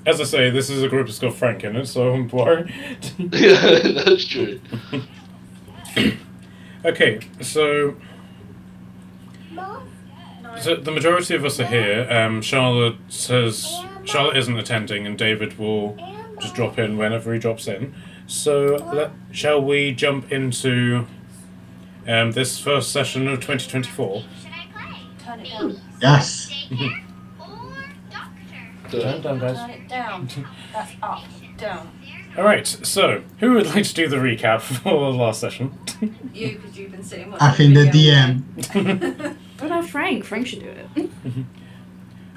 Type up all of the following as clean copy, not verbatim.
as I say, this is a group that's got Frank in it, so I'm worried. Yeah, that's true. Okay, so the majority of us are here. Charlotte isn't attending, and David will just drop in whenever he drops in. So shall we jump into this first session of 2024? Turn it down. Yes. Down, guys. Turn it down. That's up. Down. Alright, so who would like to do the recap for the last session? You, because you've been sitting watching I think the video. DM. What about Frank? Frank should do it.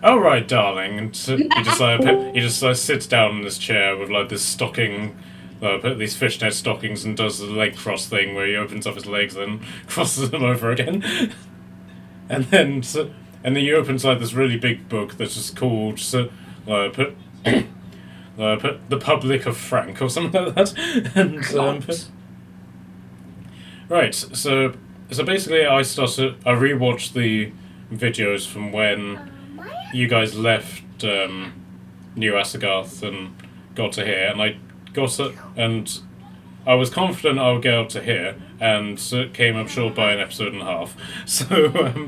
All right, darling. And he just sits down in this chair with like this stocking, put these fishnet stockings, and does the leg cross thing where he opens up his legs and crosses them over again, and then he opens like this really big book that's just called put The Public of Frank or something like that, and right. So basically, I rewatched the videos from when you guys left New Asagarth and got to here, and I was confident I would get up to here, and came up short by an episode and a half. So,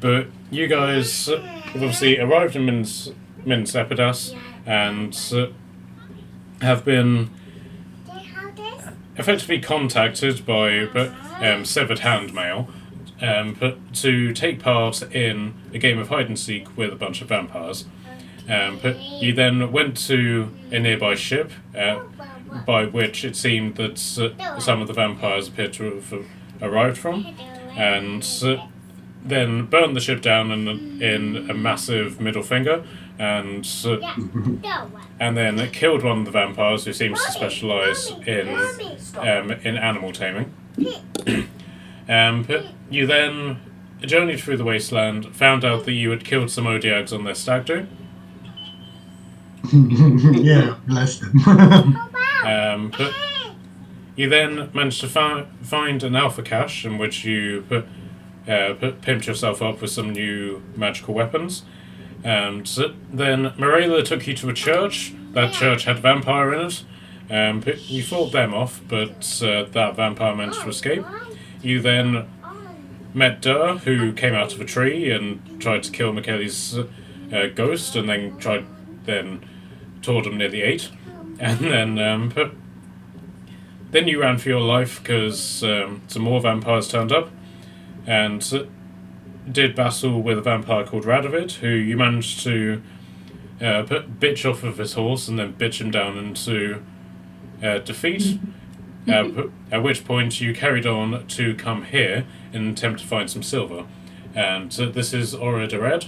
but you guys obviously arrived in Minas Epidas and have been effectively contacted by severed hand mail to take part in a game of hide and seek with a bunch of vampires. You then went to a nearby ship, by which it seemed that some of the vampires appeared to have arrived from, and then burned the ship down in a massive middle finger, and then killed one of the vampires who seems to specialise in animal taming. You then journeyed through the wasteland, found out that you had killed some Odiags on their stag do. Yeah, bless them. You then managed to find an alpha cache in which you pimped yourself up with some new magical weapons. And then Morella took you to a church. That church had a vampire in it. You fought them off, but that vampire managed to escape. You then met Durr, who came out of a tree and tried to kill Michele's ghost, and then tore him nearly 8. And then you ran for your life because some more vampires turned up, and did battle with a vampire called Radovid, who you managed to bitch off of his horse and then bitch him down into defeat. At which point you carried on to come here in an attempt to find some silver. And this is Aura de Red.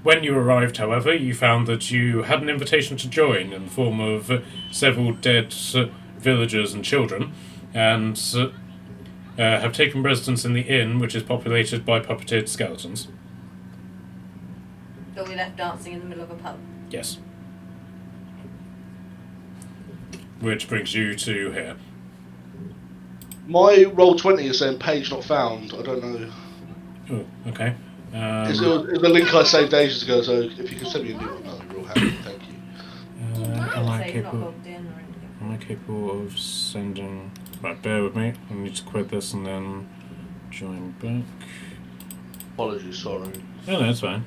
When you arrived, however, you found that you had an invitation to join in the form of several dead villagers and children, and have taken residence in the inn, which is populated by puppeteered skeletons. That we left dancing in the middle of a pub. Yes. Which brings you to here. My Roll20 is saying page not found. I don't know. Oh, okay. It's the link I saved ages ago, so if you can send me a new one, I'll be real happy. Thank you. Am I So you've not capable? logged in or anything. Am I capable of sending? Right, bear with me. I need to quit this and then join back. Apologies, sorry. No, it's fine.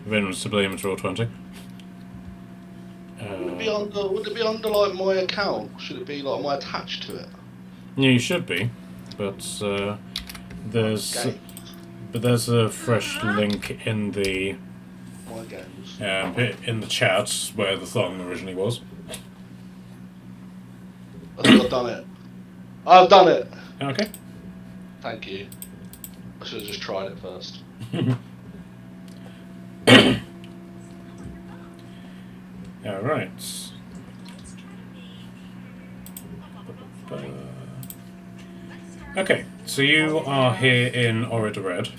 If anyone's to blame, it's Roll20. Would it be under like my account? Should it be like my attached to it? Yeah, you should be, but there's Okay. a fresh link in the My games. in the chat where the thong originally was. I think I've done it. I've done it! Okay. Thank you. I should have just tried it first. All right. Okay, so you are here in Aura de Red.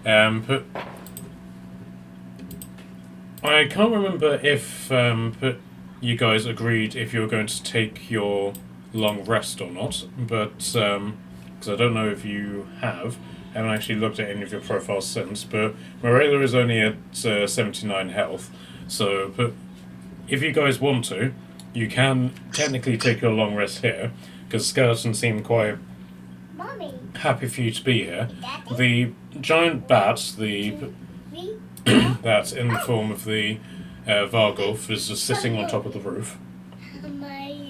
But I can't remember if you guys agreed if you were going to take your long rest or not, but because I don't know if you have, haven't actually looked at any of your profiles since, but Morella is only at 79 health. So, but if you guys want to, you can technically take your long rest here, because skeletons seem quite happy for you to be here. The giant bat, that's in the form of the Vargulf, is just sitting on top of the roof.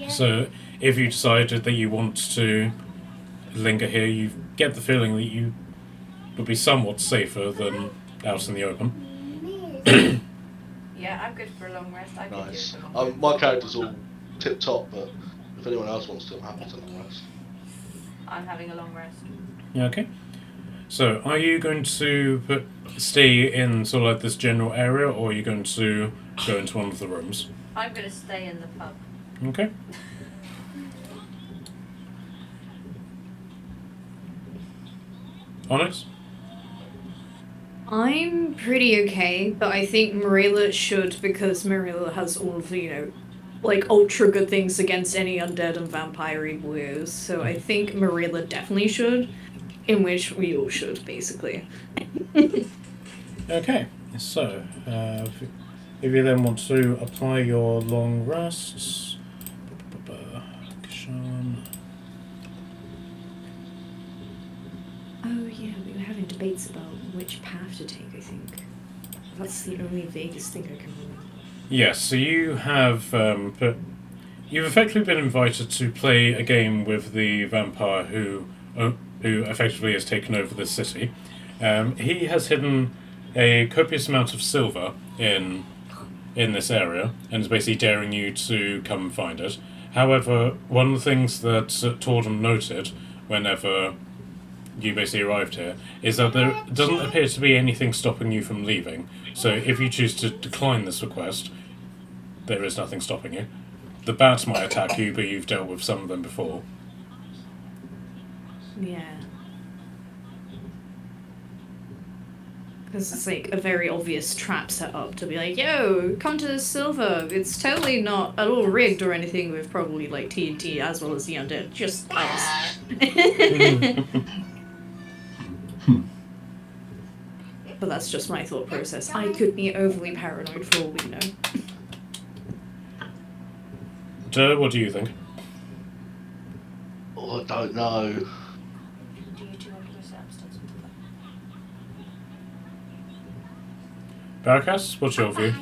So, if you decided that you want to linger here, you get the feeling that you would be somewhat safer than out in the open. Yeah, I'm good for a long rest. I could Nice. do it for a long rest. My character's all tip top, but if anyone else wants to, I'm happy to long rest. I'm having a long rest. Okay. So, are you going to stay in sort of like this general area, or are you going to go into one of the rooms? I'm going to stay in the pub. Okay. Onyx? I'm pretty okay, but I think Marilla should, because Marilla has all of the, like ultra good things against any undead and vampire woos. So I think Marilla definitely should, in which we all should, basically. Okay. So, if you then want to apply your long rests. Oh yeah, we were having debates about which path to take, I think. That's the only vaguest thing I can remember. Yes, so you have you've effectively been invited to play a game with the vampire who effectively has taken over this city. He has hidden a copious amount of silver in this area and is basically daring you to come and find it. However, one of the things that Tordon noted whenever you basically arrived here is that there doesn't appear to be anything stopping you from leaving. So if you choose to decline this request, there is nothing stopping you. The bats might attack you, but you've dealt with some of them before. Yeah. Because it's like a very obvious trap set up to be like, yo, come to the silver. It's totally not at all rigged or anything with probably like TNT as well as the undead. Just us. But that's just my thought process. I could be overly paranoid for all we know. What do you think? Oh, I don't know. Do you two want to go upstairs? Baracas, what's your view?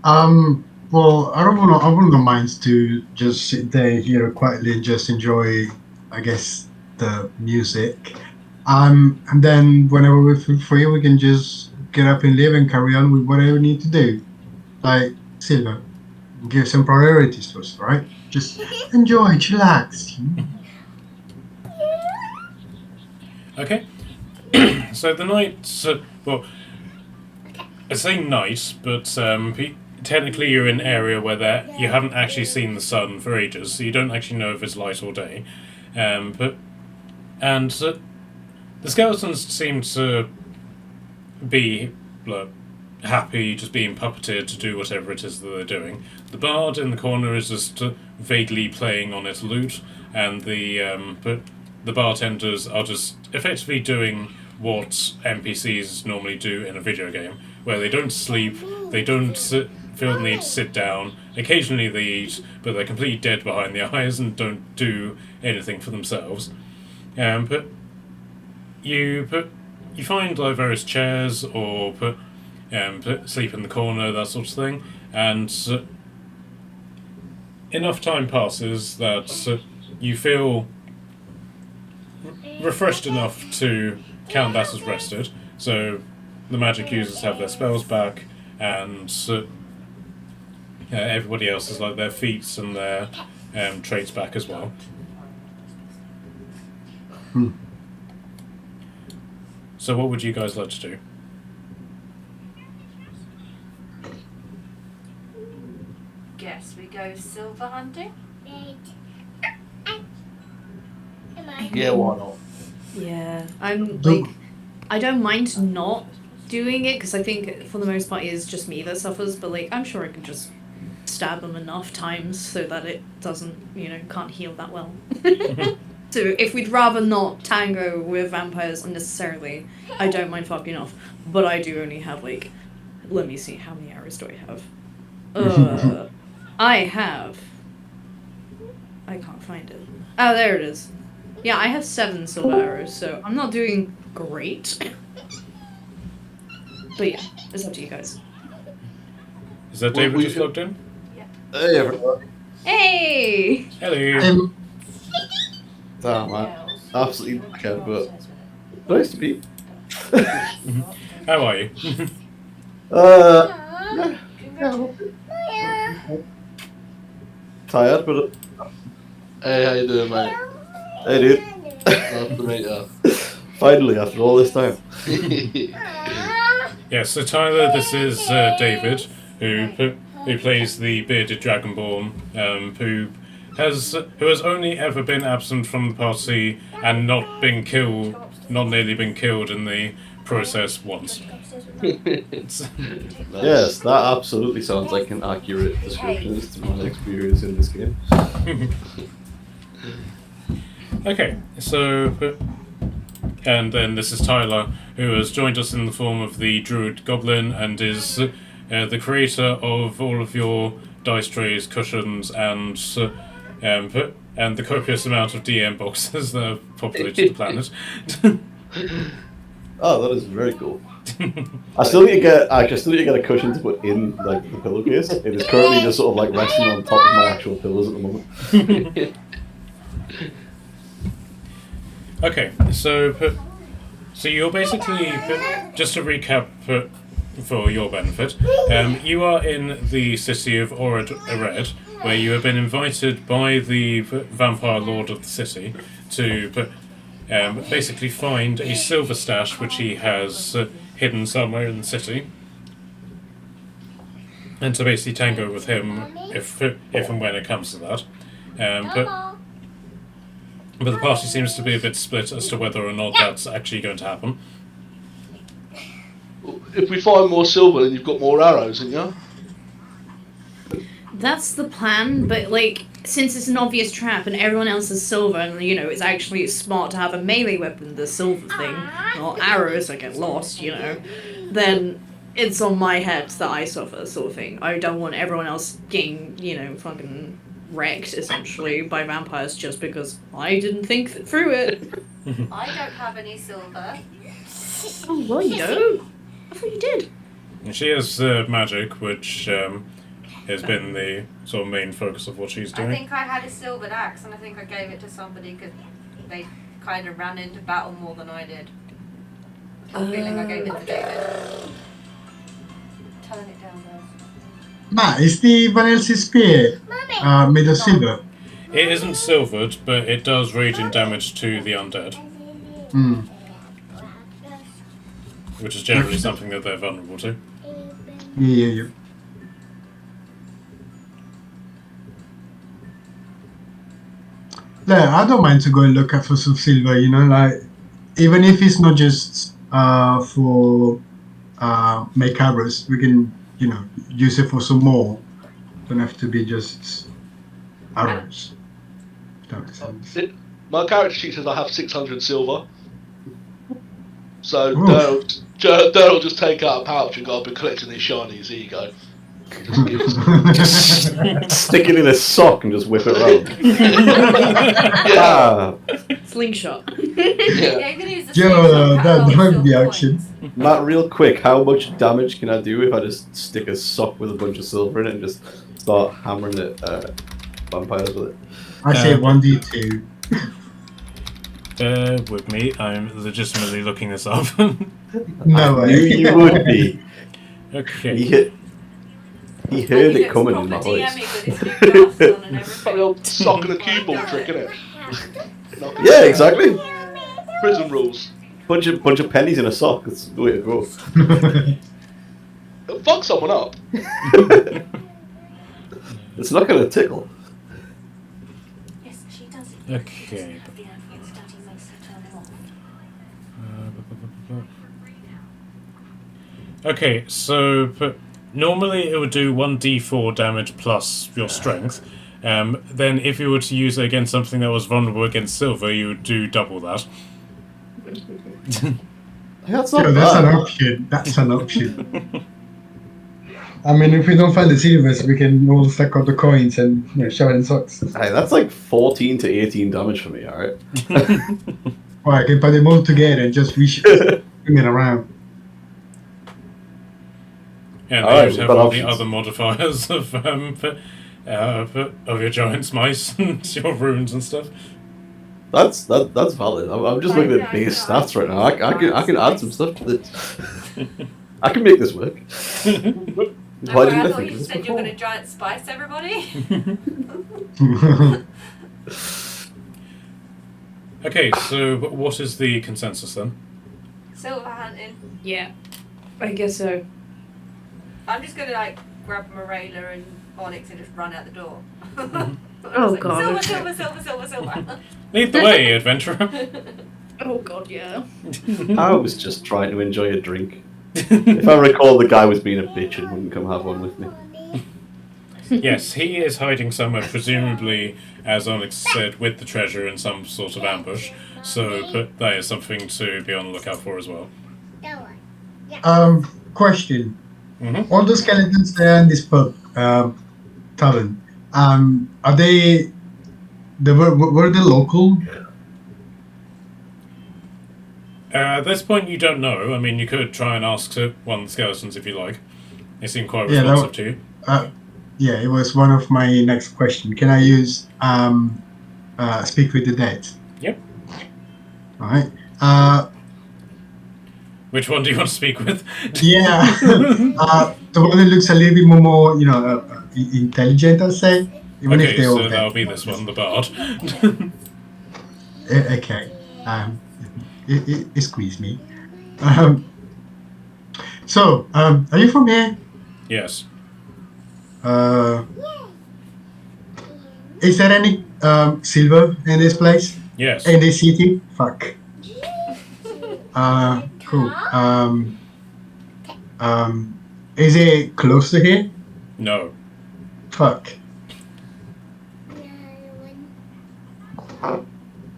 Well, I wouldn't mind to just sit there here quietly and just enjoy, I guess, the music. And then whenever we feel free, we can just get up and leave and carry on with whatever we need to do. Like Silver, give some priorities first, right? Just enjoy, chillax. Okay. So the night, well, I say night, but technically you're in an area where you haven't actually seen the sun for ages, so you don't actually know if it's light or day. The skeletons seem to be happy just being puppeted to do whatever it is that they're doing. The bard in the corner is just vaguely playing on his lute, and the bartenders are just effectively doing what NPCs normally do in a video game, where they don't sleep, they don't feel the need to sit down. Occasionally they eat, but they're completely dead behind the eyes and don't do anything for themselves. But you find like various chairs or put sleep in the corner, that sort of thing, and enough time passes that you feel refreshed enough to count that as rested. So the magic users have their spells back, and everybody else has like their feats and their traits back as well. So what would you guys like to do? Guess we go silver hunting? Yeah, why not? Yeah, I'm like, I don't mind not doing it because I think for the most part it is just me that suffers. But like, I'm sure I can just stab them enough times so that it doesn't, can't heal that well. So if we'd rather not tango with vampires unnecessarily, I don't mind fucking off. But I do only have like, let me see, how many arrows do I have? I can't find it. Oh, there it is. Yeah, I have 7 silver arrows, so I'm not doing great. But yeah, it's up to you guys. Is that David just logged in? Hey, everyone. Hey! Hello. Damn, man. Absolutely knackered, but nice to meet. How are you? Tired, but Hey, how you doing, mate? hey, dude. Nice to meet you. Finally, after all this time. Yeah, so Tyler, this is David, who plays the bearded dragonborn, who has only ever been absent from the party and not nearly been killed in the process once. Yes, that absolutely sounds like an accurate description as to my experience in this game. Okay, so and then this is Tyler, who has joined us in the form of the druid goblin and is the creator of all of your dice trays, cushions, and the copious amount of DM boxes that have populated the planet. Oh, that is very cool. I still need to get a cushion to put in like the pillowcase. It is currently just sort of like resting on top of my actual pillows at the moment. Okay, so you're basically, just to recap for your benefit, you are in the city of Ered, where you have been invited by the vampire lord of the city to basically find a silver stash which he has hidden somewhere in the city, and to basically tango with him if and when it comes to that. But the party seems to be a bit split as to whether or not that's actually going to happen. If we find more silver, then you've got more arrows, haven't you? That's the plan, but like, since it's an obvious trap and everyone else is silver, and you know, it's actually smart to have a melee weapon, the silver thing, or arrows that get lost, you know, then it's on my head that I suffer, sort of thing. I don't want everyone else getting, you know, fucking wrecked, essentially, by vampires just because I didn't think through it. I don't have any silver. Oh, well, you don't. I thought you did. And she has magic, which has been the sort of main focus of what she's I doing. think I had a silvered axe, and I think I gave it to somebody because they kind of ran into battle more than I did. I'm feeling I gave it to David. Turn it down, girls. Matt, is the Van Helsing's spear made of silver? It isn't silvered, but it does radiant damage to the undead, Hmm. which is generally something that they're vulnerable to. Yeah. Yeah, I don't mind to go and look at for some silver, you know, like, even if it's not just for make arrows, we can, you know, use it for some more. Don't have to be just arrows. That makes sense. My character sheet says I have 600 silver. So Oof. Daryl will just take out a pouch and go, I've been collecting these shinies, here you go. Just give Stick it in a sock and just whip it around. yeah. Slingshot. Yeah, you can use the Yeah, slingshot, that cut would off be silver action. coins. Matt, real quick, how much damage can I do if I just stick a sock with a bunch of silver in it and just start hammering at vampires with it? I say 1d2. With me, I'm legitimately looking this up. No I knew way. you would be. Okay. He heard You it coming in just my pop the voice. DM with his new glasses on and Like the everything. old sock and a cue ball trick, innit? Yeah, exactly. Prison rules. Bunch of pennies in a sock. That's the way to go. It'll fuck someone up. It's not gonna tickle. Yes, she does it. Okay. The advert study makes her turn him off. Okay, so normally it would do 1d4 damage plus your strength, then if you were to use it against something that was vulnerable against silver, you would do double that. That's not Yeah, that's an bad. option. That's an option. I mean, if we don't find the silvers, we can all stack up the coins and shove it in socks. Hey, that's like 14 to 18 damage for me, alright? Or I can put them all together and just swing it around. And Alright, they we've have got all the options. other modifiers of your giant mice and your runes and stuff. That's valid. I'm just looking at base stats right now. I can add some stuff to this. I can make this work. No, Why I didn't I thought think you of this said you're before? going to giant spice everybody. Okay, so what is the consensus then? Silver hunting. Yeah, I guess so. I'm just going to like grab Morela and Onyx and just run out the door. Oh, God, Silver, okay. silver. Lead the way, adventurer. Oh god, yeah. I was just trying to enjoy a drink. If I recall, the guy was being a bitch and wouldn't come have one with me. Yes, he is hiding somewhere, presumably, as Onyx said, with the treasure in some sort of ambush. So that is something to be on the lookout for as well. Question. Mm-hmm. All the skeletons there in this pub, tavern, are they were they local? At this point, you don't know. I mean, you could try and ask one of the skeletons if you like. They seem quite Yeah, that responsive to you. Yeah, it was one of my next question. Can I use speak with the dead? Yep. All right. Which one do you want to speak with? Yeah, the one that looks a little bit more, intelligent, I'd say. Even if Okay, they're all so dead. that'll be this one, the bard. Okay. It squeezed me. So, are you from here? Yes. Is there any silver in this place? Yes. In this city? Fuck. Cool. Is it close to here? No. Fuck.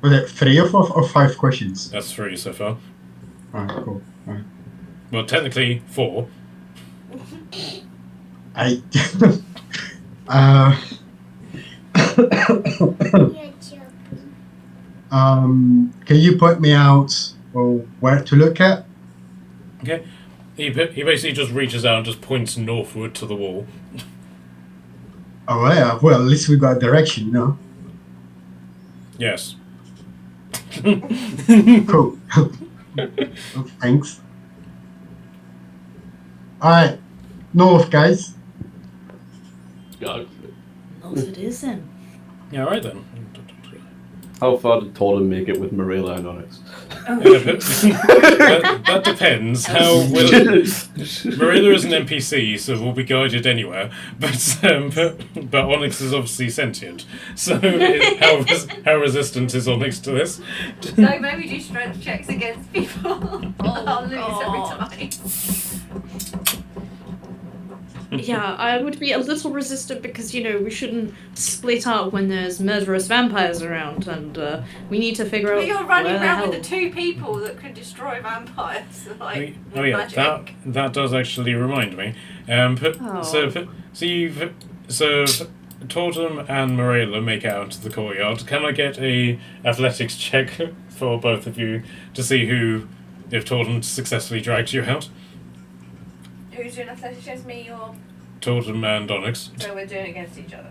Was it 3 or 4 or 5 questions? That's 3 so far. Alright, cool. Alright. Well, technically 4. Can you point me out or where to look at? Okay. He basically just reaches out and just points northward to the wall. Oh yeah, well at least we got direction, no? Yes. Cool. Oh, thanks. Alright. North, guys. God. North it is then. Yeah, right then. How far did Torden make it with Morela and Onyx? That depends. How Marilla is an NPC, so will be guided anywhere. But Onyx is obviously sentient. So how resistant is Onyx to this? So maybe do strength checks against people. I'll lose God. every time. Yeah, I would be a little resistant because, we shouldn't split up when there's murderous vampires around, and we need to figure out But you're running where the around hell... with the 2 people that could destroy vampires. Like, Oh with yeah, magic. that does actually remind me. So Tortem and Morella make it out to the courtyard. Can I get a athletics check for both of you to see if Tortem successfully dragged you out? Who's doing athletics against me or... Tortem and Onyx. So we're doing it against each other.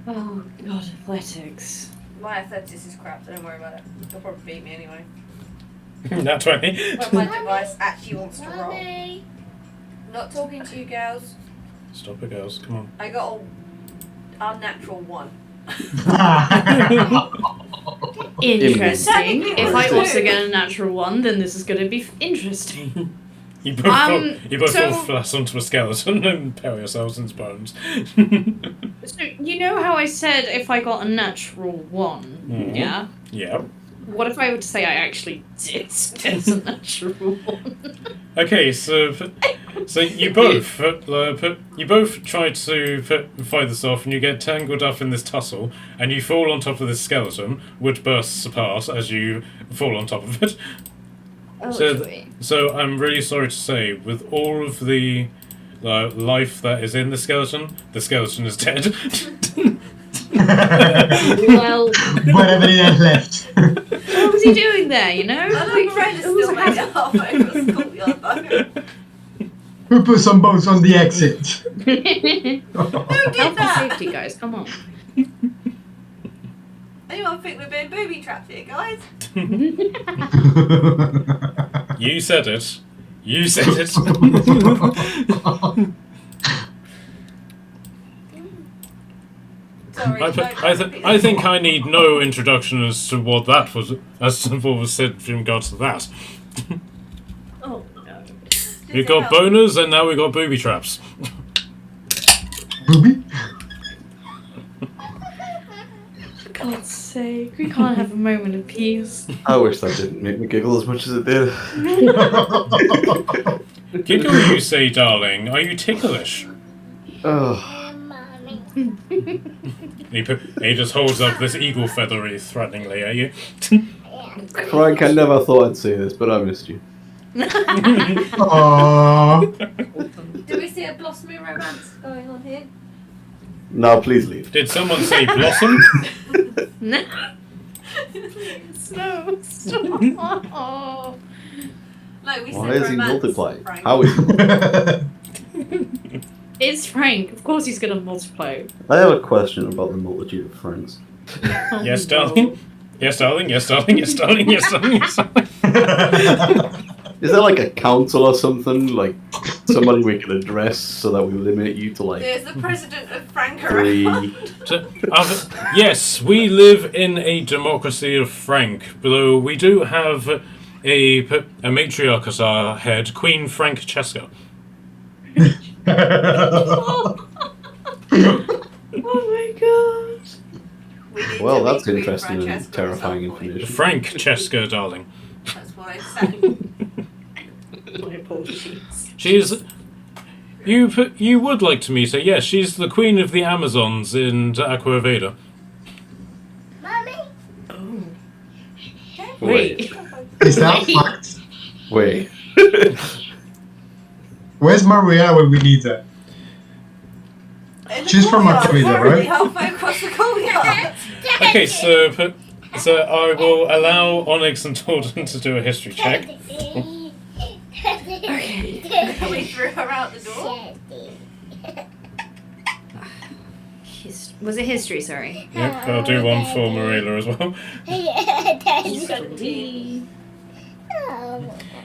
Oh, God, athletics. My athletics is crap, so don't worry about it. They'll probably beat me anyway. Nat 20. When my device actually wants to roll. Not talking to you girls. Stop it, girls. Come on. I got a unnatural 1. Interesting. If I Interesting. also get a natural 1, then this is going to be interesting. You both so- fall flat onto a skeleton and impale yourselves in its bones. So, you know how I said if I got a natural 1, Mhm. yeah? Yeah. What if I would say I actually did get a natural 1? Okay, so So you both try to fight this off, and you get tangled up in this tussle, and you fall on top of this skeleton, which bursts apart as you fall on top of it. Oh, So I'm really sorry to say, with all of the life that is in the skeleton is dead. well, Whatever he had left. what was he doing there? You know, I know Miranda's still made it halfway across the courtyard though. We put some boats on the exit. Who did Health and that? safety, guys. Come on. Anyone think we're being booby trapped here, guys? You said it. You said it. Sorry, I think I need no introduction as to what that was, as to what was said in regards to that. Oh no. We've got boners and now we've got booby traps. Booby? For God's sake, we can't have a moment of peace. I wish that didn't make me giggle as much as it did. Giggle, you say, darling. Are you ticklish? Oh. He just holds up this eagle feather really threateningly at you. Frank, I never thought I'd say this, but I missed you. Aww. Do we see a blossoming romance going on here? No, please leave. Did someone say blossom? No. No. Stop. No, we Why said is he romance, multiplying? Frank. How is he? It's Frank. Of course he's gonna multiply. I have a question about the multitude of friends. Oh, Yes, no. darling. Yes, darling. Yes, darling. Yes, darling. Yes, darling. Yes, darling. Is there like a council or something? Like somebody we can address so that we limit you to like There's the president of Frank 3? Yes, we live in a democracy of Frank, though we do have a matriarch as our head, Queen Francesca. Oh my god. We need Well, to that's meet Queen interesting and Francesca at terrifying some point. information. Francesca, darling. That's what I said. My apologies. She's... You would like to meet her, yes. She's the Queen of the Amazons in Aqua Veda. Oh. Wait. Is that fact? Wait. Where's Maria when we need her? In the She's from courtyard, Australia, currently right? halfway across the courtyard. Okay, so I will allow Onyx and Torden to do a history check. We threw her out the door. Was it history? Sorry. Yep, I'll do one for Marilla as well. 17.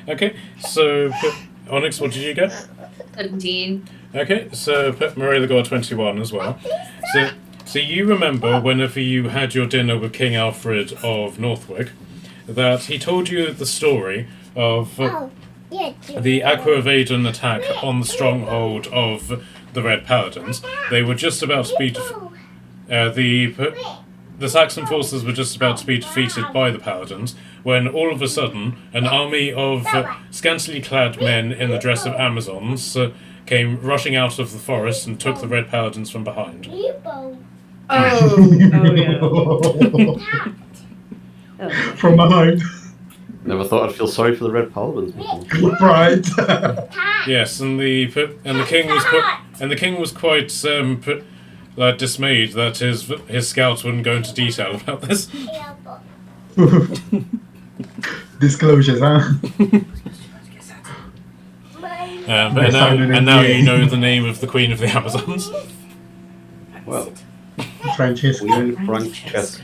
Okay, so Onyx, what did you get? 17. Okay, so Marilla got a 21 as well. So you remember whenever you had your dinner with King Alfred of Northwick, that he told you the story of the Aquavadan attack on the stronghold of the Red Paladins. They were just about to be the Saxon forces were just about to be defeated by the Paladins, when all of a sudden an army of scantily clad men in the dress of Amazons came rushing out of the forest and took the Red Paladins from behind. Oh yeah. Oh. From behind. Never thought I'd feel sorry for the Red Paladins before. Right. Yes, and the king was quite dismayed that his scouts wouldn't go into detail about this. Disclosures, huh? And now you know the name of the Queen of the Amazons. Well, Francesca. Queen Francesca.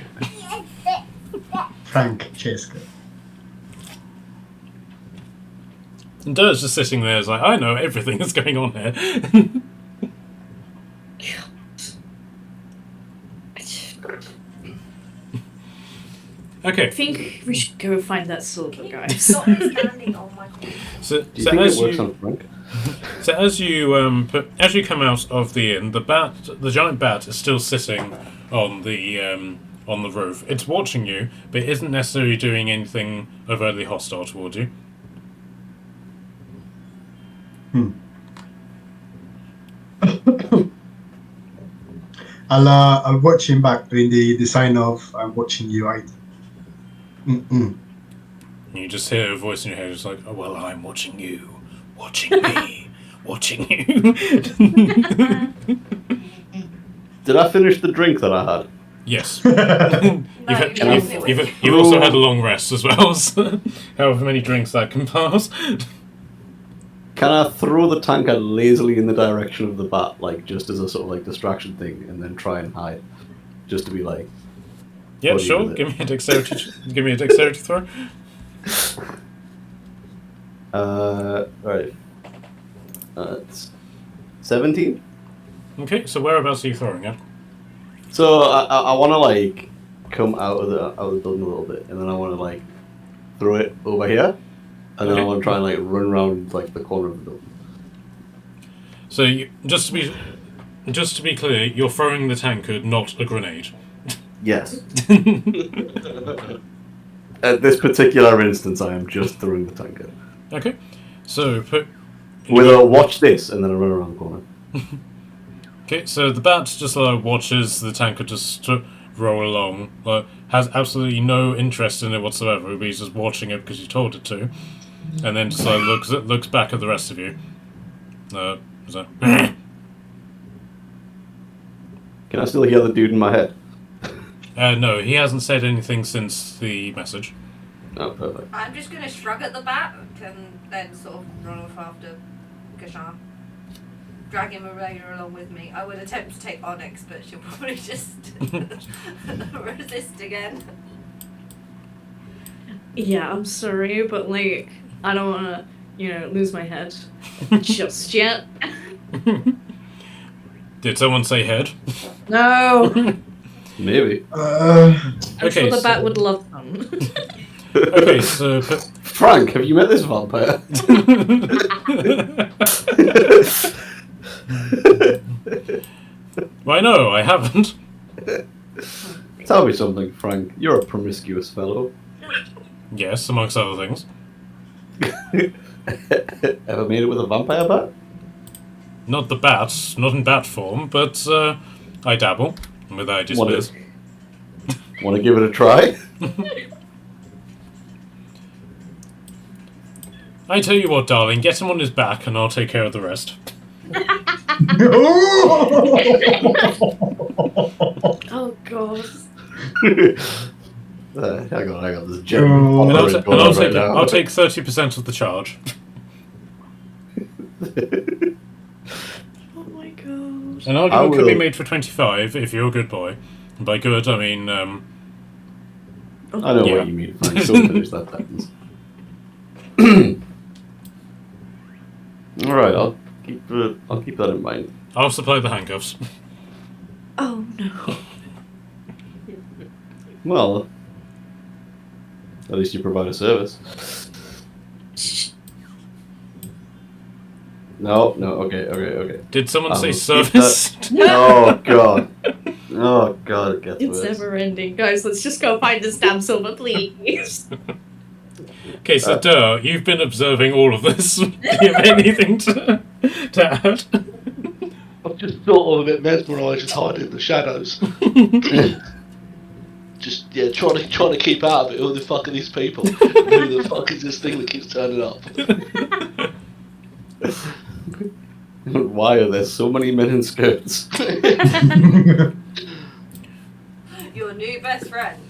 Francesca. And Dirt's just sitting there, is like, I know everything that's going on here. Okay. I think we should go find that silver, guys. Stop standing on my corner. So, Do you think it works on Frank? So as you come out of the inn, the giant bat is still sitting on the roof. It's watching you, but it isn't necessarily doing anything overtly hostile toward you. I'll watch him back doing the sign of I'm watching you. Mm-mm. You just hear a voice in your head. It's like, oh well, I'm watching you, watching me, watching you. Did I finish the drink that I had? Yes. No, You've also had a long rest as well. So however many drinks that can pass. Can I throw the tanker lazily in the direction of the bat, like just as a sort of like distraction thing, and then try and hide, just to be like? Yeah, what do you sure. do with Give me a dexterity. Give me a dexterity throw. Right. It's 17. Okay. So whereabouts are you throwing it? So I want to like come out of the building a little bit, and then I want to like throw it over here, and then I Okay. want to try and like run around like the corner of the building. So just to be clear, you're throwing the tankard, not a grenade. Yes. At this particular instance, I am just throwing the tanker. Okay. So put. With a watch this, and then I run around the corner. Okay, so the bat just watches the tanker just roll along, has absolutely no interest in it whatsoever, but he's just watching it because you told it to, and then just looks back at the rest of you. So Can I still hear the dude in my head? no, he hasn't said anything since the message. Oh, perfect. I'm just going to shrug at the bat and then sort of run off after Gashan. Drag him along with me. I would attempt to take Onyx, but she'll probably just resist again. Yeah, I'm sorry, but like, I don't want to, lose my head just yet. Did someone say head? No. Maybe. I'm Okay, sure the so- bat would love them. Okay, so Frank, have you met this vampire? why no, I haven't. Tell me something, Frank. You're a promiscuous fellow. Yes, amongst other things. Ever made it with a vampire bat? Not the bat, not in bat form, but I dabble with ideas. Want to give it a try? I tell you what, darling, get him on his back and I'll take care of the rest. Oh god. Hang on. There's genuine And operas going on right now. I'll take 30% of the charge. Oh my god. An argument could be will- made for 25 if you're a good boy. And by good, I mean, I know Yeah. what you mean, Frank. Don't finish that sentence. Alright, I'll keep that in mind. I'll supply the handcuffs. Oh no. Well, at least you provide a service. No, okay. Did someone say Keep service? Oh god. Oh god, it gets It's worse. never ending. Guys, let's just go find this damn silver, please. Okay, so you've been observing all of this. Do you have anything to add? I'm just sort of a bit mesmerised, just hiding in the shadows. Just trying to keep out of it. Who the fuck are these people? Who the fuck is this thing that keeps turning up? Why are there so many men in skirts? Your new best friend.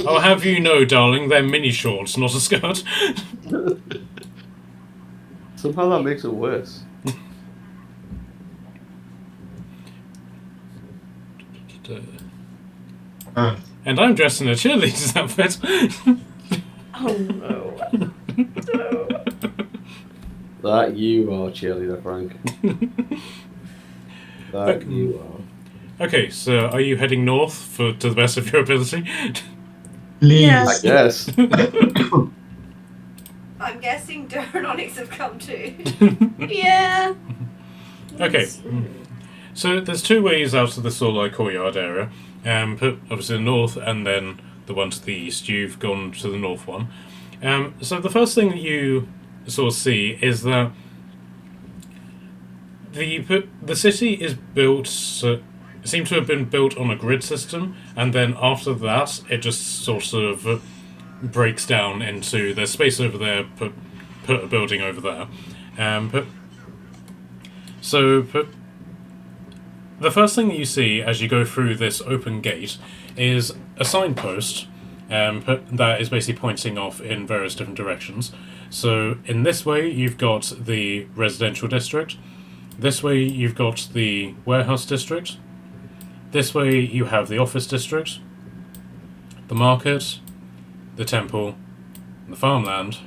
I'll have you know, darling, they're mini shorts, not a skirt. Somehow that makes it worse. And I'm dressed in a cheerleader's outfit. Oh no. No. That you are, cheerleader Frank. That you are. Okay, so are you heading north to the best of your ability? Please. Yes. I guess. I'm guessing Dur and Onyx have come too. Yeah. Okay. So there's two ways out of this sort of like courtyard area. Obviously the north and then the one to the east. You've gone to the north one. So the first thing that you sort of see is that the city is built. Seem to have been built on a grid system, and then after that, it just sort of breaks down into there's space over there. Put a building over there. The first thing that you see as you go through this open gate is a signpost that is basically pointing off in various different directions. So in this way, you've got the residential district. This way, you've got the warehouse district. This way, you have the office district, the market, the temple, the farmland,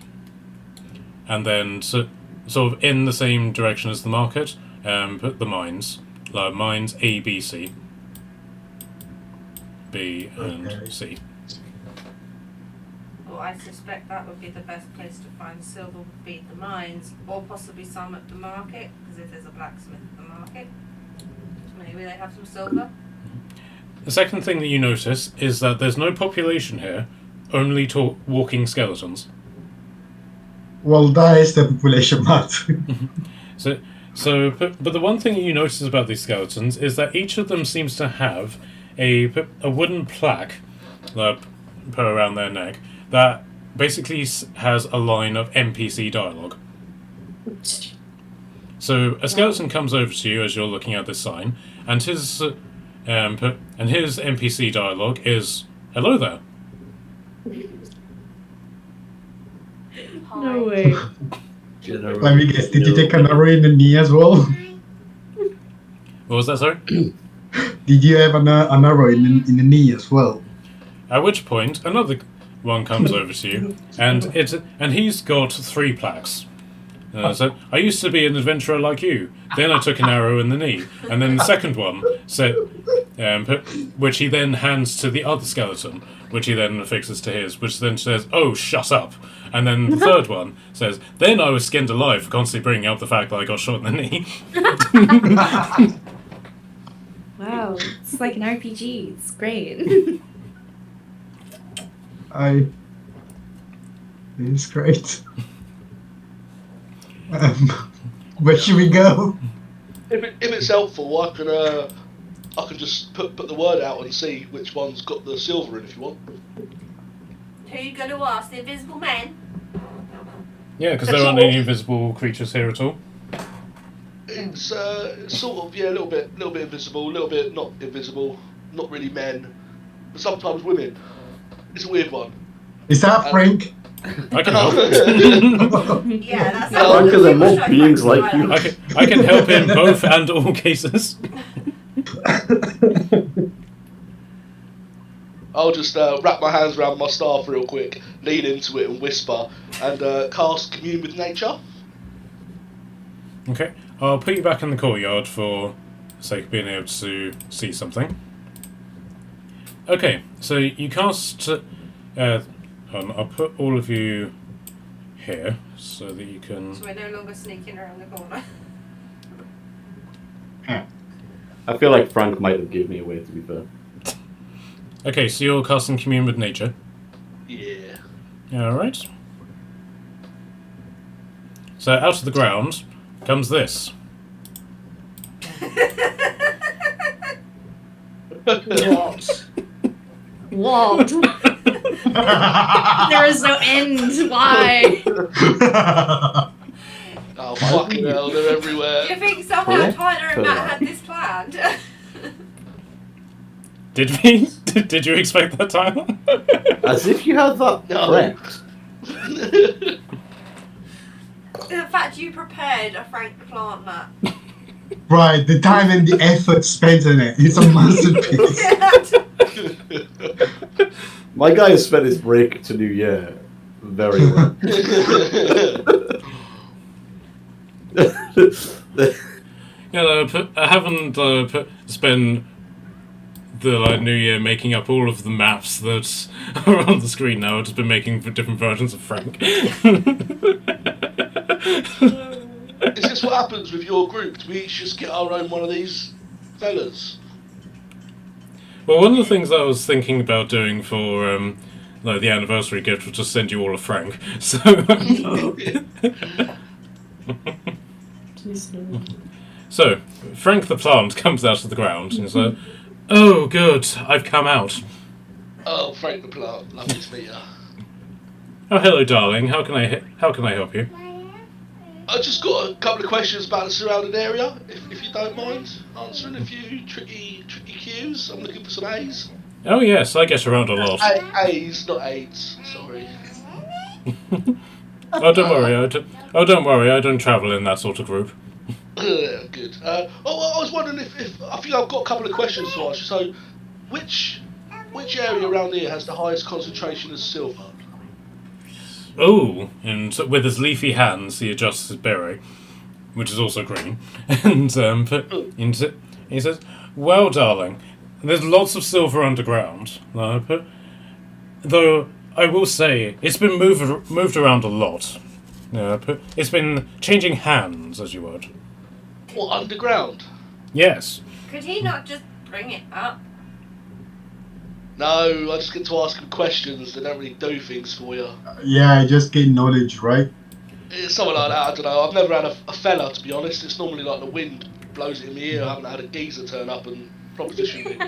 and then sort of in the same direction as the market, put the mines. Mines A, B, C. B and C. Well, I suspect that would be the best place to find silver would be the mines, or possibly some at the market, because if there's a blacksmith at the market, maybe they have some silver. The second thing that you notice is that there's no population here, only walking skeletons. Well, that is the population math. But the one thing that you notice about these skeletons is that each of them seems to have a wooden plaque put around their neck that basically has a line of NPC dialogue. So a skeleton comes over to you as you're looking at this sign, and his NPC dialogue is, "Hello there." No way. Let me guess, did you take an arrow in the knee as well? What was that, sorry? Did you have an arrow in the knee as well? At which point, another one comes over to you, and he's got 3 plaques. So, "I used to be an adventurer like you. Then I took an arrow in the knee." And then the second one said, which he then hands to the other skeleton, which he then affixes to his, which then says, "Oh, shut up." And then the third one says, "Then I was skinned alive for constantly bringing up the fact that I got shot in the knee." Wow, it's like an RPG. It's great. It's great. Where should we go? If it's helpful, I can just put the word out and see which one's got the silver in if you want. Who are you going to ask? The invisible men? Yeah, because there aren't any invisible creatures here at all. It's sort of a little bit invisible, a little bit not invisible, not really men, but sometimes women. It's a weird one. Is that Frank? I can help. Yeah, that's Frank is a mob beings like you. I can help in both and all cases. I'll just wrap my hands around my staff real quick, lean into it and whisper, and cast Commune with Nature. Okay, I'll put you back in the courtyard for the sake of being able to see something. Okay, so you cast... I'll put all of you here so that you can... So we're no longer sneaking around the corner. I feel like Frank might have given me away, to be fair. Okay, so you're casting Commune with Nature. Yeah. Alright. So out of the ground comes this. What? What? There is no end. Why? Oh, fucking hell, they're everywhere. Do you think somehow Tyler and Matt had this planned? Did we? Did you expect that, Tyler? As if you had that prepped. In fact, you prepared a Frank the Plant map. Right, the time and the effort spent on it. It's a masterpiece. My guy has spent his break to New Year very well. I haven't spent the New Year making up all of the maps that are on the screen now. I've just been making different versions of Frank. Is this what happens with your group? Do we each just get our own one of these fellas? Well, one of the things I was thinking about doing for the anniversary gift was just send you all a Frank. So, So, Frank the plant comes out of the ground and is like, "Oh, good, I've come out." Oh, Frank the plant. Lovely to meet you. Oh, hello, darling. How can I help you? I just got a couple of questions about the surrounding area, if you don't mind answering a few tricky cues. I'm looking for some A's. Oh yes, I get around a lot. A's, not AIDS. Sorry. Oh, don't worry. I don't travel in that sort of group. Good. I was wondering if I think I've got a couple of questions to ask you. So, which area around here has the highest concentration of silver? Oh, and with his leafy hands, he adjusts his beret, which is also green, and he says, "Well, darling, there's lots of silver underground, though I will say it's been moved around a lot. It's been changing hands, as you would." What, underground? Yes. Could he not just bring it up? No, I just get to ask him questions. They don't really do things for you. Yeah, I just gain knowledge, right? It's something like that. I don't know. I've never had a fella, to be honest. It's normally like the wind blows it in my ear. I haven't had a geezer turn up and proposition me.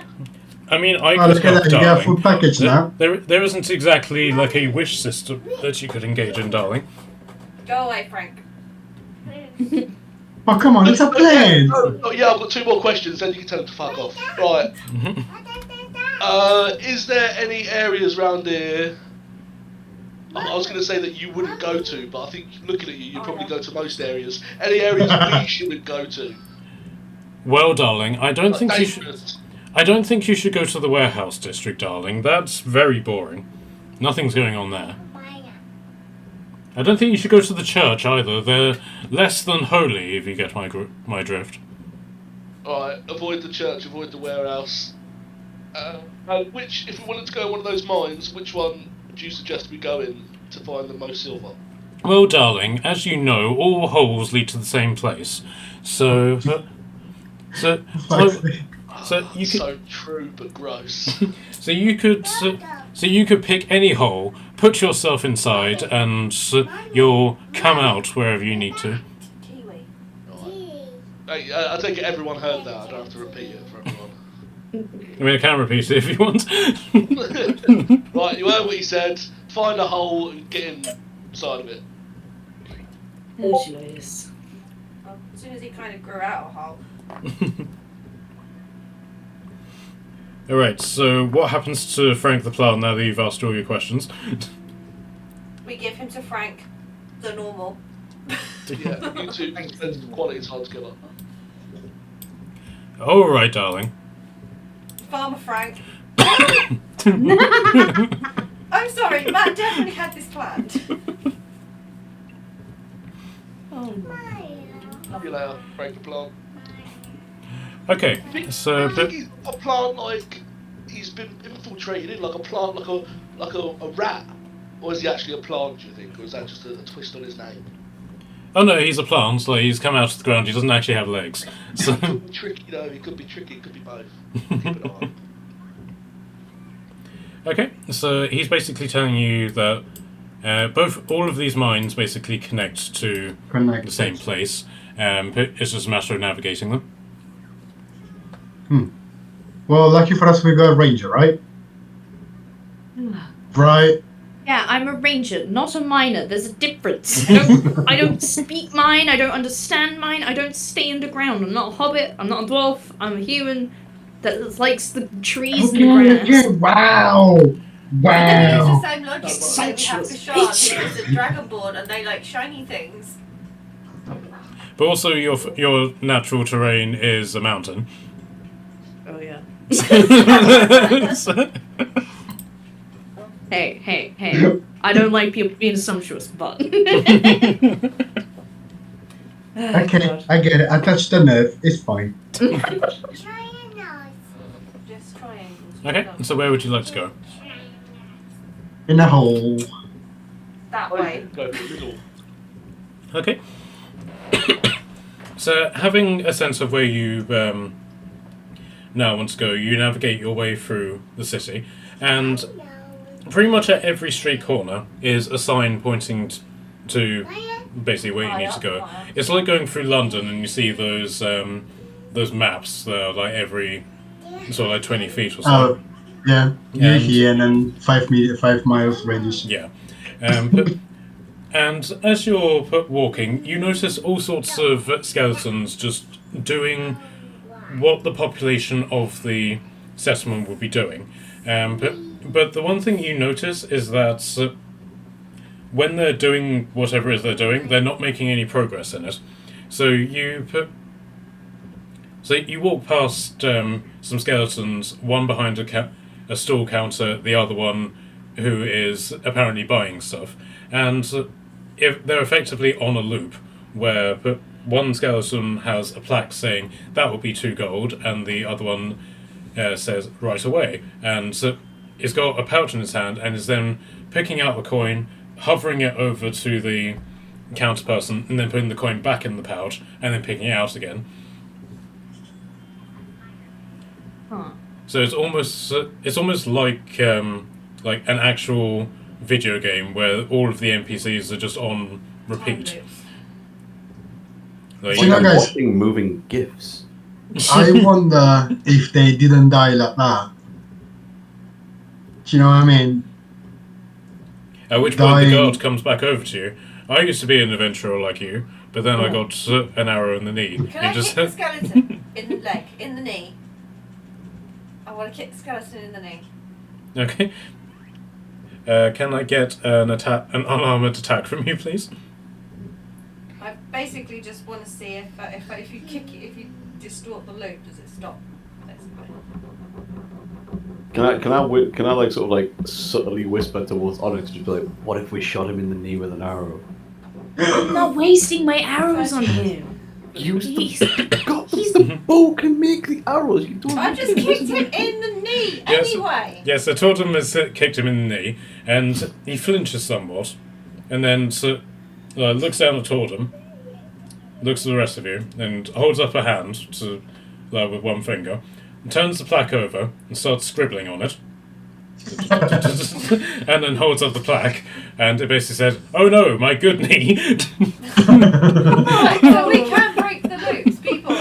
I mean, I Oh, could look at help, that, you get a full darling. package now. There isn't exactly like a wish system that you could engage in, darling. Go away, Frank. Oh, come on, it's a plan! Oh, yeah, I've got two more questions, then you can tell him to fuck off. Right. Is there any areas around here... I was going to say that you wouldn't go to, but I think looking at you, you'd probably go to most areas. Any areas we shouldn't go to? Well, darling, I don't think you should. Dangerous. I don't think you should go to the warehouse district, darling. That's very boring. Nothing's going on there. I don't think you should go to the church either. They're less than holy, if you get my drift. Alright, avoid the church, avoid the warehouse. If we wanted to go in one of those mines, which one do you suggest we go in to find the most silver? Well, darling, as you know, all holes lead to the same place. So you could. So true, but gross. So you could pick any hole, put yourself inside, and you'll come out wherever you need to. Kiwi. Hey, I take it everyone heard that. I don't have to repeat it for everyone. I mean, I can repeat it if you want. Right, you heard what he said. Find a hole and get inside of it. Oh, jeez. Well, as soon as he kind of grew out a hole. Alright, so what happens to Frank the Plough now that you've asked all your questions? We give him to Frank, the normal. Yeah, you two spend some quality time together. Alright, darling. Farmer Frank. I'm sorry, Matt definitely had this planned. Oh, Love you later, Frank the plant. Okay, so... I think he's a plant like he's been infiltrated in like a plant, like a rat, or is he actually a plant? Do you think, or is that just a twist on his name? Oh no, he's a plant, like he's come out of the ground, he doesn't actually have legs. So... He could be tricky though. He could be tricky. It could be both. Keep an eye on. Okay, so he's basically telling you that all of these mines basically connect to the same place. It's just a matter of navigating them. Well, lucky for us, we got a ranger, right? Right. yeah, I'm a ranger, not a miner. There's a difference. I don't speak mine. I don't understand mine. I don't stay underground. I'm not a hobbit. I'm not a dwarf. I'm a human that likes the trees and the grass. Wow. But then we use Wow. the same logic. That's Like we have sumptuous. the shards, because the dragonborn, and they like shiny things. But also your natural terrain is a mountain. Oh yeah. So- Hey. I don't like people being sumptuous, but. Okay, I get it. I touched the nerve. It's fine. Just triangles. Okay, so where would you like to go? In a hole. That Oh, way. go for the middle. Okay. So, having a sense of where you now want to go, you navigate your way through the city, and pretty much at every street corner is a sign pointing to basically where you Oh, need yeah. to go. Oh, It's like going through London and you see those maps that are like every sort of like 20 feet or so. Oh, yeah. You're And- here, and then 5 miles radius. Yeah. And as you're walking, you notice all sorts of skeletons just doing what the population of the settlement would be doing. But the one thing you notice is that when they're doing whatever it is they're doing, they're not making any progress in it. So you walk past some skeletons, one behind a stall counter, the other one who is apparently buying stuff, and if they're effectively on a loop where one skeleton has a plaque saying that will be 2 gold, and the other one says right away, and he's got a pouch in his hand and is then picking out the coin, hovering it over to the counter person, and then putting the coin back in the pouch and then picking it out again. Huh. So it's almost like an actual video game where all of the NPCs are just on repeat. Like, You know, I'm guys- watching moving GIFs. I wonder if they didn't die like that. Do you know what I mean? at which point dying- the guard comes back over to you. I used to be an adventurer like you, but then I got an arrow in the knee. Can I You just kick the skeleton in the leg, in the knee? I want to kick the skeleton in the knee. Okay. Can I get an unarmored attack from you, please? I basically just want to see if you kick it, if you distort the loop, does it stop? Basically. Can I like sort of like subtly whisper towards Onyx, just be like, what if we shot him in the knee with an arrow? I'm not wasting my arrows on him. Use He's- the bow can make the arrows. You don't. I just kicked him in the knee Yes. anyway. Yes, the totem has kicked him in the knee, and he flinches somewhat, and then looks down at Tordum, looks at the rest of you, and holds up a hand with one finger, and turns the plaque over and starts scribbling on it. And then holds up the plaque, and it basically says, "Oh no, my good knee." Right, so we can't break the loops, people.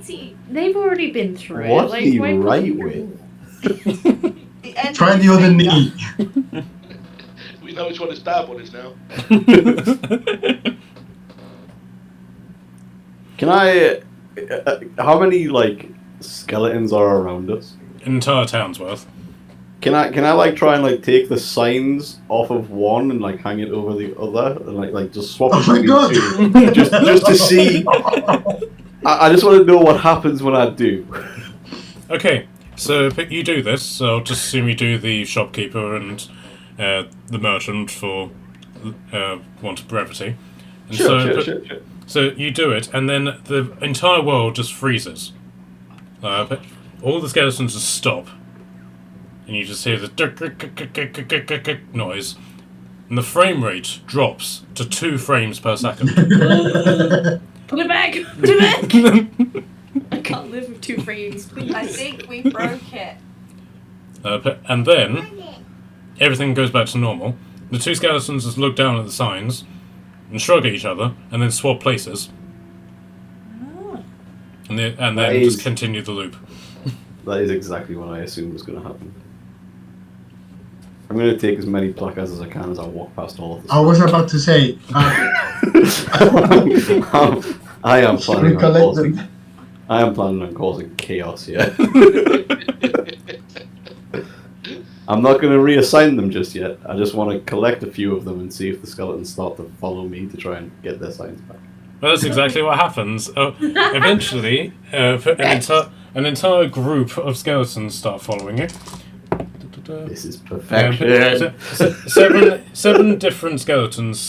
See, they've already been through it. What's Like, he why right put- with? The end Try of the other finger. knee. We know which one his bad one is now. Can I? How many like skeletons are around us? Entire town's worth. Can I like try and like take the signs off of one and like hang it over the other and like just swap Oh it my between God. two? just to see. I just want to know what happens when I do. Okay, so you do this, so I'll just assume you do the shopkeeper and the merchant for want of brevity. And Sure. So you do it, and then the entire world just freezes. But all the skeletons just stop, and you just hear the noise, and the frame rate drops to 2 frames per second. Put it back! Put it back! I can't live with 2 frames, please. I think we broke it. And then everything goes back to normal. The 2 skeletons just look down at the signs and shrug at each other, and then swap places, and then That just is- continue the loop. That is exactly what I assumed was going to happen. I'm going to take as many placards as I can as I walk past all of this. I was about to say, I am planning on recollect causing. them. I am planning on causing chaos here. I'm not going to reassign them just yet. I just want to collect a few of them and see if the skeletons start to follow me to try and get their signs back. Well, that's exactly what happens. Eventually, an entire group of skeletons start following you. This is perfection. Seven different skeletons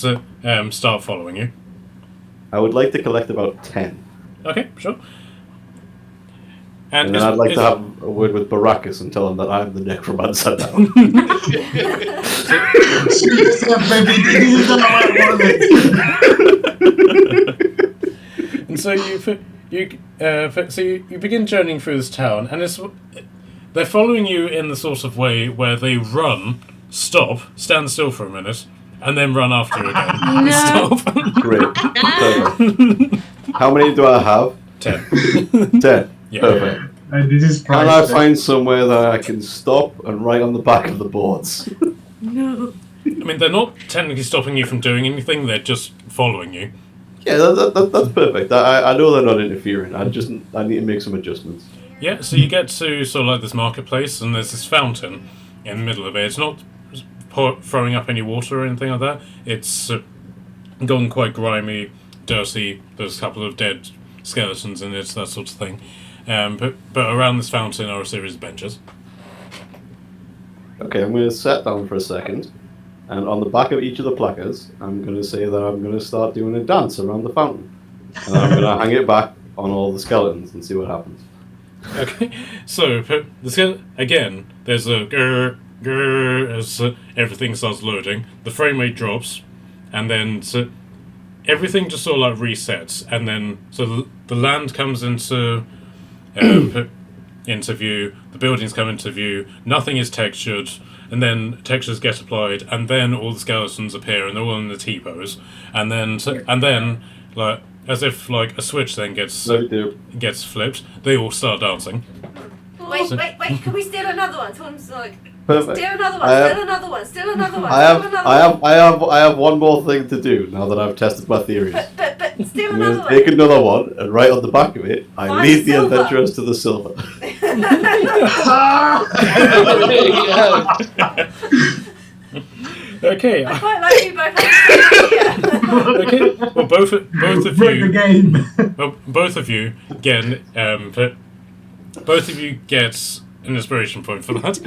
start following you. I would like to collect about 10. Okay, sure. And then I'd like to have a word with Baracus and tell him that I'm the necromancer now. And so you begin journeying through this town, and they're following you in the sort of way where they run, stop, stand still for a minute, and then run after again. No. Stop. Great. Perfect. How many do I have? 10. 10. Yeah. Perfect. This is Can I priceless. find somewhere that I can stop and write on the back of the boards? No. I mean, they're not technically stopping you from doing anything, they're just following you. Yeah, that's perfect. I know they're not interfering. I need to make some adjustments. Yeah, so you get to sort of like this marketplace, and there's this fountain in the middle of it. It's not throwing up any water or anything like that. It's gone quite grimy, dirty. There's a couple of dead skeletons in it, that sort of thing. But around this fountain are a series of benches. Okay, I'm going to sit down for a second, and on the back of each of the placards, I'm going to say that I'm going to start doing a dance around the fountain. And I'm going to hang it back on all the skeletons and see what happens. Okay, so again, there's a grrr, grrr, as everything starts loading. The frame rate drops, and then everything just sort of like resets, and then the land comes into view, the buildings come into view, nothing is textured, and then textures get applied, and then all the skeletons appear, and they're all in the T-pose, and then like as if like a switch then gets flipped, they all start dancing. Wait, can we steal another one? Someone's like, Perfect. steal another one, steal another one, steal another one, I have one more thing to do now that I've tested my theories. But steal I'm another going to one. take another one, and right on the back of it, I Find lead the silver. adventurers to the silver. Okay. I quite like you both have an idea. Okay. Well, both of Break the you. game. Well, both of you get an inspiration point for that.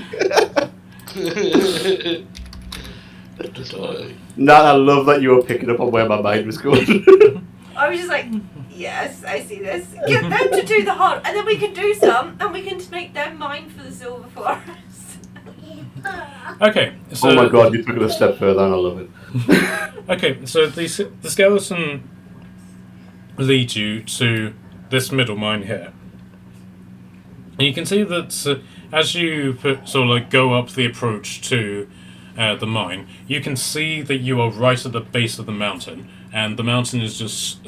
Nat, I love that you were picking up on where my mind was going. I was just like, yes, I see this. Get them to do the hard, and then we can do some, and we can make them mine for the silver for us. Okay. So, Oh my god, you took it a step further and I love it. Okay, so the skeleton leads you to this middle mine here. And you can see that as you sort of like go up the approach to the mine, you can see that you are right at the base of the mountain, and the mountain is just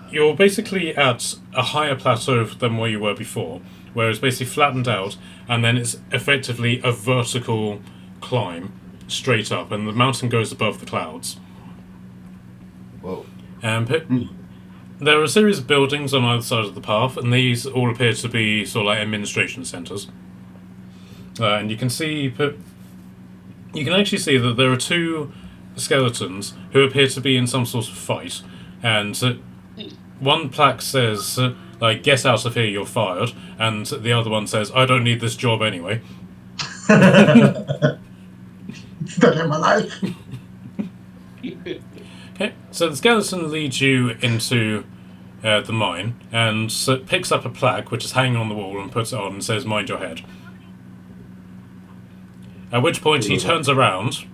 you're basically at a higher plateau than where you were before, where it's basically flattened out, and then it's effectively a vertical climb straight up, and the mountain goes above the clouds. Whoa. There are a series of buildings on either side of the path, and these all appear to be sort of like administration centres. And you can actually see that there are two skeletons who appear to be in some sort of fight, and one plaque says, like, get out of here, you're fired, and the other one says, I don't need this job anyway. It's done in my life. Okay, so the skeleton leads you into the mine, and picks up a plaque which is hanging on the wall and puts it on and says, mind your head. At which point he turns around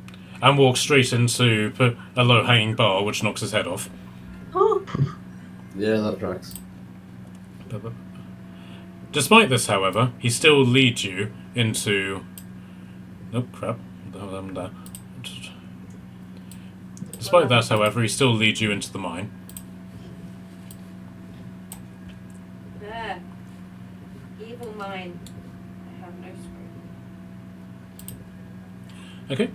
and walks straight into a low-hanging bar which knocks his head off. Yeah, that tracks. Despite this, however, he still leads you into... Oh, crap. Despite that, however, he still leads you into the mine. There. Evil mine. I have no screw. Okay.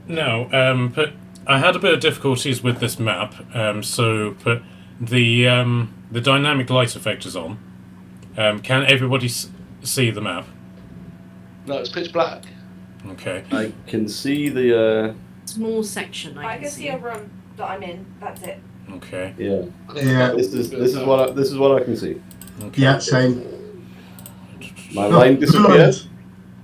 Now, but I had a bit of difficulties with this map, so the dynamic light effect is on. Can everybody see the map? No, it's pitch black. Okay. I can see the, Small section. I can see a room that I'm in. That's it. Okay. yeah. Yeah. This is what I can see. Okay. Yeah, same. My No, line disappeared. blood.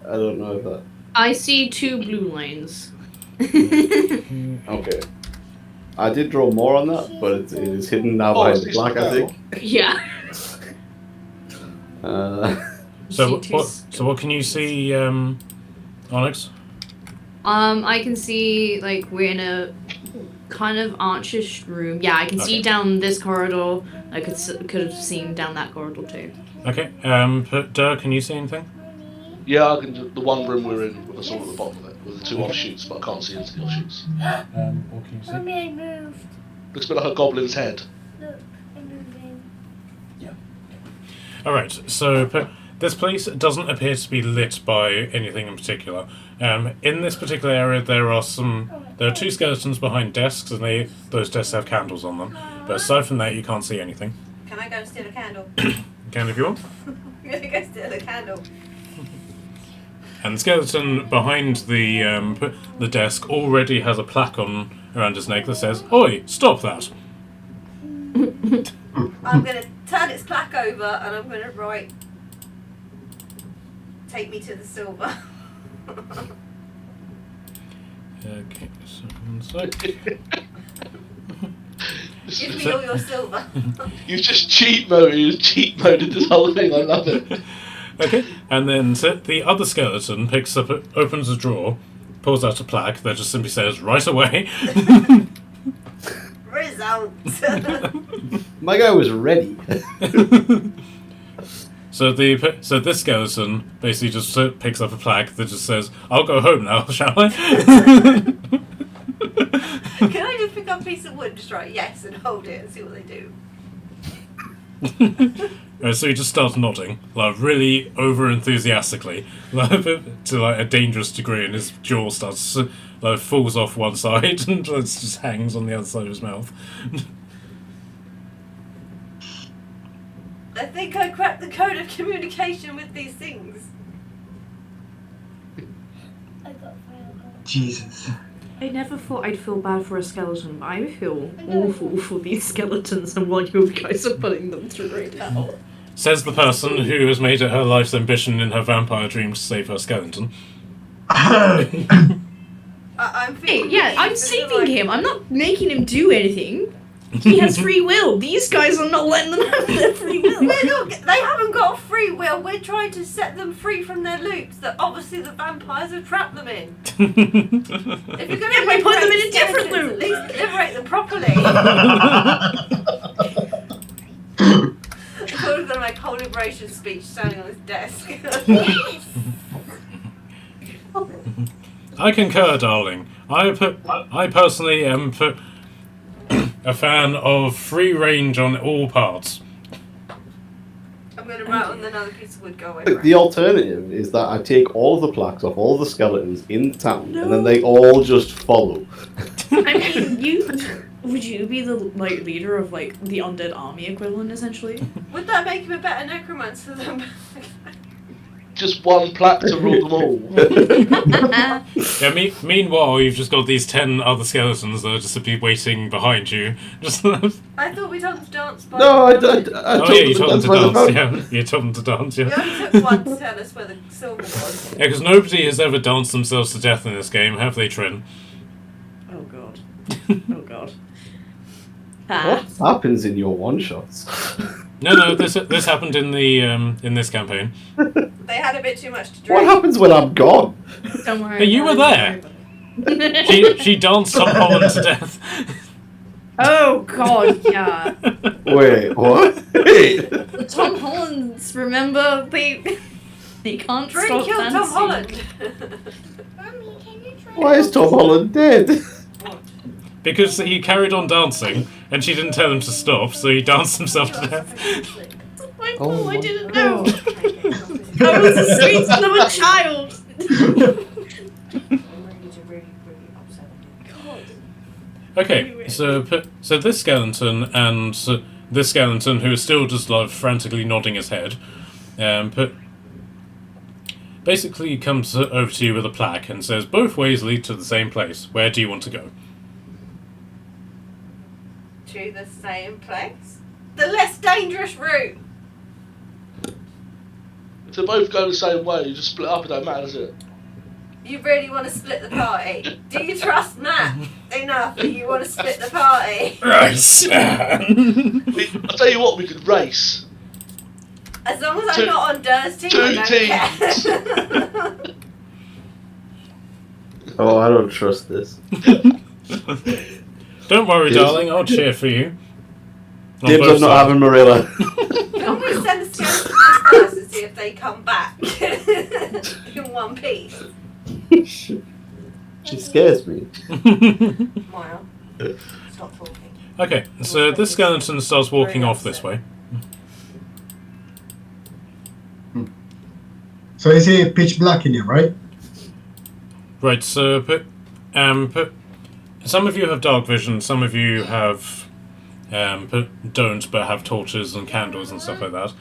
I don't know if that. I see 2 blue lines. Okay. I did draw more on that, but it is hidden now behind it's the black, I think. Yeah. So what can you see, Onyx? I can see, like, we're in a kind of archish room. Yeah, I can see Okay. down this corridor. I could have seen down that corridor too. Okay. Dirk, can you see anything? Yeah, I can. The one room we're in with the sword at the bottom of it. with the 2 offshoots, but I can't see into the offshoots. What can you see? Mommy, I moved. Looks a bit like a goblin's head. Look, I'm moving. Alright, so this place doesn't appear to be lit by anything in particular. In this particular area, there are 2 skeletons behind desks, and those desks have candles on them. But aside from that, you can't see anything. Can I go and steal a candle? You can if you want. I'm gonna go steal a candle. And the skeleton behind the desk already has a plaque on around his neck that says, "Oi, stop that!" I'm gonna turn its plaque over and I'm gonna write, "Take me to the silver." Okay, so one sec. Give me all your silver. You've just cheat moded this whole thing. I love it. Okay, and then the other skeleton opens a drawer, pulls out a plaque that just simply says, "Right away." Results. My guy was ready. So this skeleton basically just picks up a plaque that just says, "I'll go home now, shall I?" Can I just pick up a piece of wood, just write yes and hold it and see what they do? So he just starts nodding, like really over enthusiastically, like to like a dangerous degree, and his jaw starts like falls off one side and just hangs on the other side of his mouth. I think I cracked the code of communication with these things. I got fire. Jesus. I never thought I'd feel bad for a skeleton, but I feel awful for these skeletons and what you guys are putting them through right now. Says the person who has made it her life's ambition in her vampire dream to save her skeleton. I'm Hey, yeah, I'm saving him. I'm not making him do anything. He has free will. These guys are not letting them have their free will. They haven't got free will. We're trying to set them free from their loops that obviously the vampires have trapped them in. If you're going to we put them in a different loop, at least liberate them properly. I thought I was going to make a whole liberation speech standing on his desk. I concur, darling. I personally am a fan of free range on all parts. I'm going to write on another piece of wood. Go away. The alternative is that I take all the plaques off all the skeletons in town, and then they all just follow. I mean, would you be the leader of the undead army equivalent essentially? Would that make him a better necromancer than? Just one plaque to rule them all. Yeah. Meanwhile, you've just got these 10 other skeletons that are just simply waiting behind you. Just. I thought we told them to dance. By No, I You told them to dance. Yeah, you told them to dance. We Yeah. only took one to tell us where the silver was. Yeah, because nobody has ever danced themselves to death in this game, have they, Trin? Oh god. Oh god. What happens in your one-shots? No. This happened in the in this campaign. They had a bit too much to drink. What happens when I'm gone? Don't worry. But you were there. She danced Tom Holland to death. Oh god, yeah. Wait, what? Wait. The Tom Hollands, remember? They can't Drink stop killed dancing. Tom Holland. Mommy, can you try? Why is Tom Holland dead? Because he carried on dancing, and she didn't tell him to stop, so he danced himself to death. My Oh fault, my I didn't know. God. I was a sweet son of a child. Okay, so this skeleton and this skeleton, who is still just frantically nodding his head, basically comes over to you with a plaque and says, "Both ways lead to the same place. Where do you want to go?" To the same place? The less dangerous route. If they both go the same way, you just split up. It don't matter, does it? You really want to split the party? Do you trust Matt enough that you want to split the party? Right. I'll tell you what, we could race. As long as I'm not on Dur's team, I don't care. Oh, I don't trust this. Don't worry, darling. I'll cheer for you. On Dibs both on not sides. having Marilla. Can we send the skeletons first and see if they come back in one piece? She scares me. Maya, stop talking. Okay, so this skeleton starts walking off this way. So is it pitch black in here, right? Right, so some of you have dark vision, some of you have don't, but have torches and candles and stuff like that.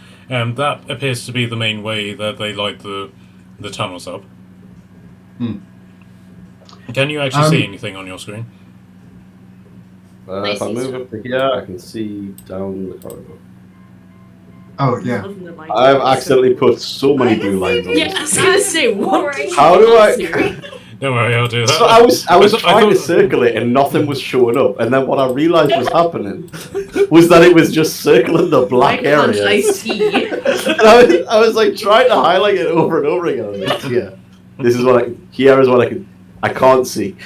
That appears to be the main way that they light the tunnels up. Can you actually see anything on your screen? If I move up to here, I can see down the corridor. Oh yeah. I've accidentally put so many blue lines on Yeah, I was gonna say, what? How do I? Don't worry, I'll do that. So I was trying to circle it and nothing was showing up, and then what I realised was happening was that it was just circling the black area. I see. And I was like trying to highlight it over and over again. I was like, yeah, this is what here is what I can't see.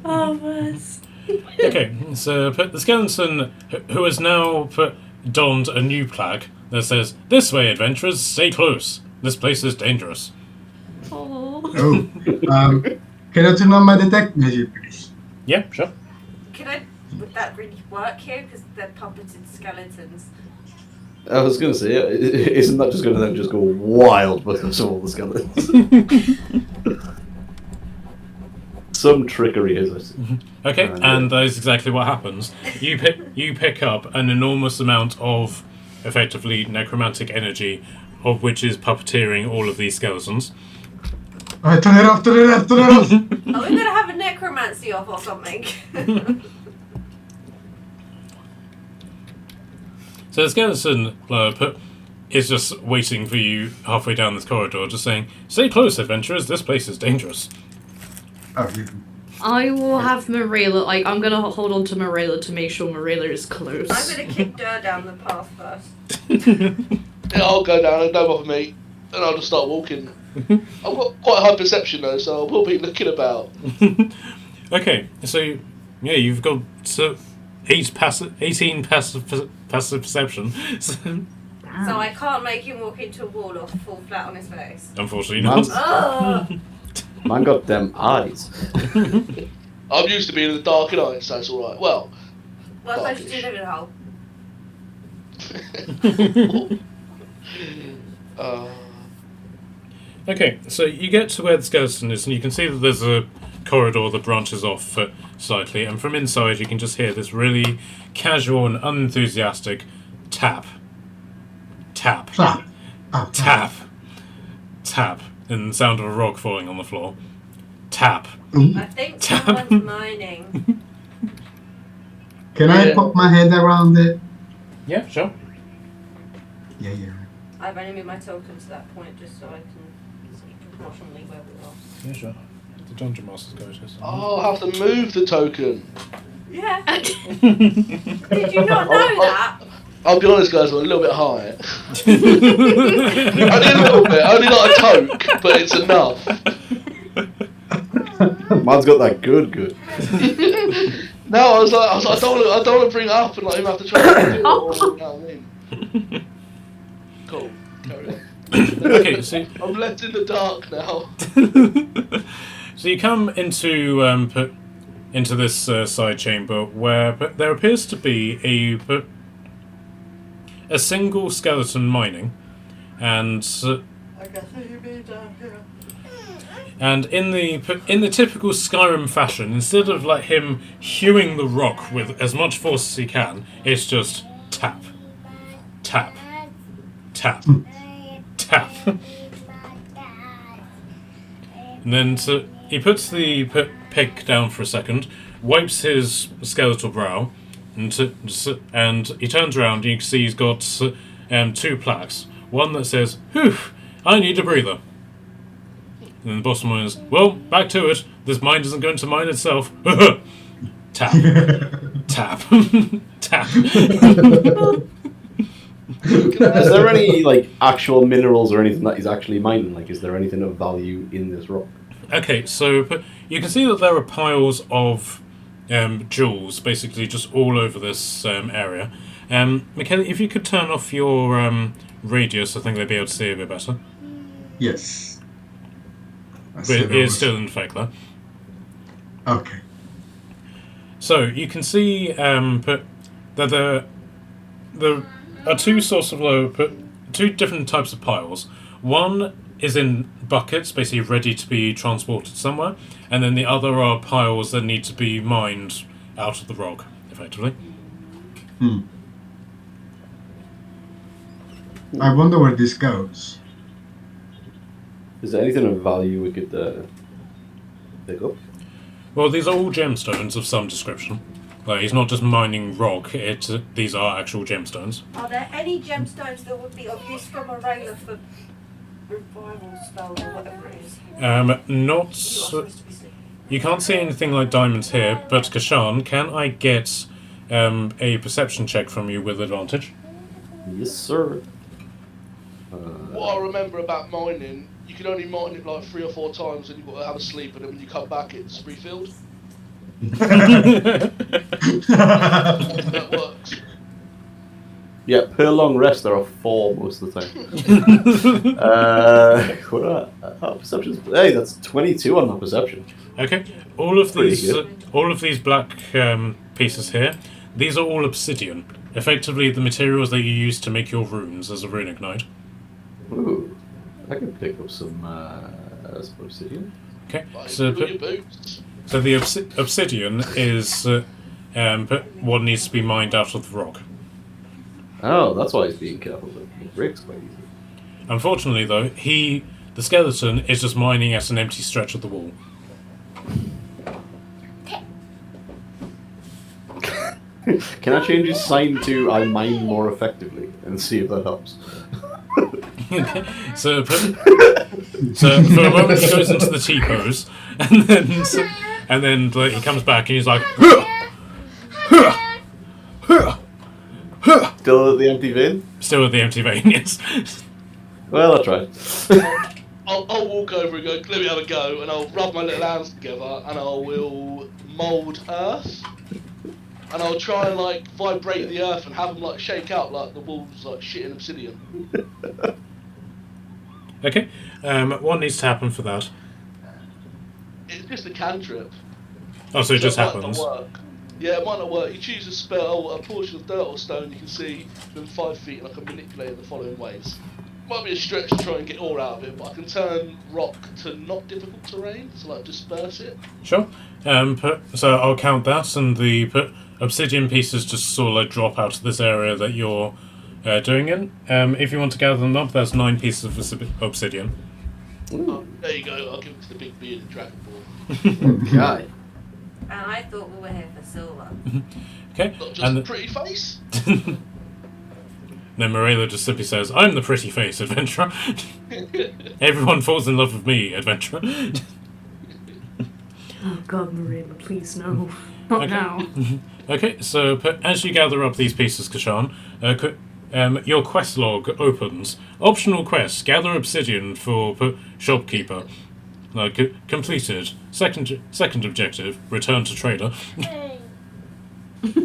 Oh, was. Okay, so the skeleton, who has now donned a new plaque that says, "This way, adventurers, stay close. This place is dangerous." Oh. Oh. Can I turn on my detect magic, please? Yeah, sure. Would that really work here? Because they're puppeted skeletons. I was gonna say, isn't that just gonna then just go wild because of all the skeletons? Some trickery is it? Okay, and that is exactly what happens. You pick up an enormous amount of effectively necromantic energy, of which is puppeteering all of these skeletons. Alright, turn it off, turn it off, turn it off! Are we going to have a necromancy off or something? So the skeleton is just waiting for you halfway down this corridor, just saying, "Stay close, adventurers, this place is dangerous." Oh, yeah. I will have Marilla, I'm gonna hold on to Marilla to make sure Marilla is close. I'm going to kick Dur down the path first. Yeah, I'll go down and don't bother me, and I'll just start walking. I've got quite a high perception though, so I will be looking about. Okay, so yeah, you've got 18 passive perception. So I can't make him walk into a wall or fall flat on his face. Unfortunately not. Ugh! Man got them eyes. I'm used to being in the dark at night, so it's alright. Well, What if I just do live in a hole? Okay, so you get to where the skeleton is, and you can see that there's a corridor that branches off slightly, and from inside you can just hear this really casual and unenthusiastic tap. Tap. Tap. Oh, Tap. Tap. And the sound of a rock falling on the floor. Tap. I think Tap. someone's mining. Can I pop my head around it? Yeah, sure. Yeah. I've only moved my token to that point just so I can see proportionally where we are. Yeah, sure. The Dungeon Master's go to. I'll have to move the token. Yeah. Did you not know that? I'll be honest, guys, I'm a little bit high. Only a little bit, only not a toke, but it's enough. Man's got that good. No, I was like, I don't want to bring it up and let him have to try to do it. Or, you know what I mean? Cool. Carry on. Okay, so I'm left in the dark now. so you come into this side chamber where there appears to be a single skeleton mining, and I guess you mean down here. and in the typical Skyrim fashion, instead of like him hewing the rock with as much force as he can, it's just tap, tap, tap, tap. And then he puts the pick down for a second, wipes his skeletal brow, and he turns around and you can see he's got two plaques. One that says, "Whew, I need a breather." And then the bottom one is, "Well, back to it. This mind isn't going to mine itself." Tap. Tap. Tap. Is there any like actual minerals or anything that he's actually mining? Like, is there anything of value in this rock? Okay, so you can see that there are piles of jewels, basically just all over this area. Michaela, if you could turn off your radius, I think they'd be able to see a bit better. Yes. But it is still in effect though. Okay. So you can see that there are two sorts of two different types of piles. One is in buckets, basically ready to be transported somewhere, and then the other are piles that need to be mined out of the rock, effectively. I wonder where this goes. Is there anything of value we could pick up? Well, these are all gemstones of some description. Like, he's not just mining rock, these are actual gemstones. Are there any gemstones that would be of use from a railer for revival spell or whatever it is? You can't see anything like diamonds here, but Kashan, can I get a perception check from you with advantage? Yes, sir. What I remember about mining, you can only mine it like 3 or 4 times and you've got to have a sleep, and then when you come back it's refilled. That works. Yeah, per long rest there are 4 most of the time. What are our perceptions? Hey, that's 22 on my perception. Okay, all of Pretty these good. all of these black pieces here, these are all obsidian. Effectively, the materials that you use to make your runes as a runic knight. Ooh, I can pick up some obsidian. Okay, Like, so put your boots. the obsidian is what needs to be mined out of the rock. Oh, that's why he's being careful with the bricks quite easy. Unfortunately, though, the skeleton is just mining at an empty stretch of the wall. Can I change his sign to "I mine more effectively" and see if that helps? Okay, so for a moment he goes into the T-pose, and then like, he comes back and he's like, Still at the empty vein? still with the empty vein, yes. Well, that's right. I'll walk over and go, let me have a go, and I'll rub my little hands together and I will mould earth. And I'll try and like vibrate the earth and have them like shake out like the walls like shit in obsidian. Okay, what needs to happen for that? It's just a cantrip. Oh, so it just might not happens. work. Yeah, it might not work. You choose a spell, a portion of dirt or stone you can see within 5 feet, and I can manipulate it the following ways. Might be a stretch to try and get ore out of it, but I can turn rock to not difficult terrain, so like disperse it. Sure. So I'll count that, and the obsidian pieces just sort of like drop out of this area that you're doing in. If you want to gather them up, that's 9 pieces of obsidian. Oh, there you go. I'll give it to the big bearded Dragon Ball. Guy. And I thought we were here for silver. Okay. Not just And a pretty face. then Morella just simply says, "I'm the pretty face adventurer. Everyone falls in love with me, adventurer." Oh God, Marilla, please no. Not Okay. now. Okay, so as you gather up these pieces, Kashan, your quest log opens. Optional quest: gather obsidian for shopkeeper. Completed. Second objective: return to trader.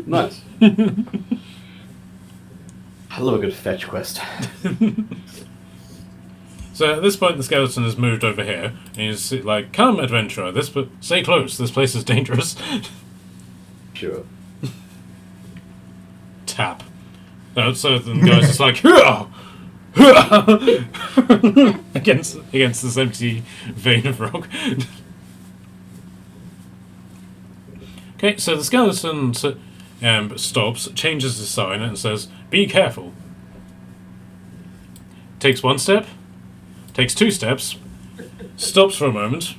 Nice. I love a good fetch quest. So at this point, the skeleton has moved over here, and he's like, "Come, adventurer. Stay close. This place is dangerous." Sure. Tap. So the guy's just like, "Hurrah! Hurrah!" against this empty vein of rock. Okay, so the skeleton stops, changes his sign, and says, "Be careful." Takes 1 step, takes 2 steps, stops for a moment,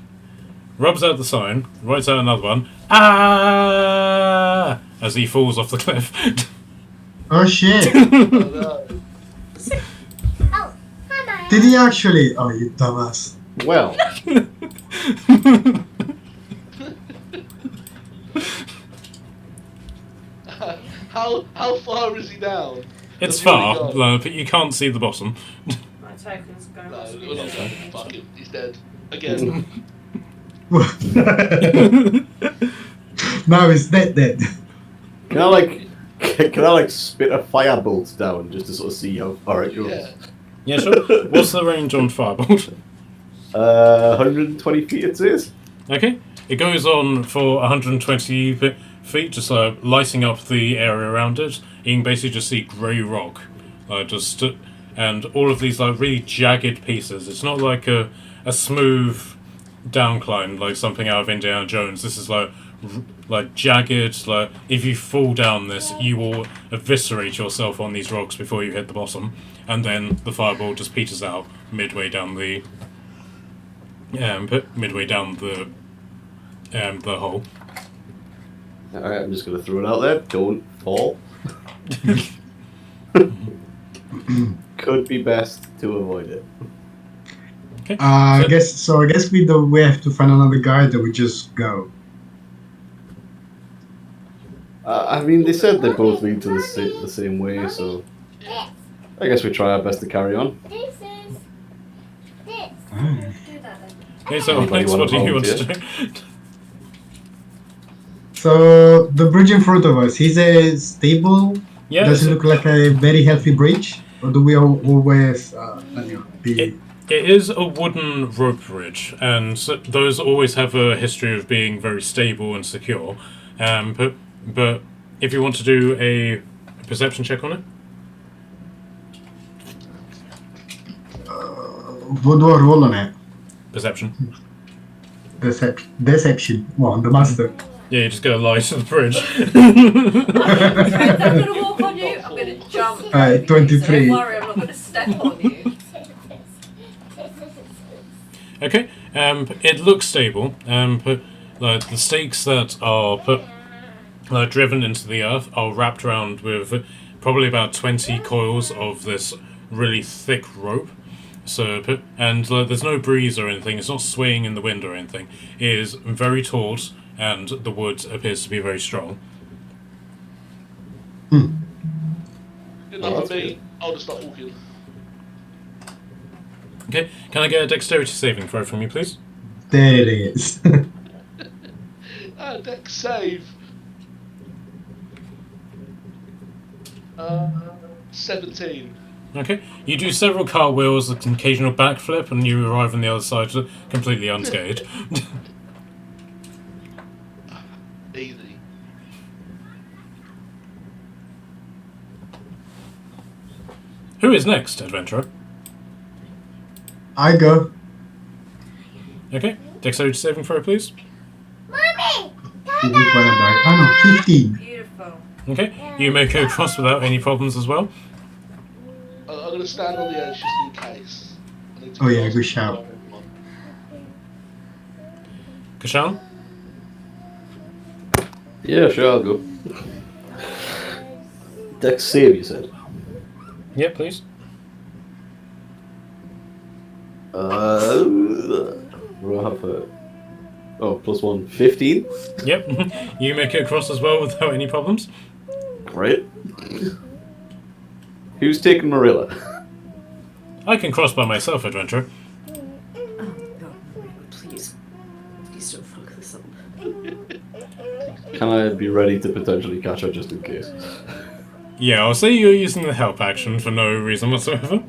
rubs out the sign, writes out another one, "Ah!" as he falls off the cliff. Oh shit! Oh, no. Did he actually? Oh, you dumbass. Well, How far is he down? It's Has he already far, gone? but you can't see the bottom. My token's going No, off. we're not going. Fuck him. He's dead. Again. Now he's dead. can I spit a firebolt down just to sort of see how far it goes? Yeah. Yeah, sure. What's the range on Firebolt? 120 feet it says. Okay, it goes on for 120 feet, just lighting up the area around it. You can basically just see grey rock, and all of these really jagged pieces. It's not like a smooth downcline like something out of Indiana Jones. This is like jagged. Like if you fall down this, you will eviscerate yourself on these rocks before you hit the bottom, and then the fireball just peters out midway down the hole. Alright, I'm just going to throw it out there. Don't fall. Could be best to avoid it. Okay. I guess we have to find another guy that we just go. I mean, they said they both lead to the same way, so I guess we try our best to carry on. Do that then. Okay, so Anybody Alex, wanna what do you want to volunteer? do? So the bridge in front of us, is it stable? Yeah, Does it look like a very healthy bridge, or do we always be? It is a wooden rope bridge, and those always have a history of being very stable and secure. But if you want to do a perception check on it, What do I roll on it? perception. Deception. Well, the master. Yeah, you just go lie to the bridge. I'm gonna walk on you. I'm gonna jump. Alright, over you, 23. So don't worry, I'm not gonna step on you. Okay, it looks stable. But the stakes that are driven into the earth are wrapped around with probably about 20 coils of this really thick rope. So, and there's no breeze or anything. It's not swaying in the wind or anything. It is very taut, and the wood appears to be very strong. Good Oh, enough that's for me. good. I'll just start walking. Okay, can I get a dexterity saving throw from you, please? There it is. Dex save. 17. Okay, you do several cartwheels, an occasional backflip, and you arrive on the other side completely unscathed. Easy. Who is next, adventurer? I go. Okay, dexterity saving throw, please. When I die. Oh no, 15. Beautiful. Okay, you make it across without any problems as well. I'm going to stand on the edge just in case. I need to Oh yeah, cast good shout. everyone. Kashan? Yeah, sure, I'll go. Dex save, you said? Yeah, please. What do I have for... Oh, plus 1, 15? Yep, you make it across as well without any problems. Right. Who's taking Marilla? I can cross by myself, adventurer. Oh god, please. Please don't fuck this up. Can I be ready to potentially catch her just in case? Yeah, I'll say you're using the help action for no reason whatsoever.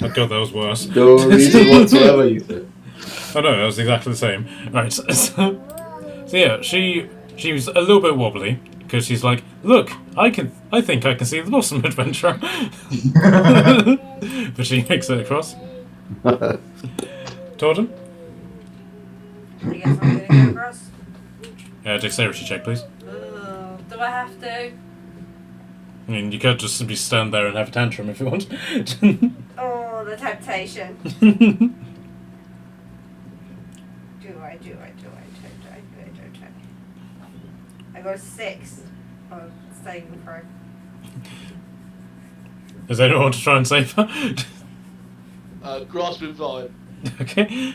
Oh god, that was worse. No reason whatsoever, you said. Oh no, that was exactly the same. Right, so yeah, she was a little bit wobbly, because she's like, look, I think I can see the blossom, adventurer. But she makes it across. Torden? I guess I'm gonna go across. Dexterity check, please. Do I have to? I mean, you could just simply stand there and have a tantrum if you want. Oh, the temptation. Do I got a 6 on saving throw. Does anyone want to try and save her? Grasping vine. Okay.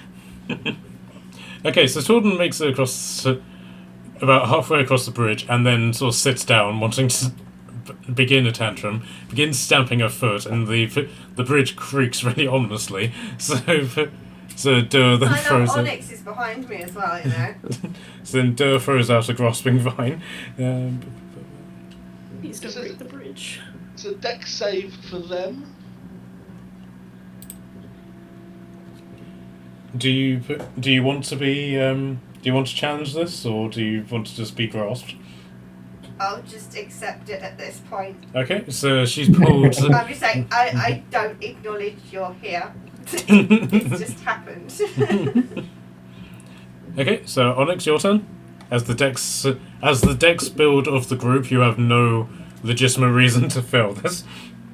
Okay, so Torden makes it across about halfway across the bridge and then sort of sits down, wanting to begin a tantrum, begins stamping her foot, and the bridge creaks really ominously. So Durr then I know throws out. Onyx is behind me as well, you know. So then Durr throws out a grasping vine. Please don't break the bridge. It's a dex save for them. do you want to be do you want to challenge this, or do you want to just be grasped? I'll just accept it at this point. Okay, so she's pulled. I'm just saying, I don't acknowledge you're here. It's just happened. Okay, so Onyx, your turn. As the dex build of the group, you have no legitimate reason to fail this.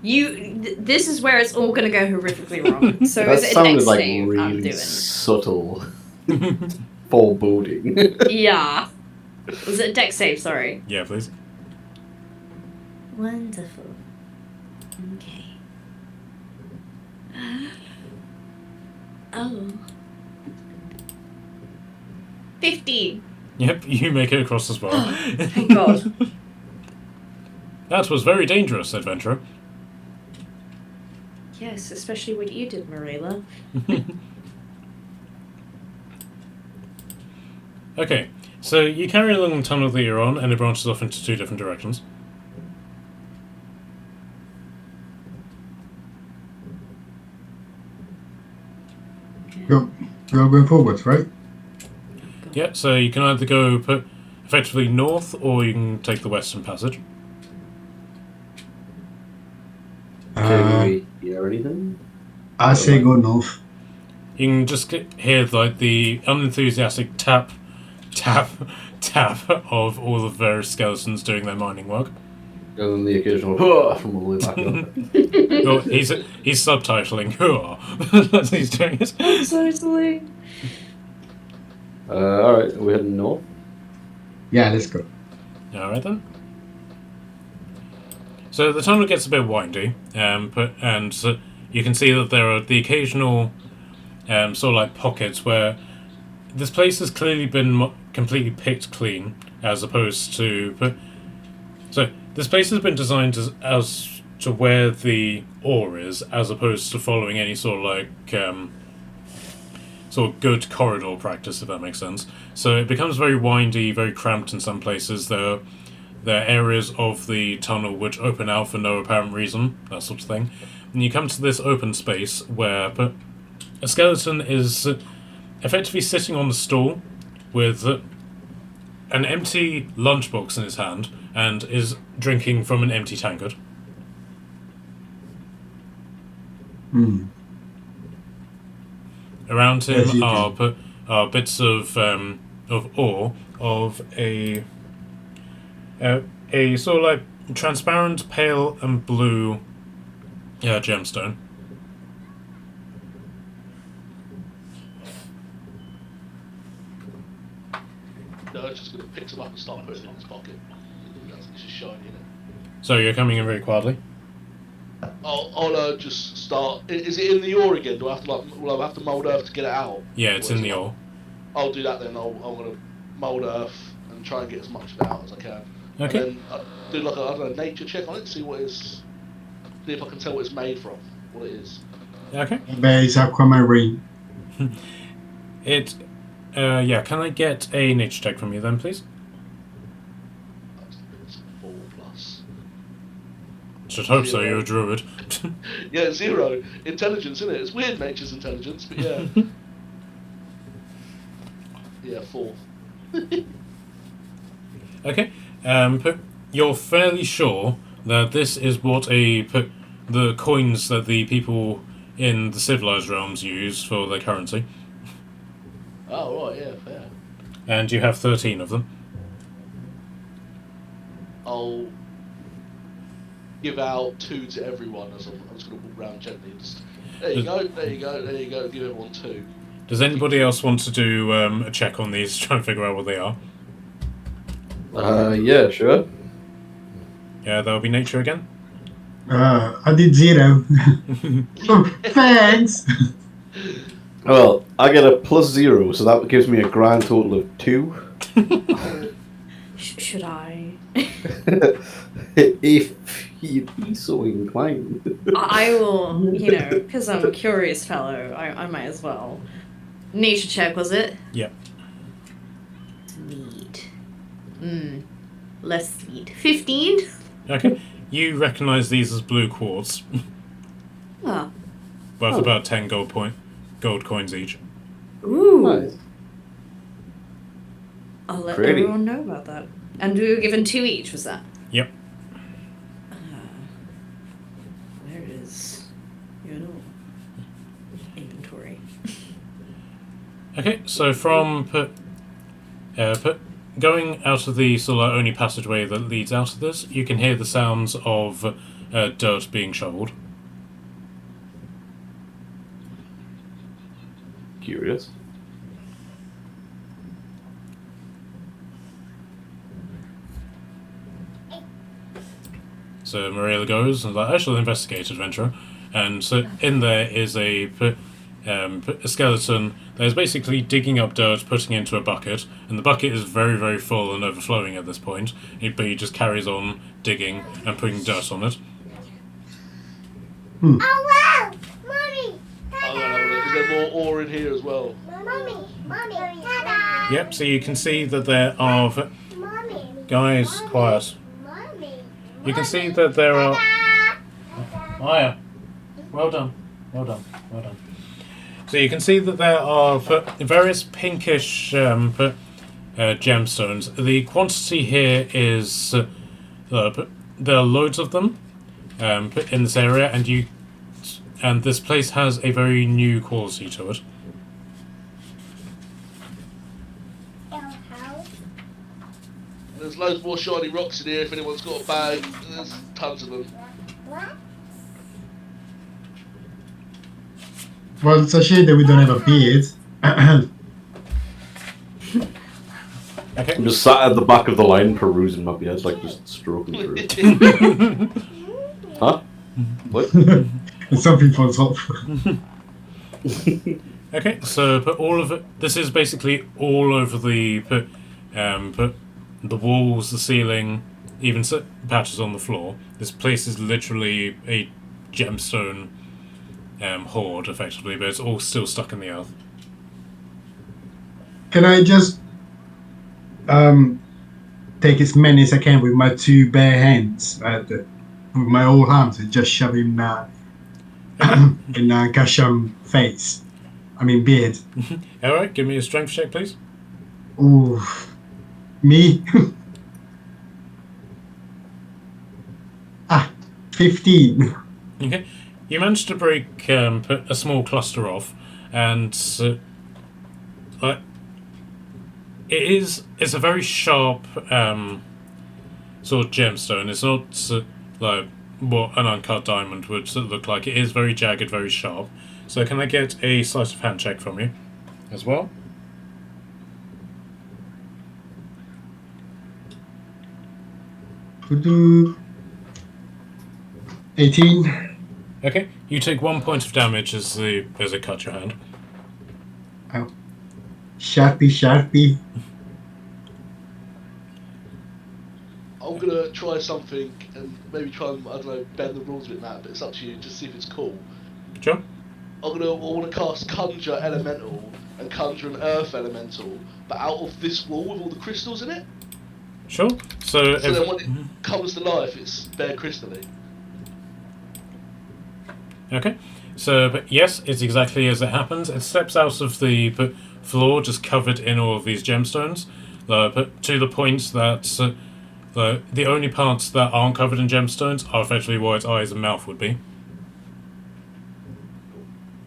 This is where it's all gonna go horrifically wrong. So That is it a sounded dex like save I'm really doing? subtle foreboding. Yeah. Was it a dex save? Sorry. Yeah, please. Wonderful. Okay. Oh. 15. Yep, you make it across as well. Thank God. That was very dangerous, adventurer. Yes, especially what you did, Marilla. Okay, so you carry along the tunnel that you're on, and it branches off into two different directions. We're going forwards, right? Yeah, so you can either go effectively north, or you can take the western passage. Can we hear anything? I say go north. You can just hear like the unenthusiastic tap of all the various skeletons doing their mining work. And then the occasional "Hurrah" from all the way back up. Well, he's subtitling. As he's doing it. Totally. Alright, are we heading north? Yeah, let's go. All right then. So the tunnel gets a bit windy, and you can see that there are the occasional sort of like pockets where this place has clearly been completely picked clean, as opposed to. So this place has been designed as to where the ore is, as opposed to following any sort of like sort of good corridor practice, if that makes sense. So it becomes very windy, very cramped in some places. There are areas of the tunnel which open out for no apparent reason, that sort of thing. And you come to this open space where a skeleton is effectively sitting on the stool with an empty lunchbox in his hand and is drinking from an empty tankard. Hmm. Around Yes, him you are bits of ore of a sort of like transparent, pale and blue gemstone. No, it's just going to pick them up and start putting it in his pocket. It's just shiny, isn't it? So you're coming in very quietly. I'll just start. Is it in the ore again? Do I have to will I have to mould earth to get it out? Yeah, it's Or in is the it- ore. I'll do that then. I'm going to mould earth and try and get as much of it out as I can. Okay. And then do like a, I don't know, nature check on it, see if I can tell what it's made from, what it is. Okay. Base aquamarine. It. Yeah. Can I get a nature check from you then, please? It's 4+. Should hope so. You're a druid. Yeah, 0 intelligence, isn't it? It's weird, nature's intelligence, but yeah. Yeah, 4. Okay. But you're fairly sure that this is what the coins that the people in the civilized realms use for their currency, Oh right, yeah, fair. and you have 13 of them. I'll give out 2 to everyone as I'm just going to walk around gently. Just, there you go, there you go, there you go. Give everyone 2. Does anybody else want to do a check on these, try and figure out what they are? Yeah, sure. Yeah, that'll be nature again. I did 0. Oh, thanks. Well, I get a +0, so that gives me a grand total of 2. Should I? If you'd be so inclined. I will, because I'm a curious fellow, I might as well. Nature check, was it? Yep. Sweet. Less sweet. 15? Okay. You recognise these as blue quartz, Ah. worth Oh. about 10 gold coins each. Ooh. Nice. I'll let Pretty. everyone know about that. And we were given 2 each, was that? Yep. Where is your inventory? Okay, so from going out of the sort of only passageway that leads out of this, you can hear the sounds of dirt being shoveled. Curious. So Mariela goes and like, I shall investigate, adventurer. And so in there is a skeleton that is basically digging up dirt, putting it into a bucket, and the bucket is very, very full and overflowing at this point. But he just carries on digging and putting dirt on it. Oh wow! Mommy! Oh, no, is there more ore in here as well? Mommy! Mommy! Ta-da! Yep, so you can see that there are... Mommy! Guys, quiet. Mommy! You can see that there are... Ta-da! Maya, well done, well done, well done. So you can see that there are various pinkish gemstones. The quantity here is... there are loads of them in this area, and this place has a very new quality to it. There's loads more shiny rocks in here if anyone's got a bag. There's tons of them. What? Well, it's a shame that we don't have a beard. Okay. I'm just sat at the back of the line perusing my beard, like just stroking through. Huh? What? And something falls off. Okay, so put all of it. This is basically all over the the walls, the ceiling, even patches on the floor. This place is literally a gemstone hoard, effectively, but it's all still stuck in the earth. Can I just take as many as I can with my 2 bare hands, with my whole hands, and just shove him in Gasham face? I mean beard. All right, give me a strength check, please. Ooh, me? 15. Okay, you managed to break a small cluster off, and it's a very sharp sort of gemstone. It's not like what an uncut diamond would look like. It is very jagged, very sharp. So can I get a sleight of hand check from you as well? Do 18. Okay, you take 1 point of damage as it cut your hand. Ow. Sharpie. I'm gonna try something and maybe try and, I don't know, bend the rules a bit, Matt, but it's up to you, just see if it's cool. Sure. I want to cast Conjure Elemental and Conjure an Earth Elemental, but out of this wall with all the crystals in it. Sure. So Then when it comes to life, it's bare crystally. Okay. So, but yes, it's exactly as it happens. It steps out of the floor, just covered in all of these gemstones, but to the point that the only parts that aren't covered in gemstones are effectively where its eyes and mouth would be.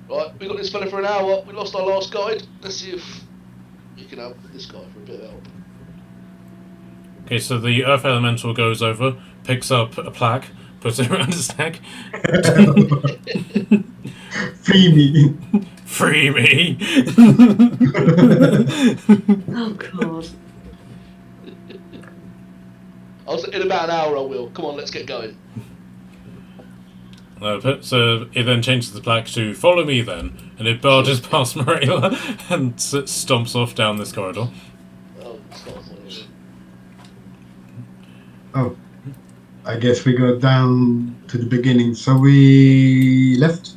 Right, we got this fella for an hour. We lost our last guide. Let's see if we can help this guy for a bit of help. Okay, so the Earth Elemental goes over, picks up a plaque, puts it around his neck. Free me. Free me! Oh god. In about an hour I will. Come on, let's get going. So it then changes the plaque to "Follow me," then, and it barges past Marilla and stomps off down this corridor. Oh, it's not funny. Oh, I guess we go down to the beginning. So we left.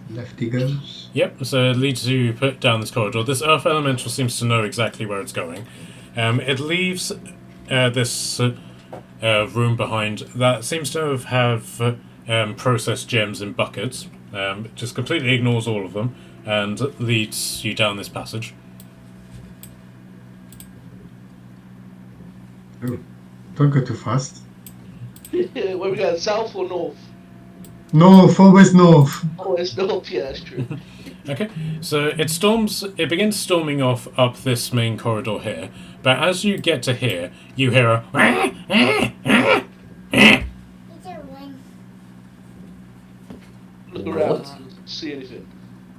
Left he goes. Yep. So it leads you down this corridor. This Earth Elemental seems to know exactly where it's going. It leaves this room behind that seems to have processed gems in buckets. It just completely ignores all of them, and leads you down this passage. Don't go too fast. Yeah, where we going? South or north? North, always north. Oh, it's north. Yeah, that's true. Okay, so it begins storming off up this main corridor here, but as you get to here, you hear a It's a ring. Look around. See anything?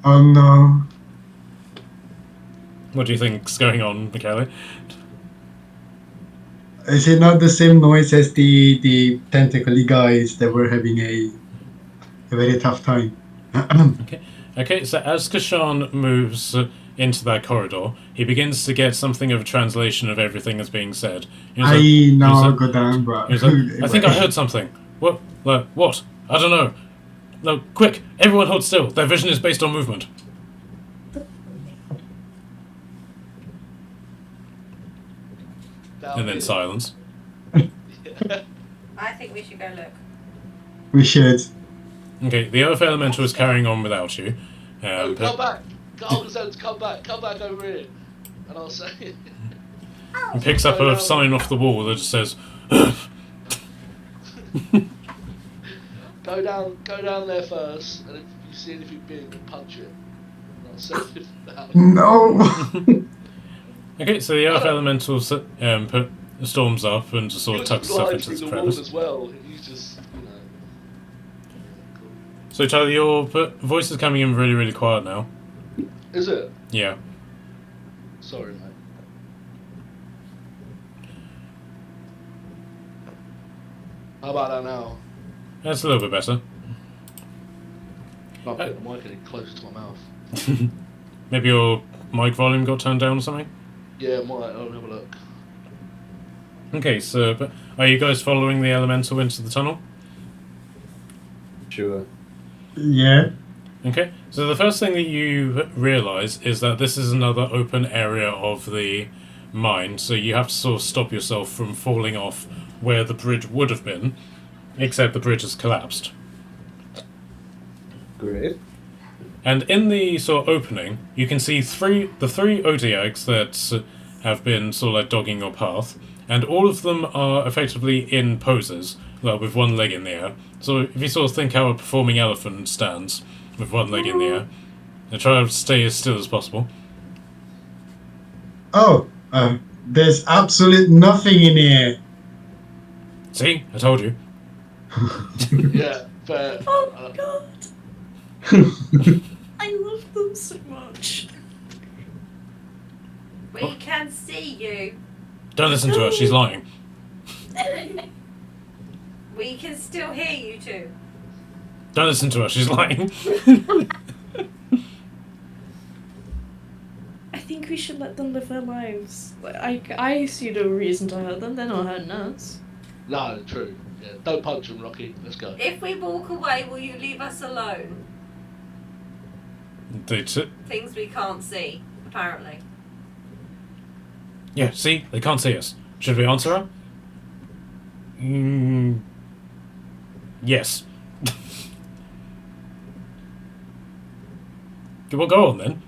Oh no. What do you think's going on, Michele? Is it not the same noise as the tentacly guys that were having a very tough time? Okay, so as Kashan moves into that corridor, he begins to get something of a translation of everything that's being said. He's like- I he's now like- go down, bro. he's like, I think I heard something. What? Like, what? I don't know. No, quick! Everyone hold still. Their vision is based on movement. Down And then here. silence. I think we should go look. We should. Okay, the Earth Elemental is carrying on without you. Oh, But come back. Golden Zones, come back over here. And I'll say, he picks up a sign off the wall that just says, go down there first, and if you see anything big, punch it. And I'll say it down. No. Okay, so the Earth Elemental put storms up and just sort of tucks stuff into through its the wall crevice. as well. He's just, Cool. So Tyler, your voice is coming in really, really quiet now. Is it? Yeah. Sorry, mate. How about that now? That's a little bit better. Not putting the mic any closer to my mouth. Maybe your mic volume got turned down or something? Yeah, might. I'll have a look. Okay, so but are you guys following the elemental into the tunnel? Sure. Yeah. Okay, so the first thing that you realise is that this is another open area of the mine, so you have to sort of stop yourself from falling off where the bridge would have been, except the bridge has collapsed. Great. And in the sort of opening, you can see the three Odiags that have been sort of like dogging your path, and all of them are effectively in poses, like with one leg in the air. So if you sort of think how a performing elephant stands, with one leg in the air, and try to stay as still as possible. Oh, there's absolute nothing in here. See? I told you. Yeah, fair. Oh god. I love them so much. We can see you. Don't listen to her, she's lying. We can still hear you too. Don't listen to her, she's lying. I think we should let them live their lives. I see no reason to hurt them. They're not hurting us. No, true. Yeah, don't punch him, Rocky. Let's go. If we walk away, will you leave us alone? Things we can't see, apparently. Yeah, see? They can't see us. Should we answer her? Yes. Well, go on then.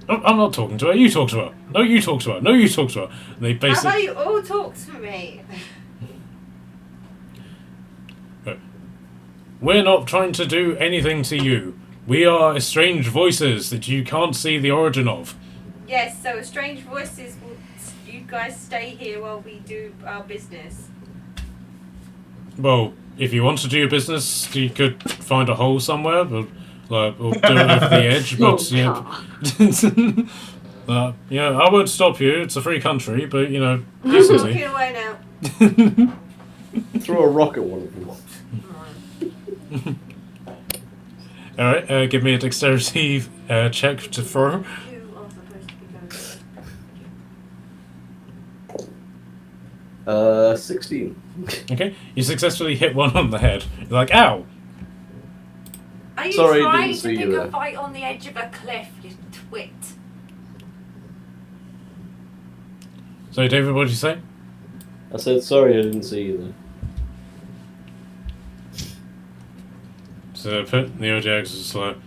Oh, I'm not talking to her. You talk to her. No, you talk to her. No, you talk to her. And they How basically. about you all talk to me? We're not trying to do anything to you. We are estranged voices that you can't see the origin of. Yes, so strange voices, will you guys stay here while we do our business? Well, if you want to do your business, you could find a hole somewhere, but like, or do it over the edge. But yeah, I won't stop you. It's a free country, but you know, I'm decency. walking away now. Throw a rock at one of them. All right, give me a dexterity check to throw. You are supposed to be going. 16. Okay, you successfully hit one on the head. You're like, ow! Are you Sorry, trying didn't to see pick you a there. fight on the edge of a cliff, you twit? So, David, what did you say? I said sorry, I didn't see you there. So, put the Ojags is like,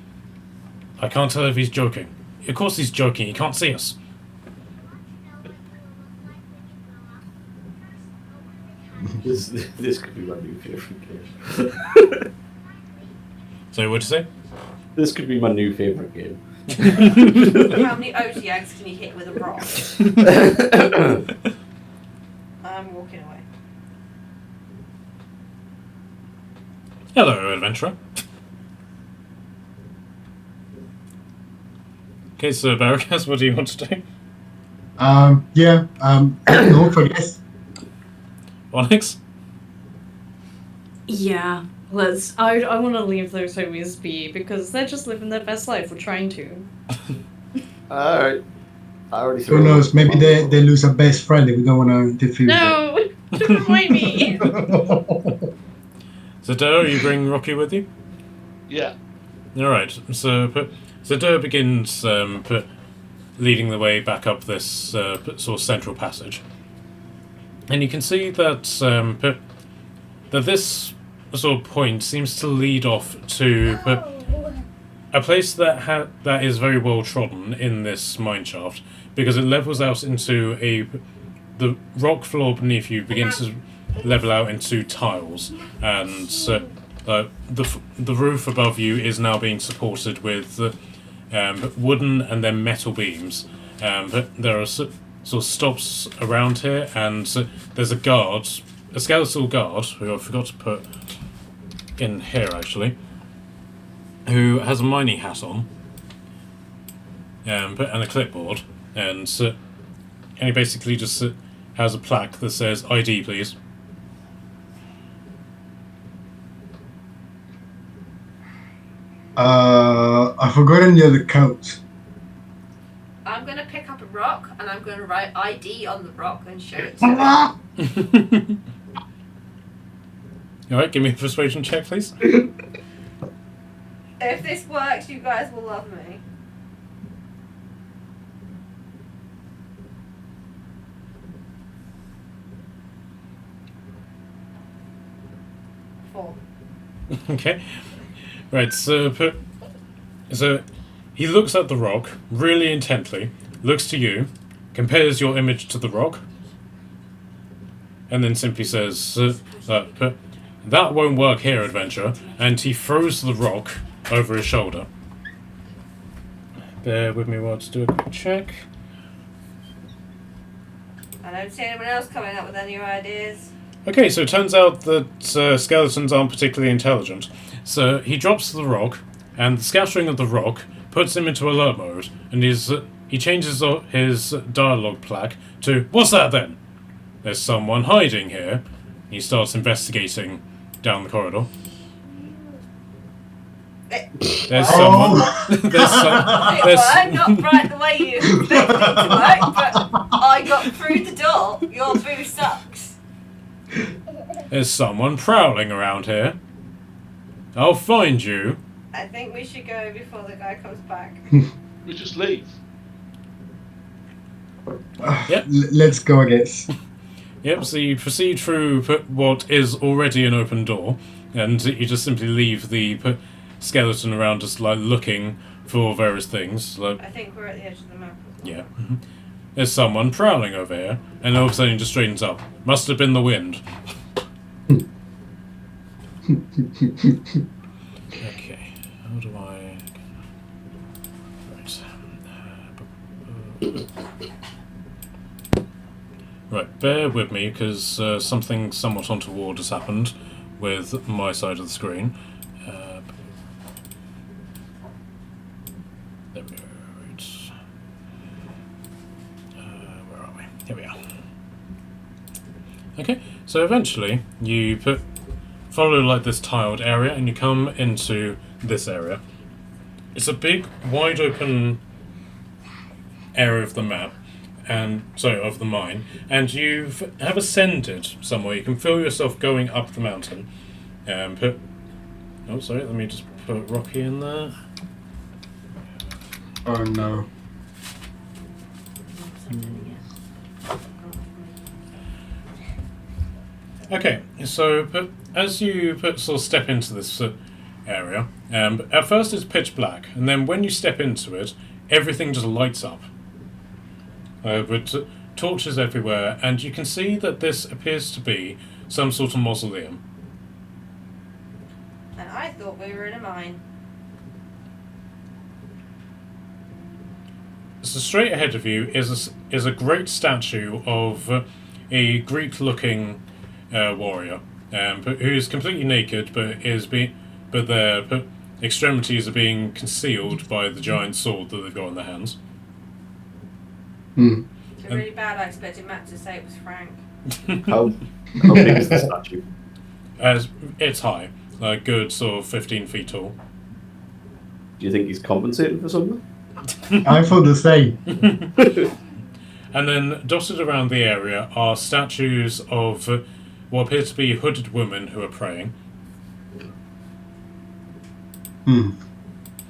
I can't tell if he's joking. Of course he's joking. He can't see us. This could be my new favourite game. So what'd you say? This could be my new favourite game. How many Otiags can you hit with a rock? I'm walking away. Hello, adventurer. Okay, so Barricas, what do you want to do? North, I guess. Onyx? Yeah, let's. I want to leave those homies be because they're just living their best life. We're trying to. Alright. I already Who knows? Maybe they lose a best friend if we don't want to defuse No! Don't remind me! it. So Dur, you bring Rocky with you? Yeah. Alright, so Dur begins leading the way back up this sort of central passage. And you can see that that this sort of point seems to lead off to a place that that is very well trodden in this mine shaft, because it levels out into the rock floor beneath you begins to level out into tiles, and the roof above you is now being supported with wooden and then metal beams. But there are sort of stops around here, and there's a skeletal guard, who I forgot to put in here actually, who has a mining hat on, and a clipboard, and he basically just has a plaque that says ID please. I forgot any other coat. I'm going to pick up a rock and I'm going to write ID on the rock and show it to him. Alright, give me a persuasion check, please. If this works, you guys will love me. 4. Okay. Right, so he looks at the rock really intently, looks to you, compares your image to the rock, and then simply says, that won't work here, adventurer, and he throws the rock over his shoulder. Bear with me while I do a quick check. I don't see anyone else coming up with any ideas. Okay, so it turns out that skeletons aren't particularly intelligent. So he drops the rock, and the scattering of the rock puts him into alert mode, and he changes his dialogue plaque to, "What's that then? There's someone hiding here." He starts investigating down the corridor. There's someone. I'm not right the way you expected it to work, but I got through the door. Your boo sucks. There's someone prowling around here. I'll find you. I think we should go before the guy comes back. We just leave. Yep. Let's go, I guess. Yep, so you proceed through what is already an open door, and you just simply leave the skeleton around just like looking for various things. Like, I think we're at the edge of the map. yeah. There's someone prowling over here, and all of a sudden he just straightens up. Must have been the wind. Okay, how do I... Right. Right, bear with me, because something somewhat untoward has happened with my side of the screen. There we go, right. Where are we? Here we are. Okay, so eventually you follow like this tiled area and you come into this area. It's a big, wide open area of the map, and of the mine, and you have ascended somewhere. You can feel yourself going up the mountain. Oh, sorry. Let me just put Rocky in there. Oh no. Okay, so as you sort of step into this area. But at first it's pitch black, and then when you step into it, everything just lights up. With torches everywhere, and you can see that this appears to be some sort of mausoleum. And I thought we were in a mine. So straight ahead of you is a great statue of a Greek-looking warrior, who is completely naked, but their extremities are being concealed by the giant sword that they've got in their hands. Hmm. So really bad. I expected Matt to say it was Frank. How big is the statue? As it's high, like good sort of 15 feet tall. Do you think he's compensating for something? I thought the same. And then dotted around the area are statues of what appear to be hooded women who are praying. Hmm.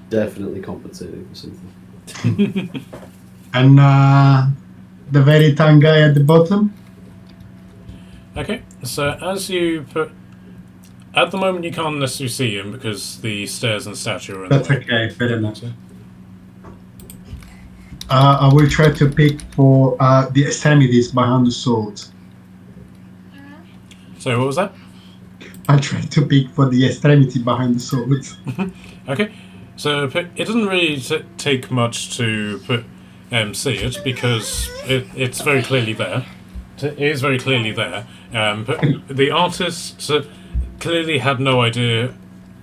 Definitely compensating for something. And the very tiny guy at the bottom. Okay, so as you put... At the moment you can't necessarily see him because the stairs and statue are in That's the way. okay, fair enough. I will try to pick for the extremities behind the sword. So what was that? I try to pick for the extremity behind the sword. Okay, so it doesn't really take much to see it because it's very clearly there. It is very clearly there. But the artist clearly had no idea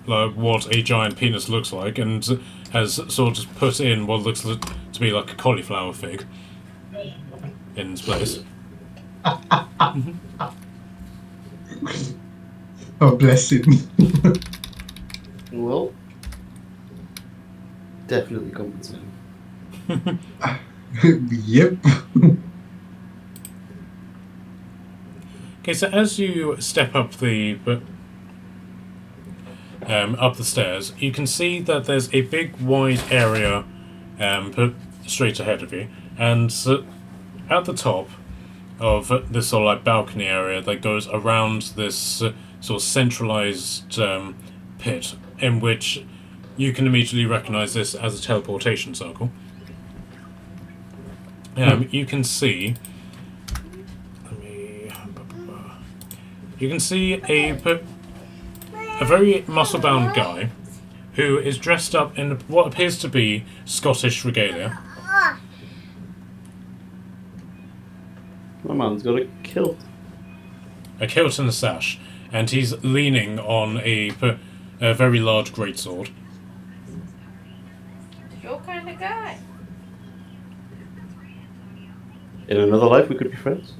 what a giant penis looks like, and has sort of put in what looks to be like a cauliflower fig in its place. Oh, bless him. Well, definitely compensating. Yep. Okay, so as you step up the stairs, you can see that there's a big wide area straight ahead of you, and at the top of this sort of like balcony area that goes around this sort of centralized pit, in which you can immediately recognize this as a teleportation circle. You can see. You can see a very muscle-bound guy who is dressed up in what appears to be Scottish regalia. My man's got a kilt. A kilt and a sash, and he's leaning on a very large greatsword. Your kind of guy. In another life, we could be friends.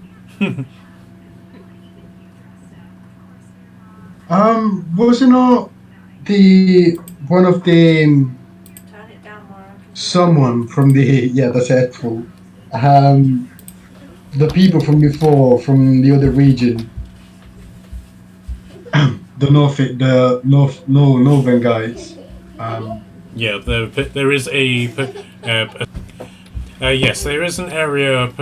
Wasn't not the one of the Turn it down more. someone from the that's helpful. The people from before, from the other region, the northern guys. Yeah, there is yes, there is an area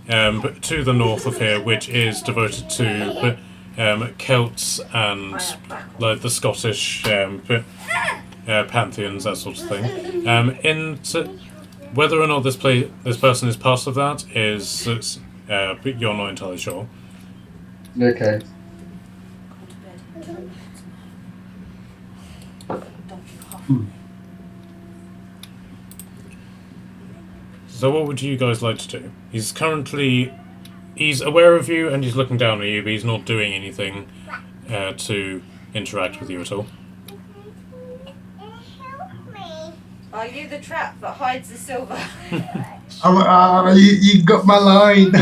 to the north of here which is devoted to Celts and like the Scottish pantheons, that sort of thing. Whether or not this person is part of that is you're not entirely sure. Okay. So what would you guys like to do? He's aware of you and he's looking down at you, but he's not doing anything to interact with you at all. Are you the trap that hides the silver? You got my line.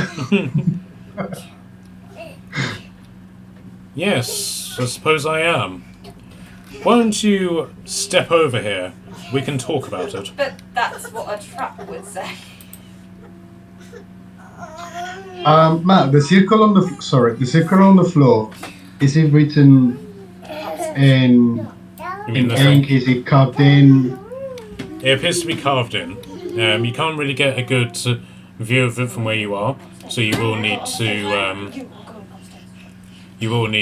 Yes, I suppose I am. Why don't you step over here? We can talk about it. But that's what a trap would say. Matt, the circle on the floor. Is it written in You mean the ink? Is it carved in? It appears to be carved in. You can't really get a good view of it from where you are, so you will need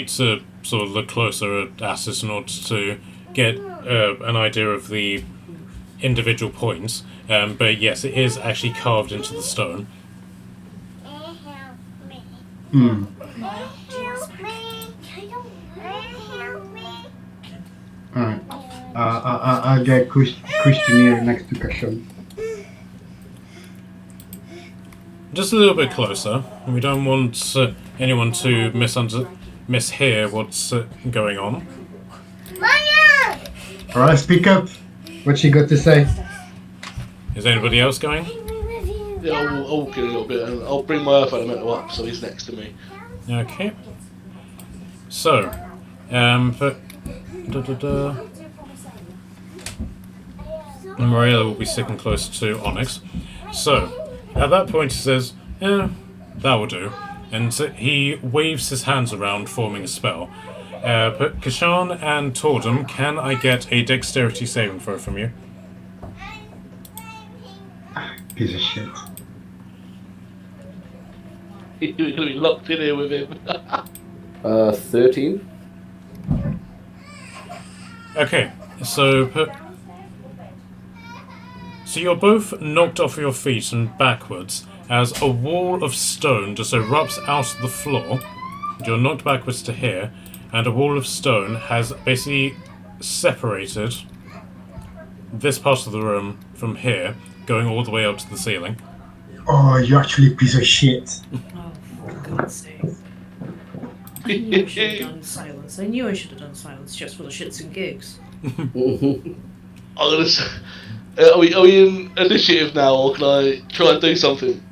to sort of look closer at it in order to get an idea of the individual points, but yes, it is actually carved into the stone. Help me. Hmm. Help me. Help me. Alright. I'll get Christian here next to Kashon. Just a little bit closer. We don't want anyone to mishear what's going on. Maya! Alright, speak up. What she got to say? Is anybody else going? Yeah, I'll get a little bit, and I'll bring my Earth Elemental up so he's next to me. Okay. So, but Maria will be sticking close to Onyx. So, at that point he says, "Yeah, that will do," and so he waves his hands around, forming a spell. But Kashan and Tordum, can I get a dexterity saving throw from you? Piece of shit. You're going to be locked in here with him. 13. Okay, so you're both knocked off your feet and backwards as a wall of stone just erupts out of the floor. You're knocked backwards to here, and a wall of stone has basically separated this part of the room from here, going all the way up to the ceiling. Oh, you actually piece of shit. Oh, for God's sake. I knew I should have done silence. I knew I should have done silence just for the shits and gigs. I'm gonna say, are we in initiative now, or can I try and do something?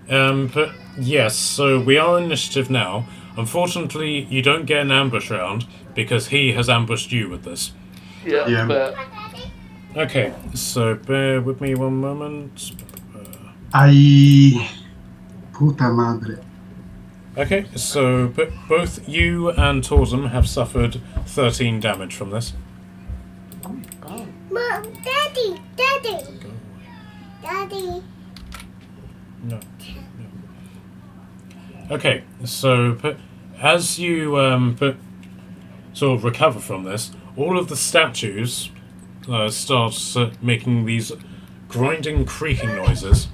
But yes, so we are in initiative now. Unfortunately, you don't get an ambush round because he has ambushed you with this. Yeah. But Okay, so bear with me one moment. Puta madre. Okay, so both you and Torzum have suffered 13 damage from this. Oh my god. Mom, Daddy, Daddy, Daddy. No. Okay, so as you sort of recover from this, all of the statues start making these grinding, creaking noises.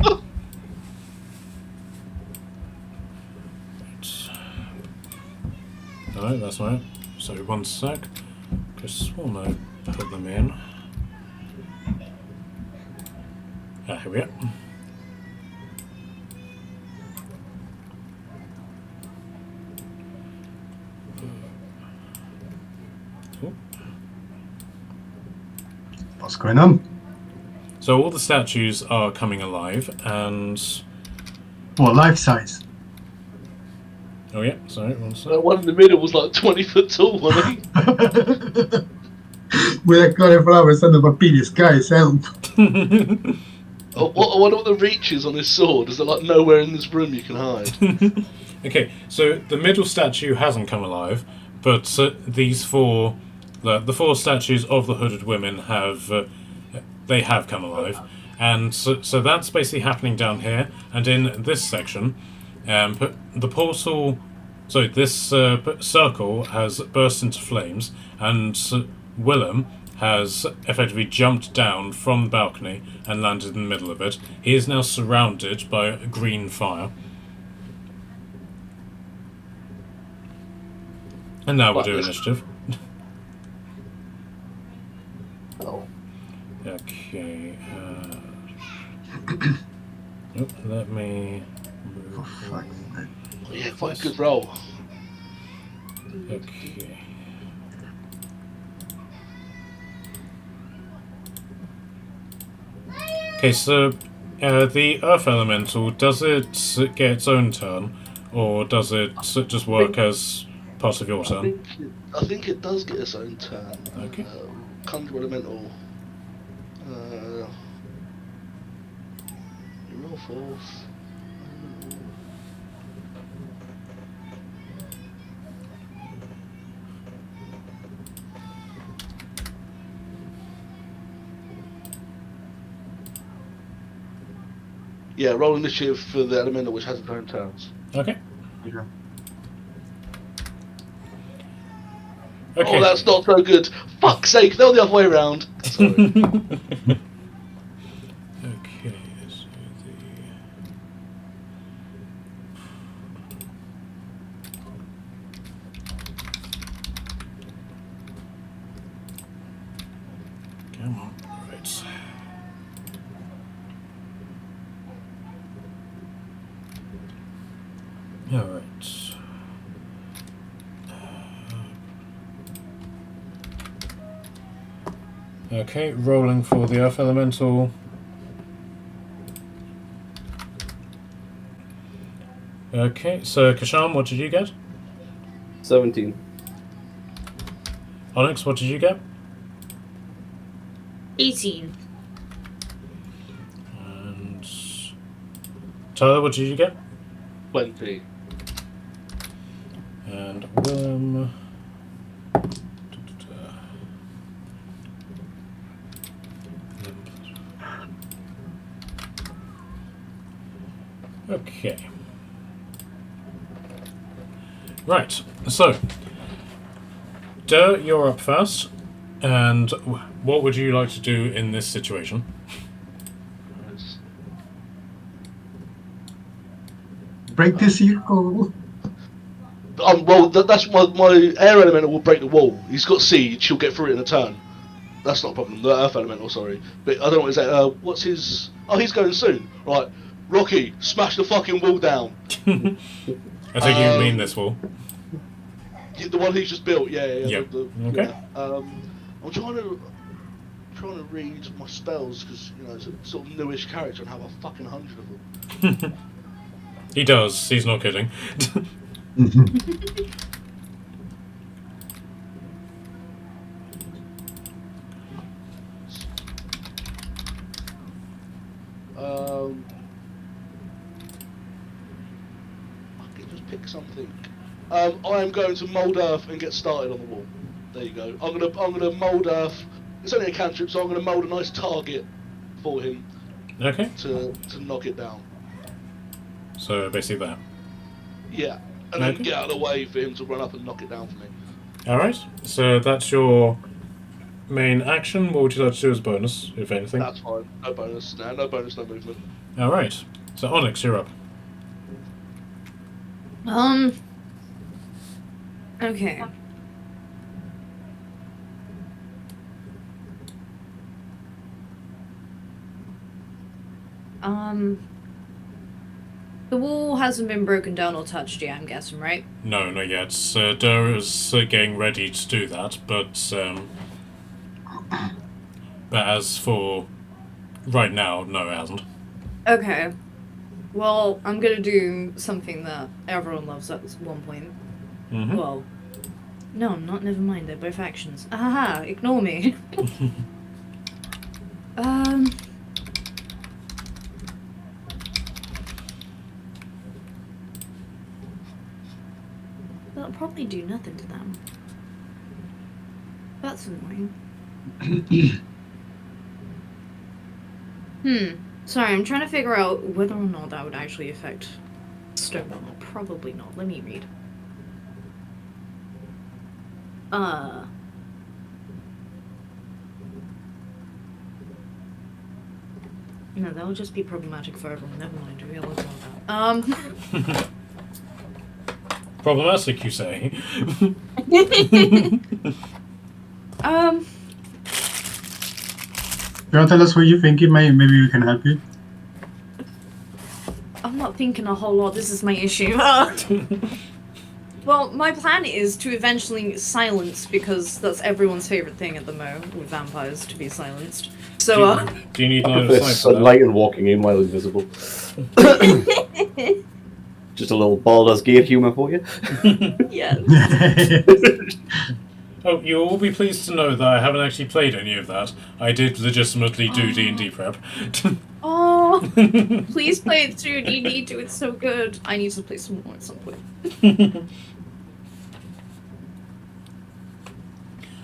No, that's right. So one sec. Just want to put them in. Here we are. What's going on? So all the statues are coming alive, and What, life size? oh yeah, sorry, one sec. the one in the middle was like 20 foot tall, wasn't he? With a cauliflower son of a penis, guys, help. I wonder what the reach is on his sword. Is there like nowhere in this room you can hide? Okay, so the middle statue hasn't come alive, but these four, the four statues of the hooded women have, they have come alive, and so that's basically happening down here. And in this section, the portal, so this circle has burst into flames, and Willem has effectively jumped down from the balcony and landed in the middle of it. He is now surrounded by green fire. And now we'll do initiative. Oh. Okay. Let me move. Yeah, quite a good roll. Okay. Okay, so the Earth Elemental, does it get its own turn, or does it just work as part of your turn? I think it does get its own turn. Okay. Conjure Elemental. Roll force. Yeah, roll initiative for the elemental which has its own turns. Okay. Yeah. Okay. Oh, that's not so good. Fuck's sake, they're the other way around. Sorry. Okay, so come on, right. Alright. Okay, rolling for the Earth Elemental. Okay, so Kasham, what did you get? 17. Onyx, what did you get? 18. And Tyler, what did you get? 20. And Willem. Okay. Right, so Durr, you're up first, and what would you like to do in this situation? Break the circle. Well, that's my air elemental will break the wall. He's got siege. He'll get through it in a turn. That's not a problem. The earth elemental, sorry, but I don't know what is that. What's his? Oh, he's going soon. Right, Rocky, smash the fucking wall down. I think you mean this wall. The one he's just built. Yeah. Yep. Okay. Yeah. I'm trying to read my spells because it's a sort of newish character and have a fucking 100 of them. He does. He's not kidding. I can just pick something. I am going to mould earth and get started on the wall. There you go. I'm gonna mould earth. It's only a cantrip, so I'm gonna mould a nice target for him. Okay. To knock it down. So basically that. Yeah, and then get out of the way for him to run up and knock it down for me. Alright, so that's your main action. What would you like to do as bonus, if anything? That's fine. No bonus. No bonus, no movement. Alright, so Onyx, you're up. Okay. The wall hasn't been broken down or touched yet, I'm guessing, right? No, not yet. Durr is getting ready to do that, but as for right now, no, it hasn't. Okay. Well, I'm gonna do something that everyone loves at one point. Mm-hmm. Well, no, never mind, they're both actions. Ahaha, ignore me. That'll probably do nothing to them. That's annoying. Sorry, I'm trying to figure out whether or not that would actually affect Stonewall. Probably not. Let me read. No, that would just be problematic for everyone. Never mind. We all know that. Problematic, you say? You want to tell us what you think? Maybe we can help you. I'm not thinking a whole lot. This is my issue. Well, my plan is to eventually silence, because that's everyone's favorite thing at the moment with vampires, to be silenced. So, do you need I line of prefer sight for that? sunlight and walking in while invisible. Just a little Baldur's Gate humour for you. yes. Oh, you'll all be pleased to know that I haven't actually played any of that. I did legitimately do D&D prep. Oh, please play it soon. You need to. It's so good. I need to play some more at some point.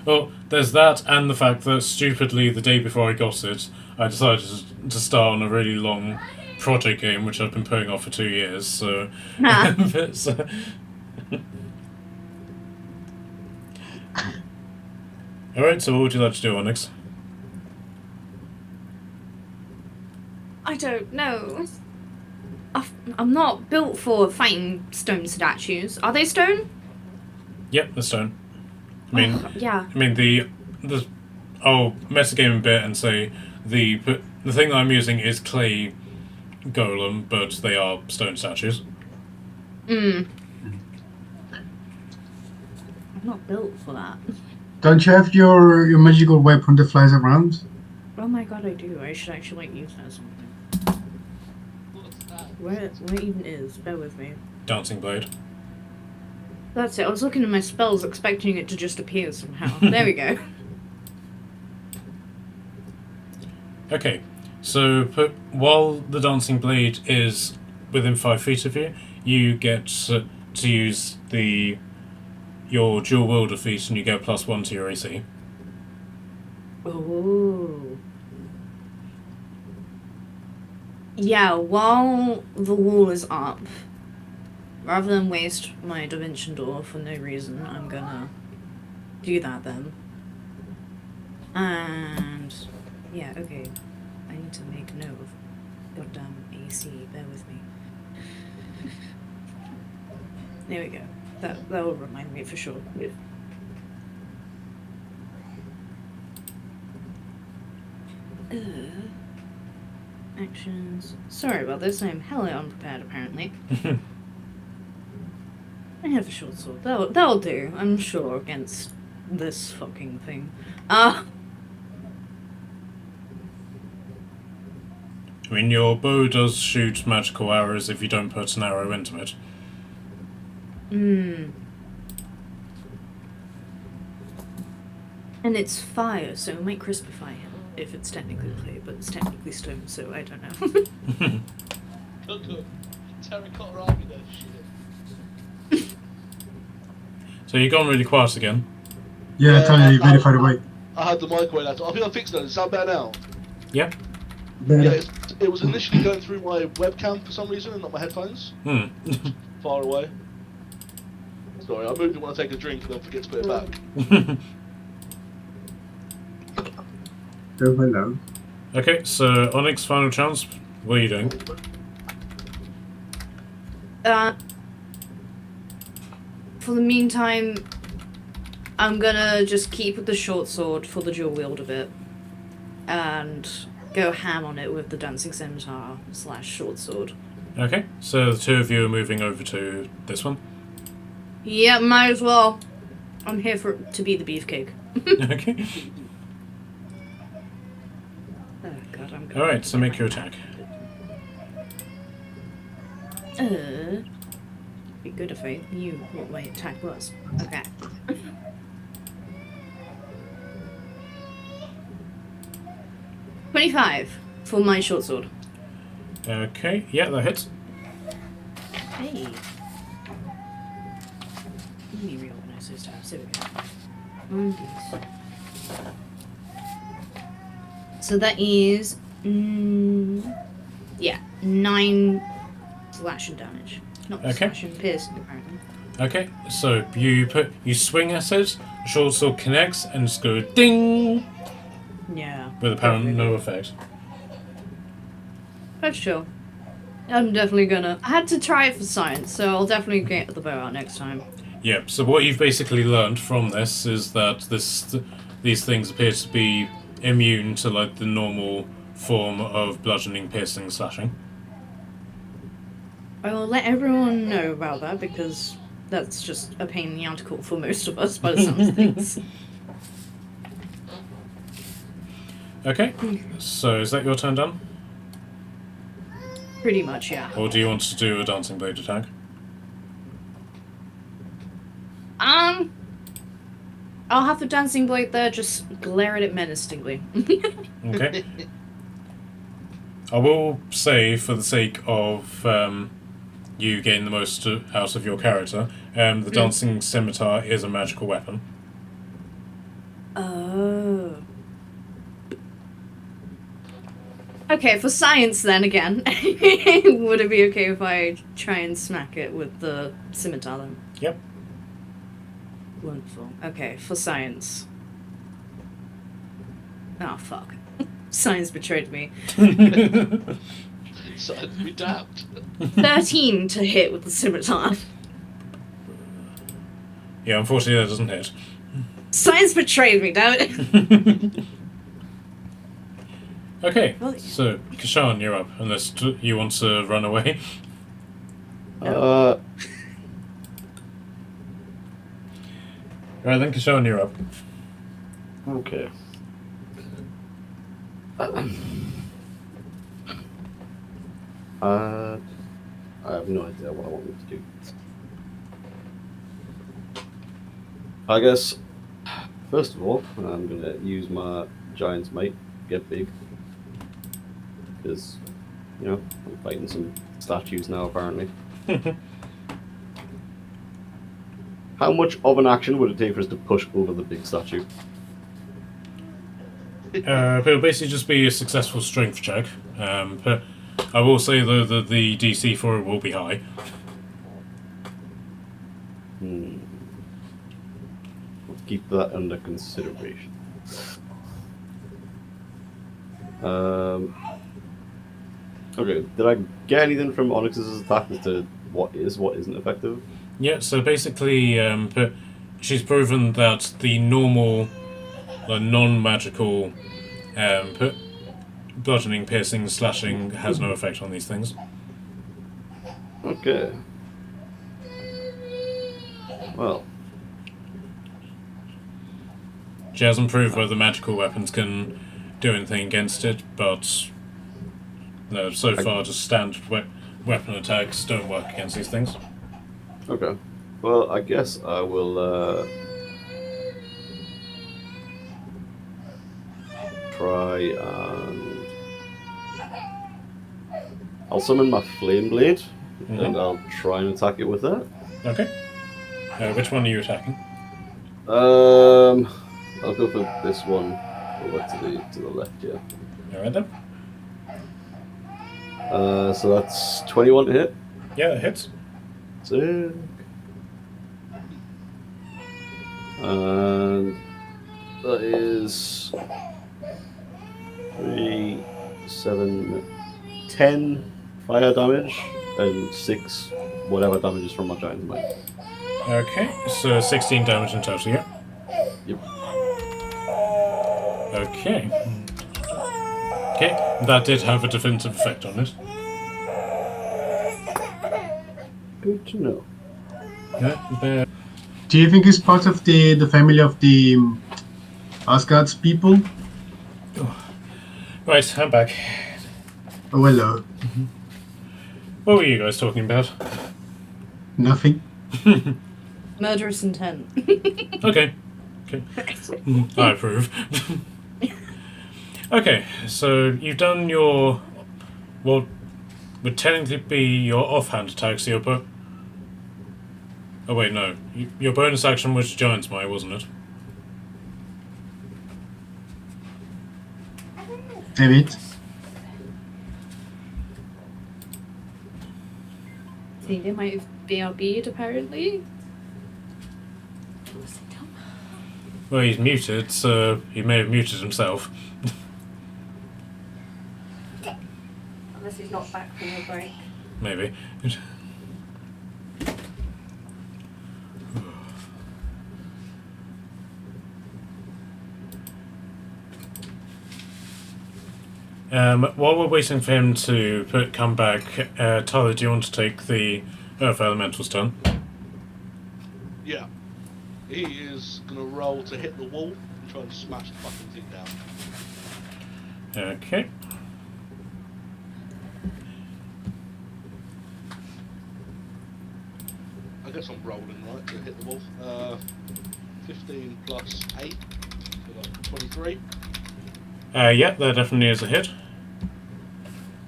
Well, there's that, and the fact that stupidly the day before I got it, I decided to start on a really long project game which I've been putting off for 2 years. So, Alright, so what would you like to do, Onyx? I don't know. I'm not built for fighting stone statues. Are they stone? Yep, the stone. I mean, Yeah. I mean the I'll metagame a bit and say the thing that I'm using is clay golem, but they are stone statues. I'm not built for that. Don't you have your magical weapon that flies around? Oh my god, I do. I should actually use that or something. What's that? Where even is? Bear with me. Dancing blade. That's it. I was looking at my spells, expecting it to just appear somehow. There we go. Okay, so while the dancing blade is within 5 feet of you, you get to use your dual wielder feat, and you get +1 to your AC. Oh. Yeah, while the wall is up, rather than waste my dimension door for no reason, I'm gonna do that then. And yeah, okay. I need to make note of goddamn AC. Bear with me. There we go. That will remind me for sure. Actions. Sorry about this. I'm hella unprepared apparently. I have a short sword. That'll do. I'm sure against this fucking thing. I mean, your bow does shoot magical arrows if you don't put an arrow into it. And it's fire, so it might crispify him if it's technically clay, but it's technically stone, so I don't know. Look, terracotta army there, shit. So you've gone really quiet again. Yeah, totally very far away. I had the microwave out. I think I fixed it. Does it sound better now? Yep. Yeah, it was initially going through my webcam for some reason and not my headphones. Far away. Sorry, I moved it when I take a drink and then forget to put it back. Hello. Okay, so Onyx, final chance. What are you doing? For the meantime, I'm gonna just keep the short sword for the dual wield of it, and go ham on it with the dancing scimitar / short sword. Okay, so the two of you are moving over to this one. Yeah, might as well. I'm here to be the beefcake. Okay. Oh god, I'm good. Alright, so make your attack. Be good if I knew what my attack was. Okay. $25 for my short sword. Okay, yeah, that hits. Hey. Let me reorganize those tabs. There we go. So that is, yeah, 9 slashing damage. Not Okay. slashing, piercing apparently. Okay, so you swing at it, the short sword connects, and just go ding! Yeah. With apparently no effect. That's chill. I'm definitely gonna. I had to try it for science, so I'll definitely get the bow out next time. Yep, so what you've basically learned from this is that these things appear to be immune to like the normal form of bludgeoning, piercing, slashing. I will let everyone know about that because that's just a pain in the article for most of us by the sounds of things. Okay, so is that your turn done? Pretty much, yeah. Or do you want to do a dancing blade attack? I'll have the dancing blade there, just glare at it menacingly. Okay. I will say, for the sake of you getting the most out of your character, the dancing scimitar is a magical weapon. Oh. Okay, for science then again, would it be okay if I try and smack it with the scimitar then? Yep. Wonderful. Okay, for science. Oh, fuck. Science betrayed me. So we dabbed. 13 to hit with the scimitar. Yeah, unfortunately that doesn't hit. Science betrayed me, damn it. Okay, Well, so Kashan, you're up. Unless you want to run away. Uh, Right then, Kashan, you're up. okay. I have no idea what I want them to do. I guess, first of all, I'm going to use my Giant's Might, get big. Because, you know, I'm fighting some statues now, apparently. How much of an action would it take for us to push over the big statue? It'll basically just be a successful strength check. But I will say though that the DC for it will be high. We'll keep that under consideration. Okay, did I get anything from Onyx's attack as to what is, what isn't effective? Yeah, so basically, but she's proven that the normal, non-magical, bludgeoning, piercing, slashing has no effect on these things. Okay. Well, She hasn't proved whether magical weapons can do anything against it, but no, so far just standard weapon attacks don't work against these things. okay. Well, I guess I will try and I'll summon my Flame Blade and I'll try and attack it with that. Okay. Which one are you attacking? I'll go for this one over to the left here. Alright then. So that's 21 to hit. Yeah, it hits. Sick. And that is 3, 7, 10 fire damage and 6 whatever damage is from my Giant's Might. Okay, so 16 damage in total, yeah? Yep. Okay. Okay, that did have a defensive effect on it. Good to know. Yeah, there. Do you think he's part of the family of the Asgard's people? Right, I'm back. Oh, hello. What were you guys talking about? Nothing. Murderous intent. Okay. Okay. I approve. Okay, so you've done your what would technically be your offhand attack, so your oh wait, no. Your bonus action was Giant's Might, wasn't it? Damn it. See, they might have BRB'd apparently. Well, he's muted, so he may have muted himself. Unless he's not back from the break. Maybe. While we're waiting for him to come back, Tyler, do you want to take the Earth Elemental's turn? Yeah. He is going to roll to hit the wall and try and smash the fucking thing down. Okay. I guess I'm rolling, right, to hit the wall. 15 plus 8, so like 23. Yeah, that definitely is a hit.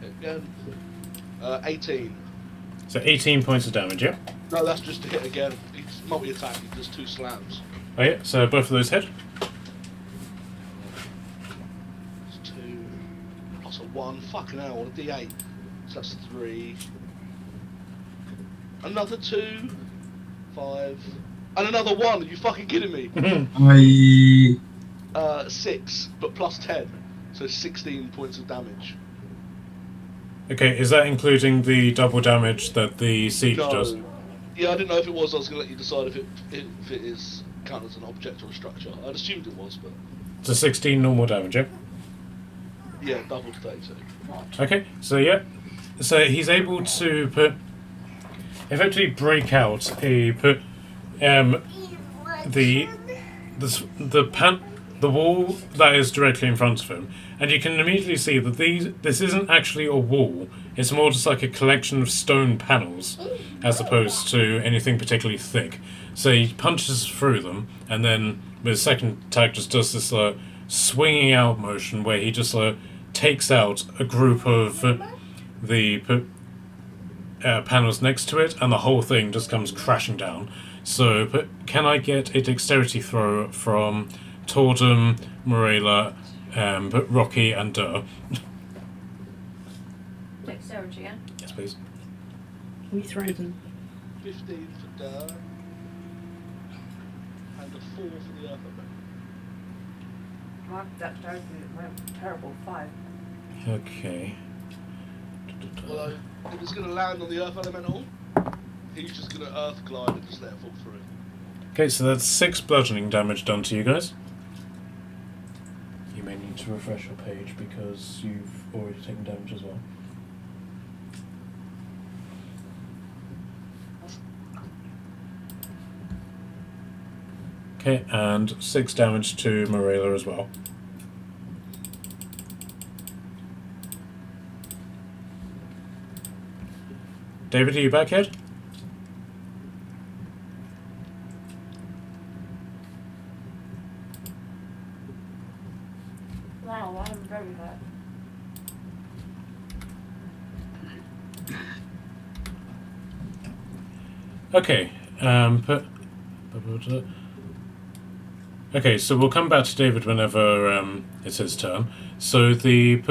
Again. 18. So 18 points of damage, yeah? No, that's just to hit again. He's multi-attack, he does 2 slams. Oh yeah, so both of those hit. It's 2 plus a 1. Fucking hell, on a d8. So that's 3. Another 2. 5. And another 1. Are you fucking kidding me? I 6, but plus 10. So 16 points of damage. Okay, is that including the double damage that the siege does? No. Yeah, I didn't know if it was. I was going to let you decide if it is counted as an object or a structure. I'd assumed it was, but... So 16 normal damage, yeah? Yeah, double to 32. Okay, so yeah. So he's able to effectively break out the wall that is directly in front of him, and you can immediately see that this isn't actually a wall. It's more just like a collection of stone panels, as opposed to anything particularly thick. So he punches through them, and then with his second attack just does this swinging out motion where he just takes out a group of the panels next to it, and the whole thing just comes crashing down. So, can I get a dexterity throw from Tordum, Morella, Rocky, and Durr? Dexterity again. Yes, please. We thriving. 15 for Durr. And a 4 for the Earth Element. My dexterity went terrible. 5. Okay. Well, if it's going to land on the Earth Elemental, he's just going to Earth glide and just let it fall through. Okay, so that's 6 bludgeoning damage done to you guys. You may need to refresh your page because you've already taken damage as well. Okay, and 6 damage to Morella as well. David, are you back yet? Wow, I'm very hurt. Okay, okay, so we'll come back to David whenever it's his turn. So the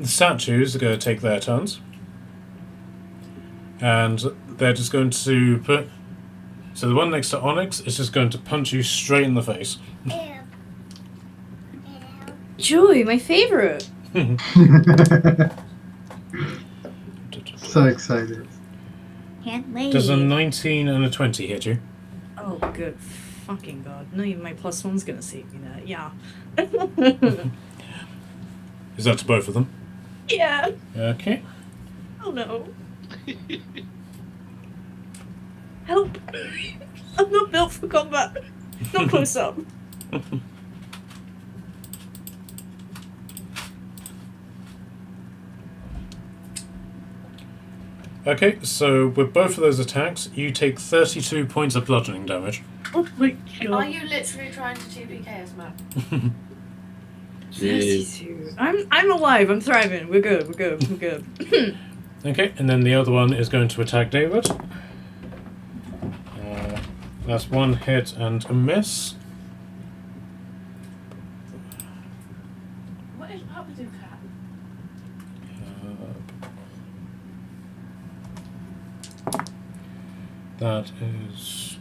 statues are going to take their turns. And they're just going to so the one next to Onyx is just going to punch you straight in the face. Joy, my favorite. so excited. Can't wait. Does a 19 and a 20 hit you? Oh, good fucking god. Not even my +1's gonna save me that. Yeah. Is that to both of them? Yeah. Okay. Oh no. Help! I'm not built for combat. Not close up. Okay, so with both of those attacks, you take 32 points of bludgeoning damage. Oh my god. Are you literally trying to 2PK us, Matt? 32. I'm alive. I'm thriving. We're good. We're good. We're good. Okay, and then the other one is going to attack David. That's 1 hit and a miss. What is up with you, cat? That is...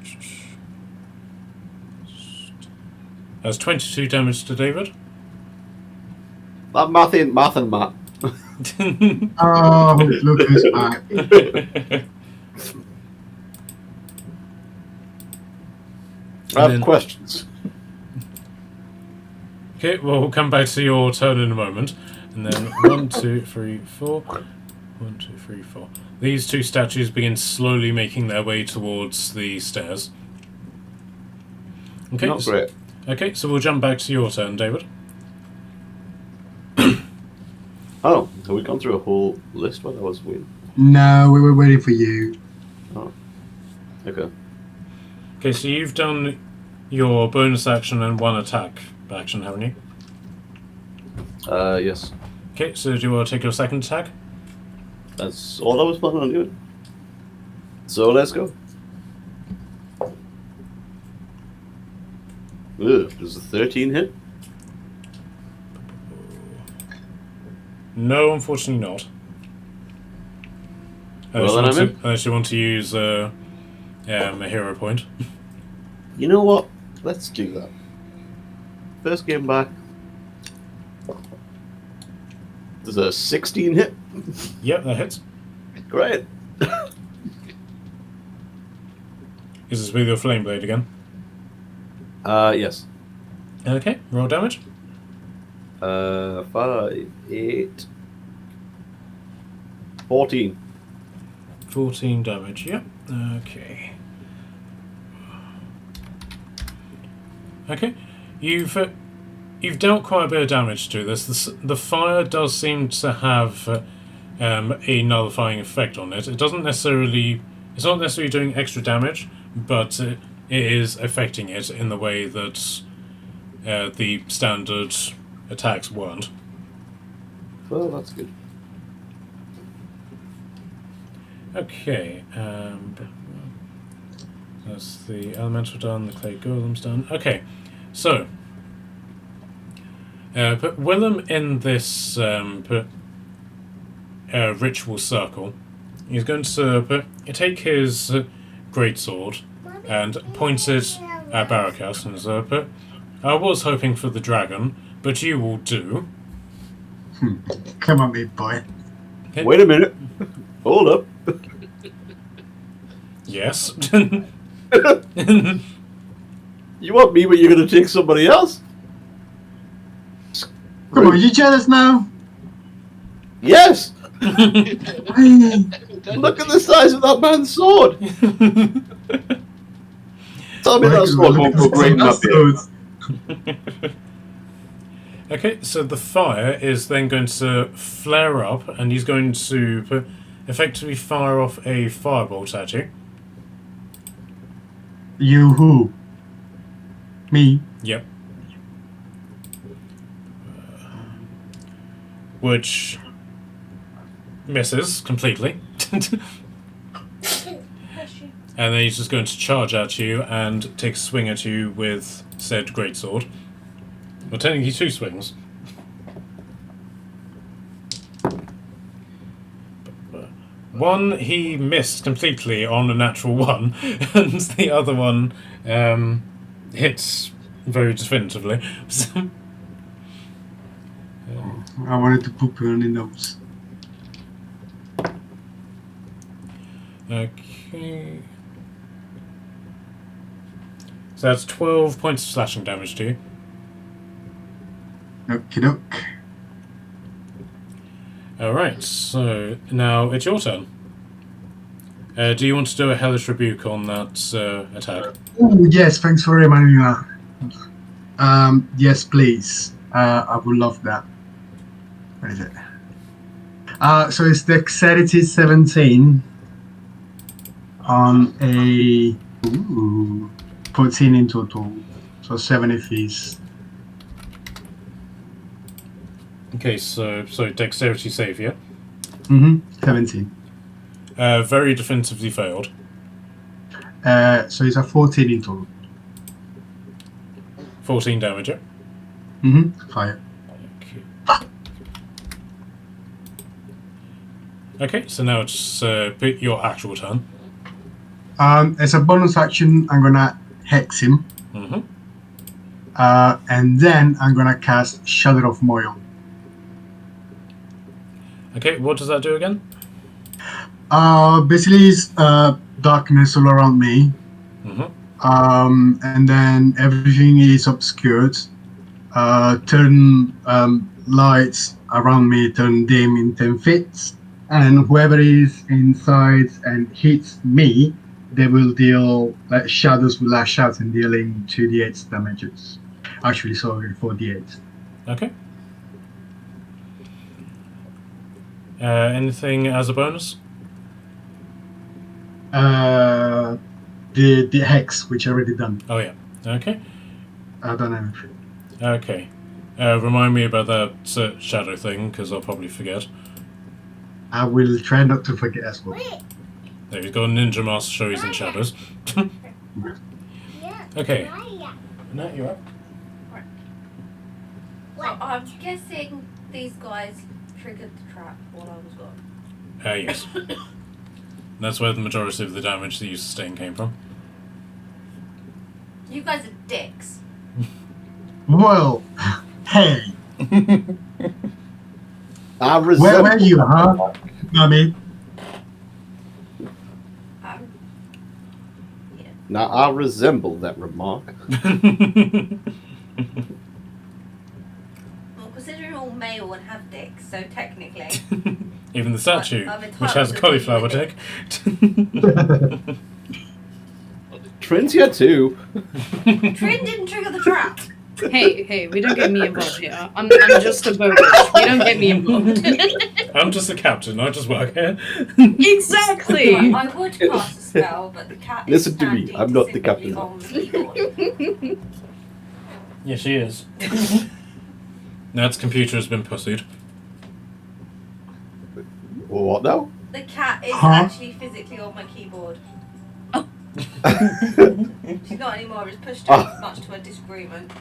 That's 22 damage to David. That math ain't math and Matt. Oh, look who's back. I have then- questions. Okay, well, we'll come back to your turn in a moment. And then 1, 2, 3, 4. 1, 2, 3, 4. These two statues begin slowly making their way towards the stairs. Okay, Not great. Okay, so we'll jump back to your turn, David. Oh, have we gone through a whole list while I was waiting? No, we were waiting for you. Oh. Okay. Okay, so you've done your bonus action and 1 attack action, haven't you? Yes. Okay, so do you want to take your second attack? That's all I was planning on doing. So let's go. Ugh, does a 13 hit? No, unfortunately not. Well, then I'm in. Unless you want to use a hero point. You know what? Let's do that. First game back. There's a 16 hit. Yep, that hits. Great. Is this with your flame blade again? Yes. Okay, roll damage. 5, 8, 14. 14 damage, yep. Okay. Okay, you've dealt quite a bit of damage to this. The fire does seem to have a nullifying effect on it. It's not necessarily doing extra damage, but it is affecting it in the way that the standard attacks weren't. Well, that's good. Okay, that's the elemental done, the clay golem's done. Okay, so put Willem in this ritual circle. He's going to take his greatsword and point it at Barakas and say, I was hoping for the dragon, but you will do. Come on, big boy. Okay. Wait a minute. Hold up. Yes. You want me, but you're going to take somebody else? Come on, you jealous now? Yes! Hey, Look at the size of that man's sword! Tell me that sword won't go great in my beard. Okay, so the fire is then going to flare up, and he's going to effectively fire off a firebolt at you. You who? Me? Yep. Which misses completely. And then he's just going to charge at you and take a swing at you with said greatsword. Well, technically 2 swings. One he missed completely on a natural 1, and the other one hits very definitively. I wanted to poop you on the nose. Okay. So that's 12 points of slashing damage to you. Okie doke. Alright, so now it's your turn. Do you want to do a Hellish Rebuke on that attack? Oh, yes, thanks for reminding me that. Yes, please. I would love that. What is it? So it's Dexterity 17 on a 14 in total. So 70 feet. Okay, so Dexterity save, yeah? 17. Very definitively failed. So it's a 14 in total. 14 damage, yeah? Fire. Okay, so now it's your actual turn. As a bonus action, I'm gonna hex him. And then I'm gonna cast Shadow of Moil. Okay, what does that do again? Basically, it's darkness all around me. And then everything is obscured. Turn lights around me turn dim in 10 feet. And whoever is inside and hits me, they will deal, like shadows will lash out and dealing 2d8 damages. Actually, sorry, 4d8. Okay. Anything as a bonus? The hex, which I already done. Oh yeah. Okay. I don't have anything. Okay. Remind me about that shadow thing, because I'll probably forget. I will try not to forget as well. There, he's got a ninja master show he's in shadows. Okay. No, you're up. Well, I'm guessing these guys triggered the trap while I was gone. Yes. That's where the majority of the damage that you sustained came from. You guys are dicks. Well, hey, I where resemble. were you, huh, mummy? Now I resemble that remark. Well, considering you're all male and have dicks, so technically. Even the statue, I'm which has a cauliflower dick. Trin's here too. Trin didn't trigger the trap. Hey, we don't get me involved here. I'm just a bogus. We don't get me involved. I'm just the captain, I just work here. Exactly! I would cast a spell, but the cat Listen is to me, standing I'm not the specifically captain. on the keyboard. Yeah, she is. Nad's computer has been pussied. What now? The cat is Huh? actually physically on my keyboard. She's not anymore, it's pushed her much to a disagreement.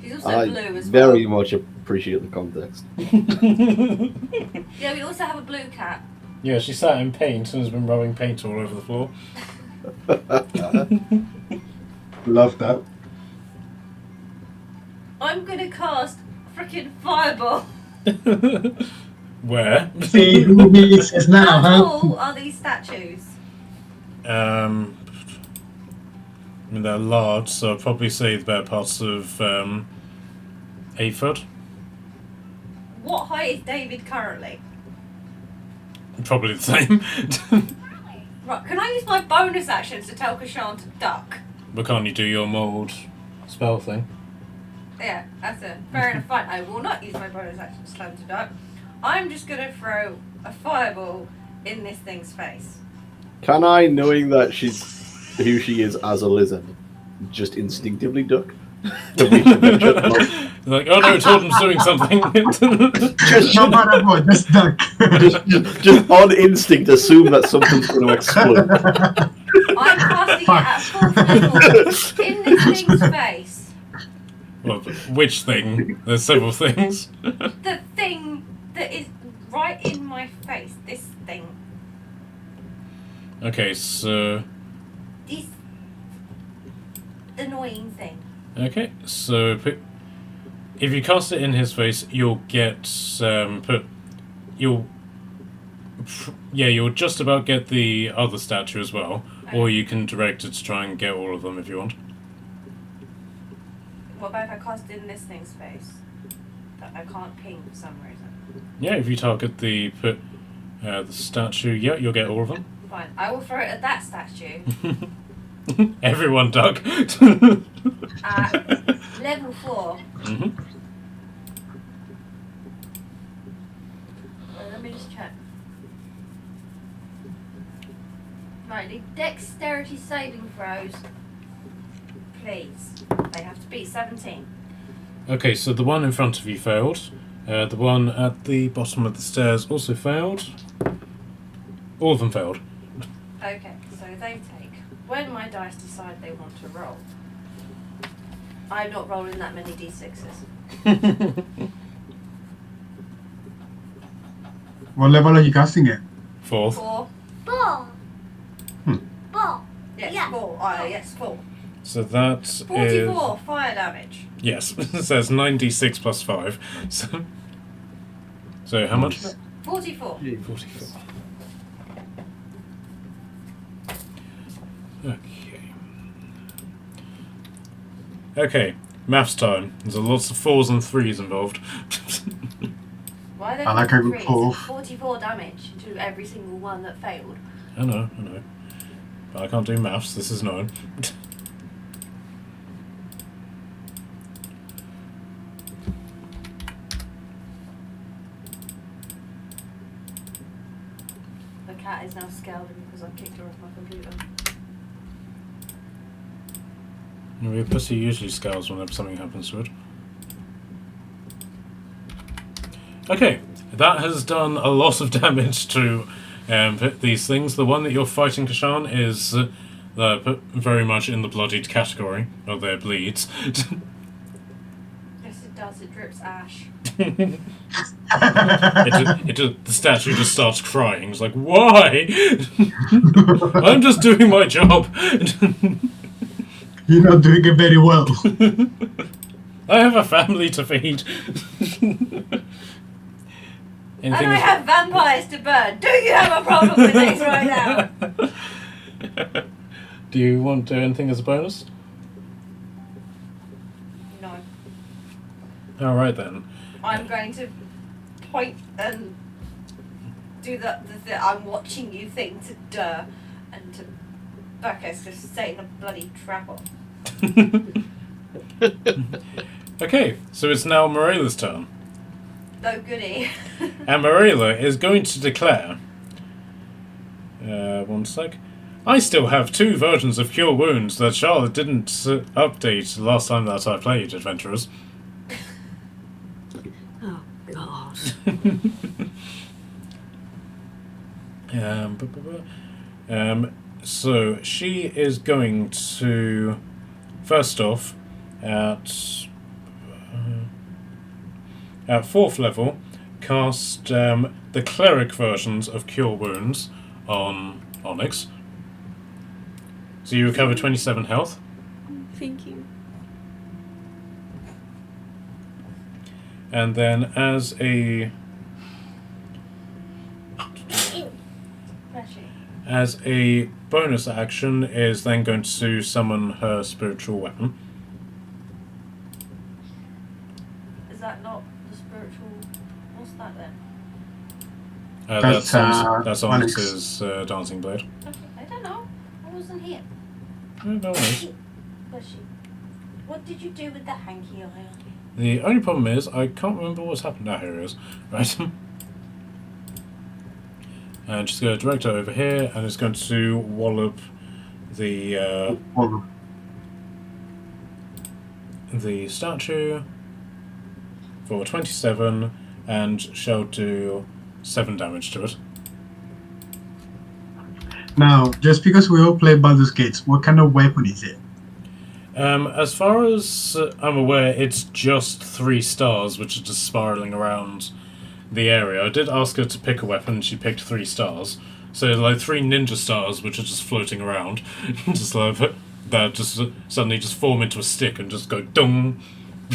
She's also I blue as very well. much appreciate the context. Yeah, we also have a blue cat. Yeah, she sat in paint and has been rubbing paint all over the floor. Love that. I'm gonna cast frickin' fireball. Where? See who meets us now, How huh? tall are these statues? I mean, they're large, so I'd probably say the better parts of 8 foot. What height is David currently? Probably the same. Right, can I use my bonus actions to tell Kashan to duck? But can't you do your mold spell thing? Yeah, that's it. Fair enough, fine. I will not use my bonus action to tell him to duck. I'm just gonna throw a fireball in this thing's face. Can I, knowing that she's who she is as a lizard, just instinctively duck? To reach the picture? Like, oh no, Torden's doing something. just, No matter what, just duck. just on instinct, assume that something's going to explode. I'm casting it at fourth level in this thing's face. Well, but which thing? There's several things. The thing that is right in my face. This thing. Okay, so... This annoying thing. Okay, so if you cast it in his face, you'll get you'll just about get the other statue as well, or you can direct it to try and get all of them if you want. What about if I cast it in this thing's face? That I can't ping for some reason. Yeah, if you target the statue, yeah, you'll get all of them. Fine. I will throw it at that statue Everyone duck. at level 4. Mhm. Well, let me just check. Right, the dexterity saving throws. Please. They have to be 17. Okay, so the one in front of you failed. The one at the bottom of the stairs also failed. All of them failed. Okay, so they take. When my dice decide they want to roll, I'm not rolling that many d6s. What level are you casting it? 4th. 4. Ball. Hmm. Ball. Yes, Yeah. 4. Yes, 4. So that is 44 fire damage. yes. It says 9d6 plus 5. So how much? 44. 44. Okay. Okay, maths time. There's lots of 4s and 3s involved. Why are there I like a good 43? pull. 44 damage to every single one that failed. I know. But I can't do maths, this is known. The cat is now scowling because I've kicked her off my computer. Your pussy usually scowls whenever something happens to it. Okay, that has done a lot of damage to these things. The one that you're fighting, Kashan, is very much in the bloodied category of their bleeds. Yes, it does. It drips ash. The statue just starts crying. It's like, why? I'm just doing my job. You're not doing it very well. I have a family to feed. And I have vampires to burn. Do you have a problem with this right now? Do you want to do anything as a bonus? No. Alright then. I'm going to point and do the I'm watching you thing to Durr and to Buckos just setting a bloody trap on. Okay, so it's now Morela's turn. No goody. And Morela is going to declare... one sec. I still have 2 versions of Cure Wounds that Charlotte didn't update the last time that I played Adventurers. Oh, God. So she is going to, first off, at 4th level, cast the cleric versions of Cure Wounds on Onyx. So you recover 27 health. Thank you. And then as a bonus action is then going to summon her spiritual weapon. Is that not the spiritual? What's that then? That's Onyx. Onyx's dancing blade. Okay, I don't know. I wasn't here. No worries. Bless you. What did you do with the hanky earlier? The only problem is I can't remember what's happened. Now here it is. Right. And just going to direct her over here, and it's going to wallop the statue for 27, and shall do 7 damage to it. Now, just because we all play Baldur's Gate, what kind of weapon is it? As far as I'm aware, it's just 3 stars, which are just spiraling around the area. I did ask her to pick a weapon, and she picked 3 stars. So, like, 3 ninja stars, which are just floating around. Just like that, just suddenly just form into a stick and just go dung.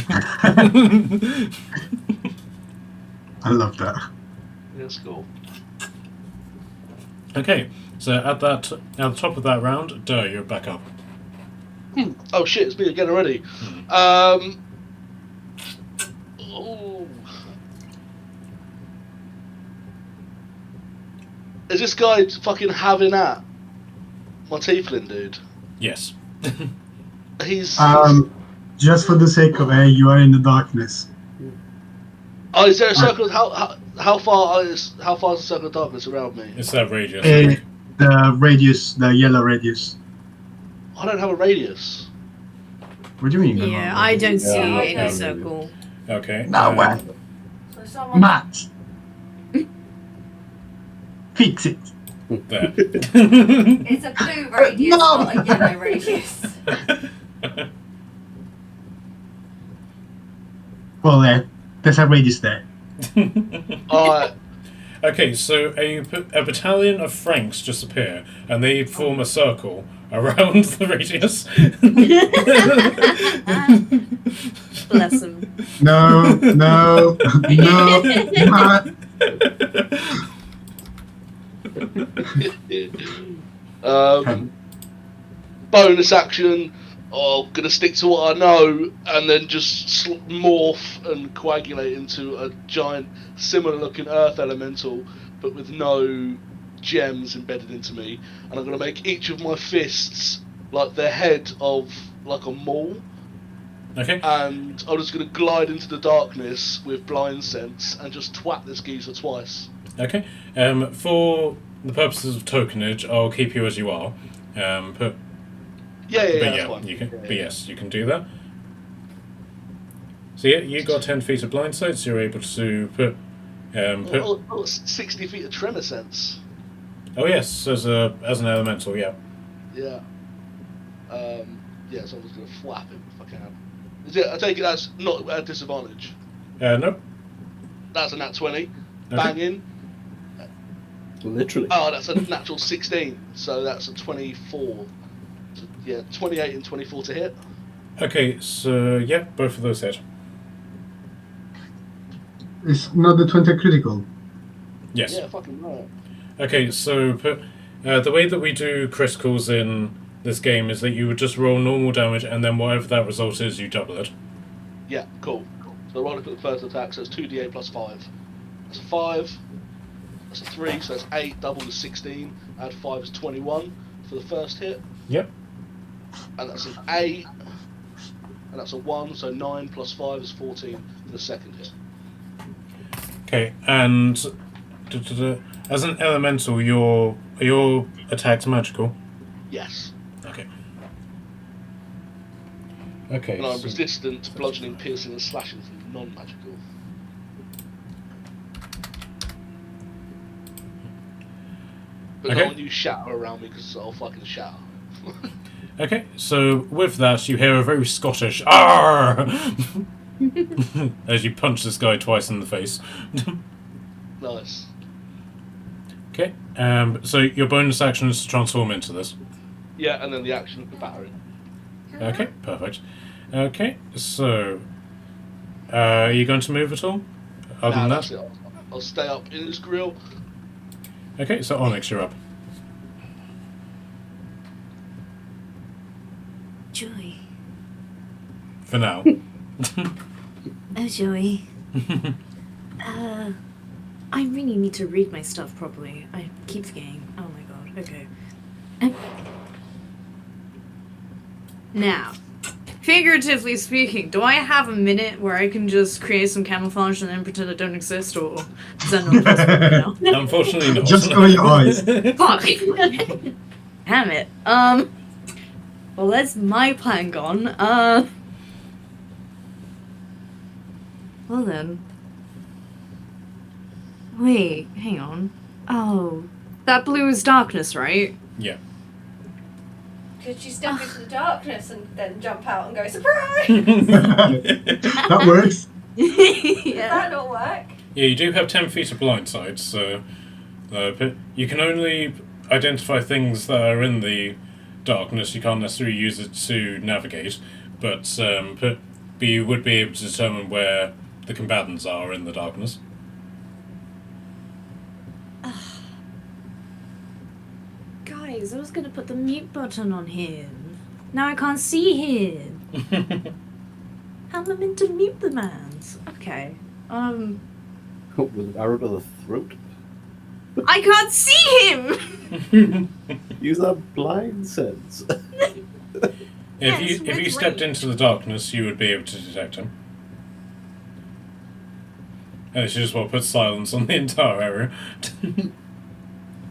I love that. That's cool. Okay, so at the top of that round, Durr, you're back up. Oh shit, it's me again already. Ooh. Is this guy fucking having at my tiefling dude? Yes. He's Just for the sake of it, you are in the darkness. Oh, is there a circle? How far is the circle of darkness around me? It's that radius. The radius, the yellow radius. I don't have a radius. What do you mean? Yeah, I don't see Yeah, any okay. circle. Okay. No way. So someone. Matt! Fix it! There. It's a blue radius, No. not a yellow radius. Well, there's a radius there. Alright. Okay, so a battalion of Franks just appear, and they form a circle around the radius. Bless him. No, Matt! Bonus action. Oh, gonna stick to what I know, and then just morph and coagulate into a giant, similar-looking earth elemental, but with no gems embedded into me. And I'm gonna make each of my fists like the head of like a maul, Okay. and I'm just gonna glide into the darkness with blind sense and just twat this geezer twice. Okay. For the purposes of tokenage, I'll keep you as you are. But Yeah, but that's yeah, fine. you can. Yeah, But yes, you can do that. So yeah, you got 10 feet of blind sight, so you're able to put. Oh, 60 feet of tremor sense. Oh yes, as an elemental, yeah. Yeah. Yeah, so I'm just gonna flap him if I can. Is it? I take it that's not at a disadvantage. Nope. That's a nat 20. Okay. Banging. Literally. Oh, that's a natural 16. So that's a 24. So, yeah, 28 and 24 to hit. Okay, so yeah, both of those hit. It's not the 20 critical. Yes. Yeah, fucking right. Okay, so the way that we do criticals in this game is that you would just roll normal damage, and then whatever that result is, you double it. Yeah, cool. So roll for the first attack, so it's 2d8 plus 5. That's a 5. That's a 3, so that's 8, double is 16. Add 5 is 21 for the first hit. Yep. And that's an 8. And that's a 1, so 9 plus 5 is 14 for the second hit. Okay, and as an elemental, your attack's magical. Yes. Okay. Okay. And I'm so- resistant to bludgeoning, piercing, and slashing from non-magical. But Okay. no one use shatter around me because I'll fucking shatter. Okay, so with that, you hear a very Scottish "Arr!" as you punch this guy twice in the face. Nice. Okay, so your bonus action is to transform into this. Yeah, and then the action of the battering. Okay, perfect. Okay, so are you going to move at all? Other than That's that? it. I'll stay up in his grill. Okay, so Onyx, you're up. Joy. For now. Oh, Joy. I really need to read my stuff properly. I keep forgetting. Oh my god. Okay. Now, figuratively speaking, do I have a minute where I can just create some camouflage and then pretend I don't exist, or is that not possible now? Unfortunately not. Just cover your eyes. Fuck! Damn it. Well, that's my plan gone. Well then. Wait, hang on. Oh, that blue is darkness, right? Yeah. Could you step into the darkness and then jump out and go, surprise? That works. Does Yeah. that not work? Yeah, you do have 10 feet of blind sight, so but you can only identify things that are in the darkness. You can't necessarily use it to navigate, but you would be able to determine where the combatants are in the darkness. Guys, I was gonna put the mute button on him. Now I can't see him. How am I meant to mute the man? Okay. With an arrow to the throat. I can't see him! Use that blind sense. If Yes, you stepped into the darkness, you would be able to detect him. And you just want to put silence on the entire area.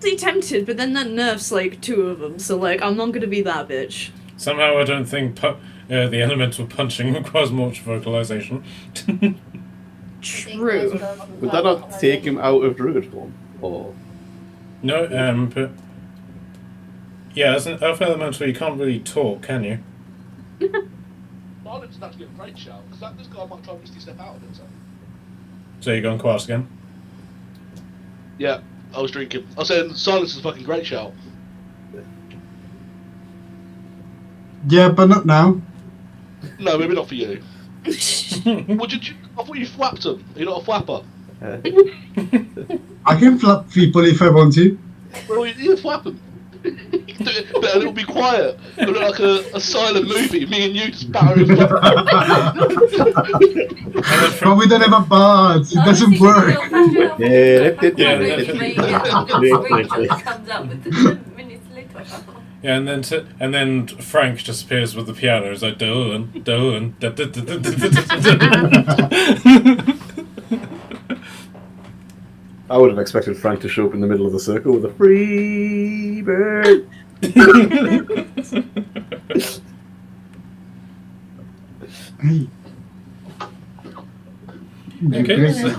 Really tempted, but then that nerfs like 2 of them, so like I'm not gonna be that bitch. Somehow I don't think the elemental punching requires much vocalization. True. Would that not take him out of druid form? Or No, but yeah, as an elf elemental, you can't really talk, can you? Silence is actually a great shout, because this guy might try and misty step out of it. So you're going quiet again? Yeah, I was drinking. I was saying silence is a fucking great shout. Yeah, but not now. No, maybe not for you. What did you? I thought you flapped him. You're not a flapper. I can flap people if I want to. Well, you flap him. You can do it, but it'll be quiet. It'll look like a silent movie. Me and you just battering. But we don't have a bard. It doesn't work. Comes up with the 10 minutes later. Yeah, and then Frank just appears with the piano. It's like Dolan. I would have expected Frank to show up in the middle of the circle with a free bird. Hey. Okay, Great. so-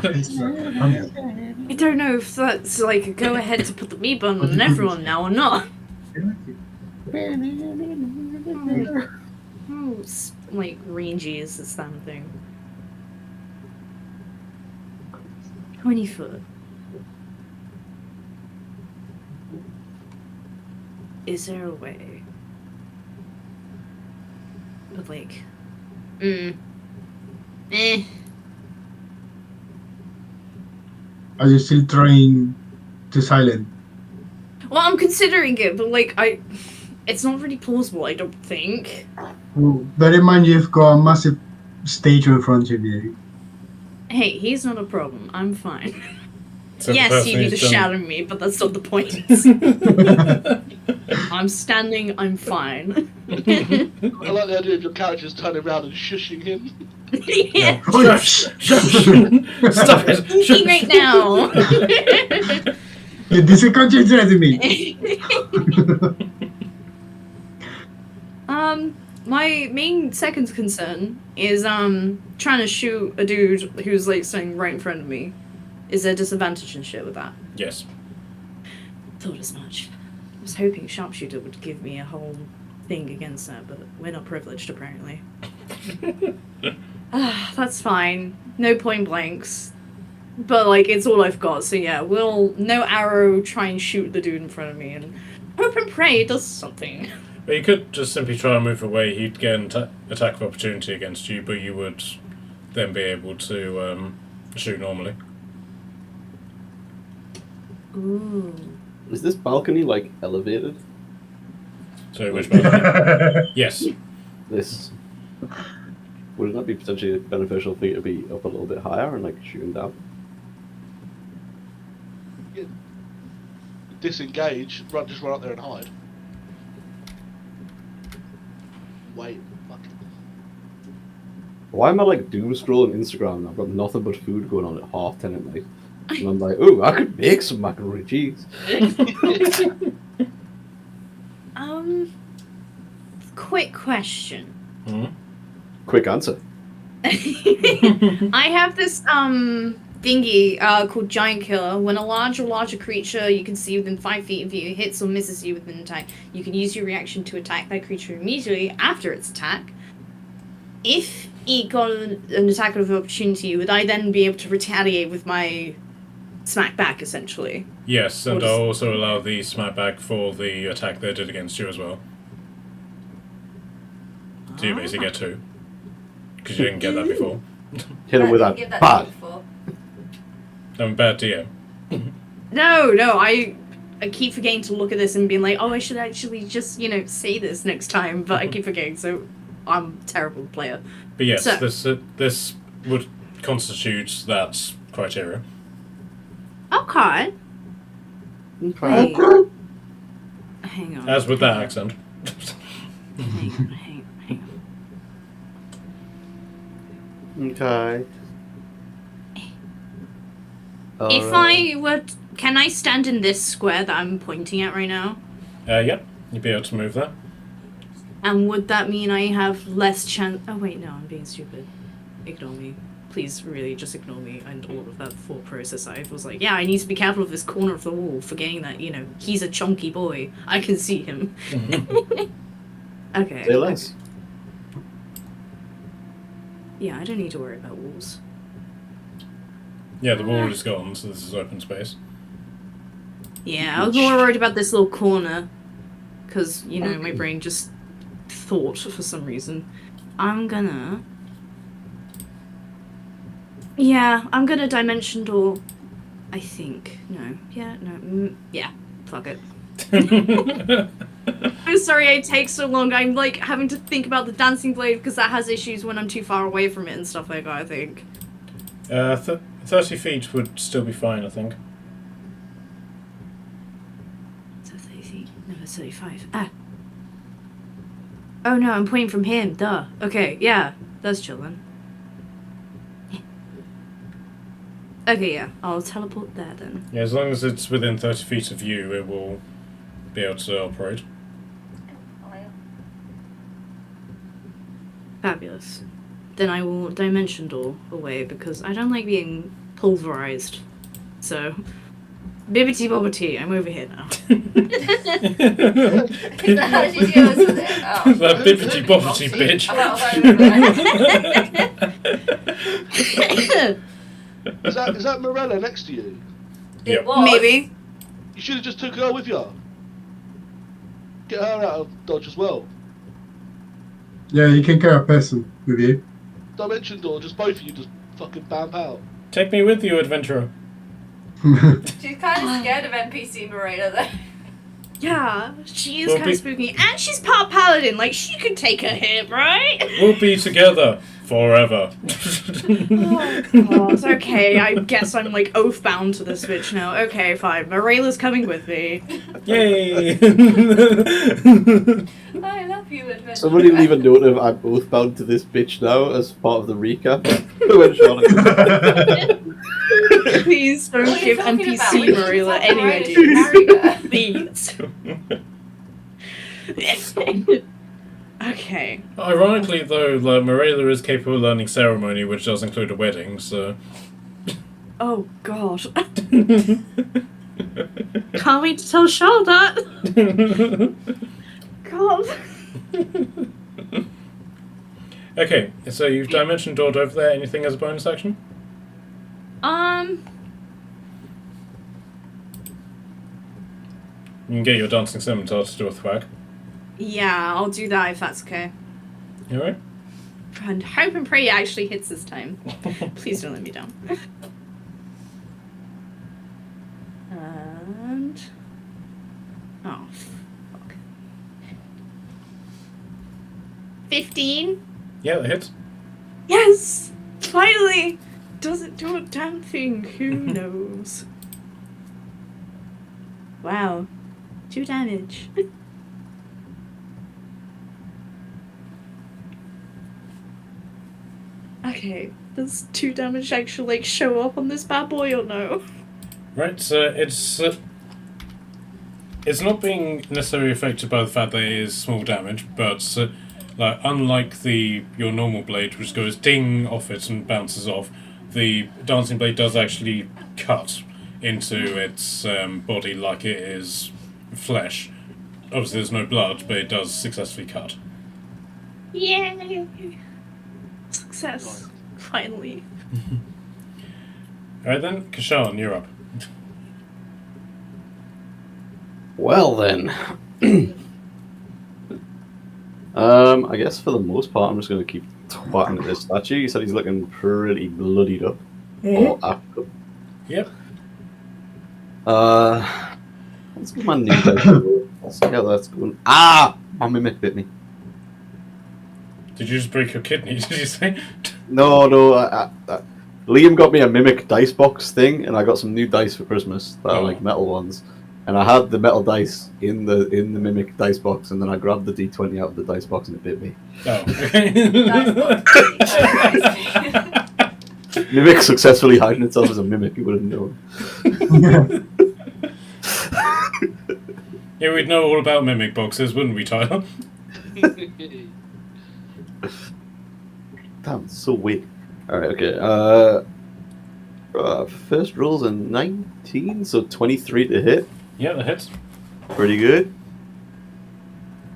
I don't know if that's like a go ahead to put the mute button on everyone now or not. like rangy is this damn thing? 20 foot. Is there a way of like, Are you still trying to silent? Well, I'm considering it, but like it's not really plausible. I don't think. Well, bear in mind you've got a massive stage in front of you. Hey, he's not a problem. I'm fine. So the Yes, person you need to who's done- shadow me, but that's not the point. I'm standing. I'm fine. I like the idea of your characters turning around and shushing him. Yeah. Oh, Shush! Stop it! Eating right now. you disenconcentrated me. My main second concern is trying to shoot a dude who's like standing right in front of me. Is there disadvantage and shit with that? Yes. Thought as much. I was hoping sharpshooter would give me a whole thing against that, but we're not privileged apparently. That's fine. No point blanks. But like it's all I've got, so yeah, we'll no arrow, try and shoot the dude in front of me and hope and pray it does something. But you could just simply try and move away. He'd get an attack of opportunity against you, but you would then be able to shoot normally. Ooh. Is this balcony like elevated? So which balcony? Yes. This. Would it not be potentially beneficial for you to be up a little bit higher and like shooting down? Disengage, just run up there and hide. Wait, fuck it. Why am I like doom scrolling Instagram and I've got nothing but food going on at 10:30 at night? And I'm like, ooh, I could make some macaroni and cheese. Quick question. Hmm? Quick answer. I have this thingy called Giant Killer. When a large or larger creature you can see within 5 feet of you hits or misses you with an attack, you can use your reaction to attack that creature immediately after its attack. If it got an attack of opportunity, would I then be able to retaliate with my smack back, essentially? Yes, and What is- I'll also allow the smack back for the attack they did against you as well. So you basically get 2. Because you didn't get that before. Hit him with I that didn't give bad. to you before. I'm a bad DM. No, I keep forgetting to look at this and being like, oh, I should actually just, say this next time, but I keep forgetting, so I'm a terrible player. But yes, So- this would constitute that criteria. Okay. Okay. Wait. Hang on. As with that accent. Hang on. Okay. If I were... Can I stand in this square that I'm pointing at right now? Yep, you'd be able to move there. And would that mean I have less chance... Oh, wait, no, I'm being stupid. Ignore me. Please, really, just ignore me and all of that thought process. I was like, yeah, I need to be careful of this corner of the wall, forgetting that, he's a chunky boy. I can see him. Okay. Say less. Yeah, I don't need to worry about walls. Yeah, the wall is gone, so this is open space. Yeah, I was more worried about this little corner. Because, my brain just thought for some reason. I'm gonna dimension door. I think. No. Yeah, no. Yeah. Fuck it. I'm sorry I take so long. I'm, having to think about the dancing blade because that has issues when I'm too far away from it and stuff like that, I think. 30 feet would still be fine, I think. So 30 feet. No, it's 35. Ah. Oh no, I'm pointing from him. Duh. Okay, yeah. That's chill then. Okay, yeah. I'll teleport there then. Yeah, as long as it's within 30 feet of you, it will be able to operate. Fabulous. Then I will dimension door away because I don't like being pulverized. So, Bibbity bobbity, I'm over here now. Is that how she deals with it? Oh. That bibbity bobbity bitch. Is that Morella next to you? It Yep. was. Maybe. You should have just took her with you. Get her out of Dodge as well. Yeah, you can carry a person with you. Dimension door, just both of you just fucking bamp out. Take me with you, adventurer. She's kind of scared of NPC Marina though. Yeah, she is Well, kind of spooky. And she's part paladin, like, she could take a hit, right? We'll be together forever. Oh, God. Okay, I guess I'm, like, oath-bound to this bitch now. Okay, fine. Morela's coming with me. Yay! I love you, adventurer. Someone didn't even know that I'm both bound to this bitch now as part of the recap. When Charlotte- Please don't What are you give talking NPC about? We should Marilla fucking any write it ideas. Please. Okay. Ironically, though, like, Morella is capable of learning ceremony, which does include a wedding, so... Oh, God. Can't wait to tell Charlotte that. God. Okay, so you've dimension doored over there. Anything as a bonus action? You can get your dancing scimitar to do a thwack. Yeah, I'll do that if that's okay. You alright? And hope and pray it actually hits this time. Please don't let me down. And... Oh, fuck. 15? Yeah, that hits. Yes! Finally! Doesn't do a damn thing. Who knows? Wow. 2 damage. Okay. Does 2 damage actually, like, show up on this bad boy or no? Right, so it's not being necessarily affected by the fact that it is small damage, but like unlike your normal blade, which goes ding off it and bounces off, the dancing blade does actually cut into its body like it is flesh. Obviously, there's no blood, but it does successfully cut. Yay! Success. Finally. Alright then, Kashan, you're up. Well then. I guess for the most part I'm just going to keep twatting at this statue. He said he's looking pretty bloodied up. Or after. Yep. Let's get my new dice. Let's see how that's going. Ah! My mimic bit me. Did you just break your kidney, did you say? No. Liam got me a mimic dice box thing, and I got some new dice for Christmas that are like metal ones. And I had the metal dice in the mimic dice box, and then I grabbed the D20 out of the dice box and it bit me. Oh, okay. Mimic successfully hiding itself as a mimic, you would have known. Yeah, we'd know all about mimic boxes, wouldn't we, Tyler? Damn, it's so weak. Alright, okay. First roll's a 19, so 23 to hit. Yeah, that hits. Pretty good.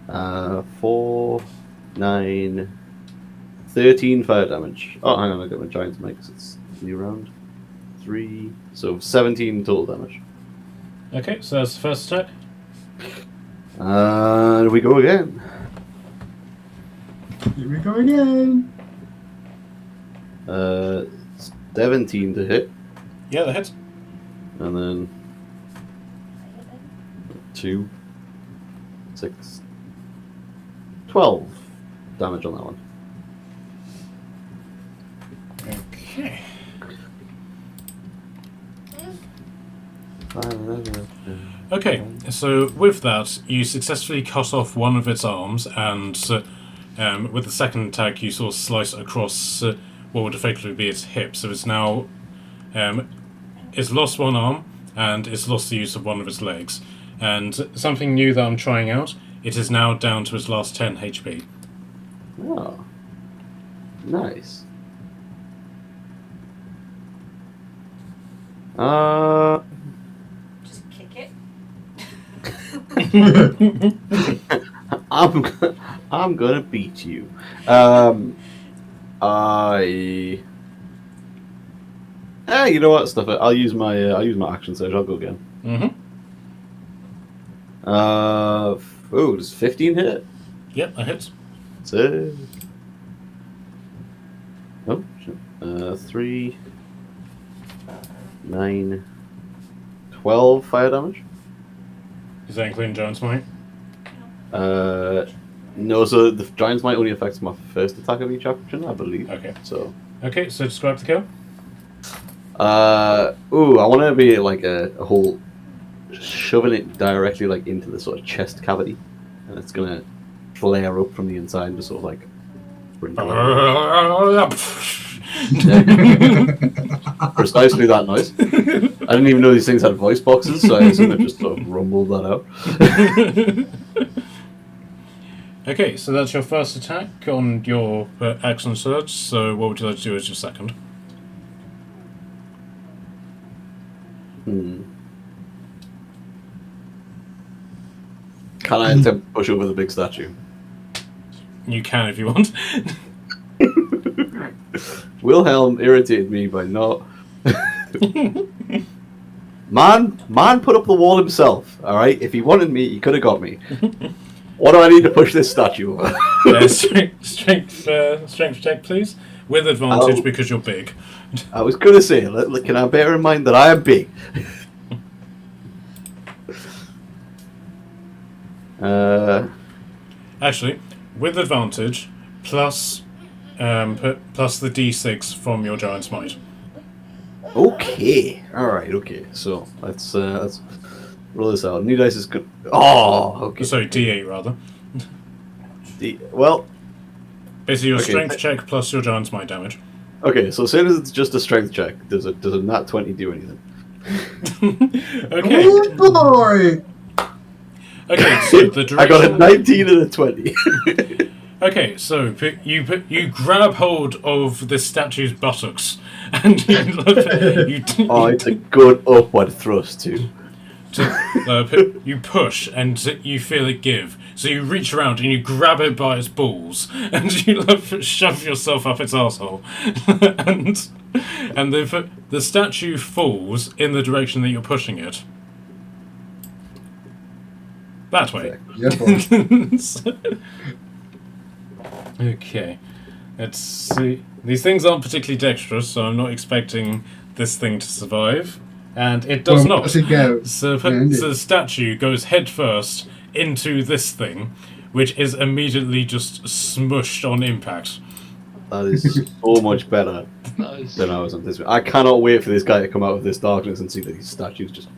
4, 9, 13 fire damage. Oh, hang on, I got my giant's mic because it's new round. 3, so 17 total damage. Okay, so that's the first attack. And we go again. Here we go again. 17 to hit, Yeah, that hits. and then 2, 6, 12 damage on that one. Okay. Okay, so with that, you successfully cut off one of its arms, and with the second attack, you sort of slice across what would effectively be its hip. So it's now, it's lost one arm, and it's lost the use of one of its legs. And something new that I'm trying out, it is now down to its last 10 HP. Oh, nice. I'm gonna beat you. You know what? Stuff it. I'll use my action surge. I'll go again. Mm-hmm. Does 15 hit? Yep, that hits. That's it. Oh, shit. 3, 9, 12 fire damage. Is that including Giant's Might? No, so the Giant's Might only affects my first attack of each action, I believe. Okay. So. Okay, so describe the kill. I want to be like a whole shoving it directly like into the sort of chest cavity, and it's gonna flare up from the inside and just sort of like sprinkle out. Precisely that noise. I didn't even know these things had voice boxes, so I assume I just sort of rumbled that out. Okay, so that's your first attack on your action surge, so what would you like to do as your second? Can I attempt to push over the big statue? You can if you want. Wilhelm irritated me by not... Man put up the wall himself, alright? If he wanted me, he could have got me. What do I need to push this statue over? Strength check, please. With advantage because you're big. I was going to say, can I bear in mind that I am big? Actually, with advantage, plus the d6 from your Giant's Might. Okay. Alright, okay. So, let's roll this out. New dice is good. Oh, okay. Sorry, d8 rather. Well... Basically, your strength check plus your Giant's Might damage. Okay, so say it's just a strength check. Does a nat 20 do anything? Okay. Oh boy! Okay, so the direction... I got a 19 and a 20. Okay, so you grab hold of this statue's buttocks, and it's a good upward thrust too. You push, and you feel it give. So you reach around and you grab it by its balls, and you shove yourself up its asshole, and the statue falls in the direction that you're pushing it. That way. Okay. Let's see. These things aren't particularly dexterous, so I'm not expecting this thing to survive. And it does not. Does it go? So the statue goes head first into this thing, which is immediately just smushed on impact. That is so much better than I was anticipating. I cannot wait for this guy to come out of this darkness and see that these statues just...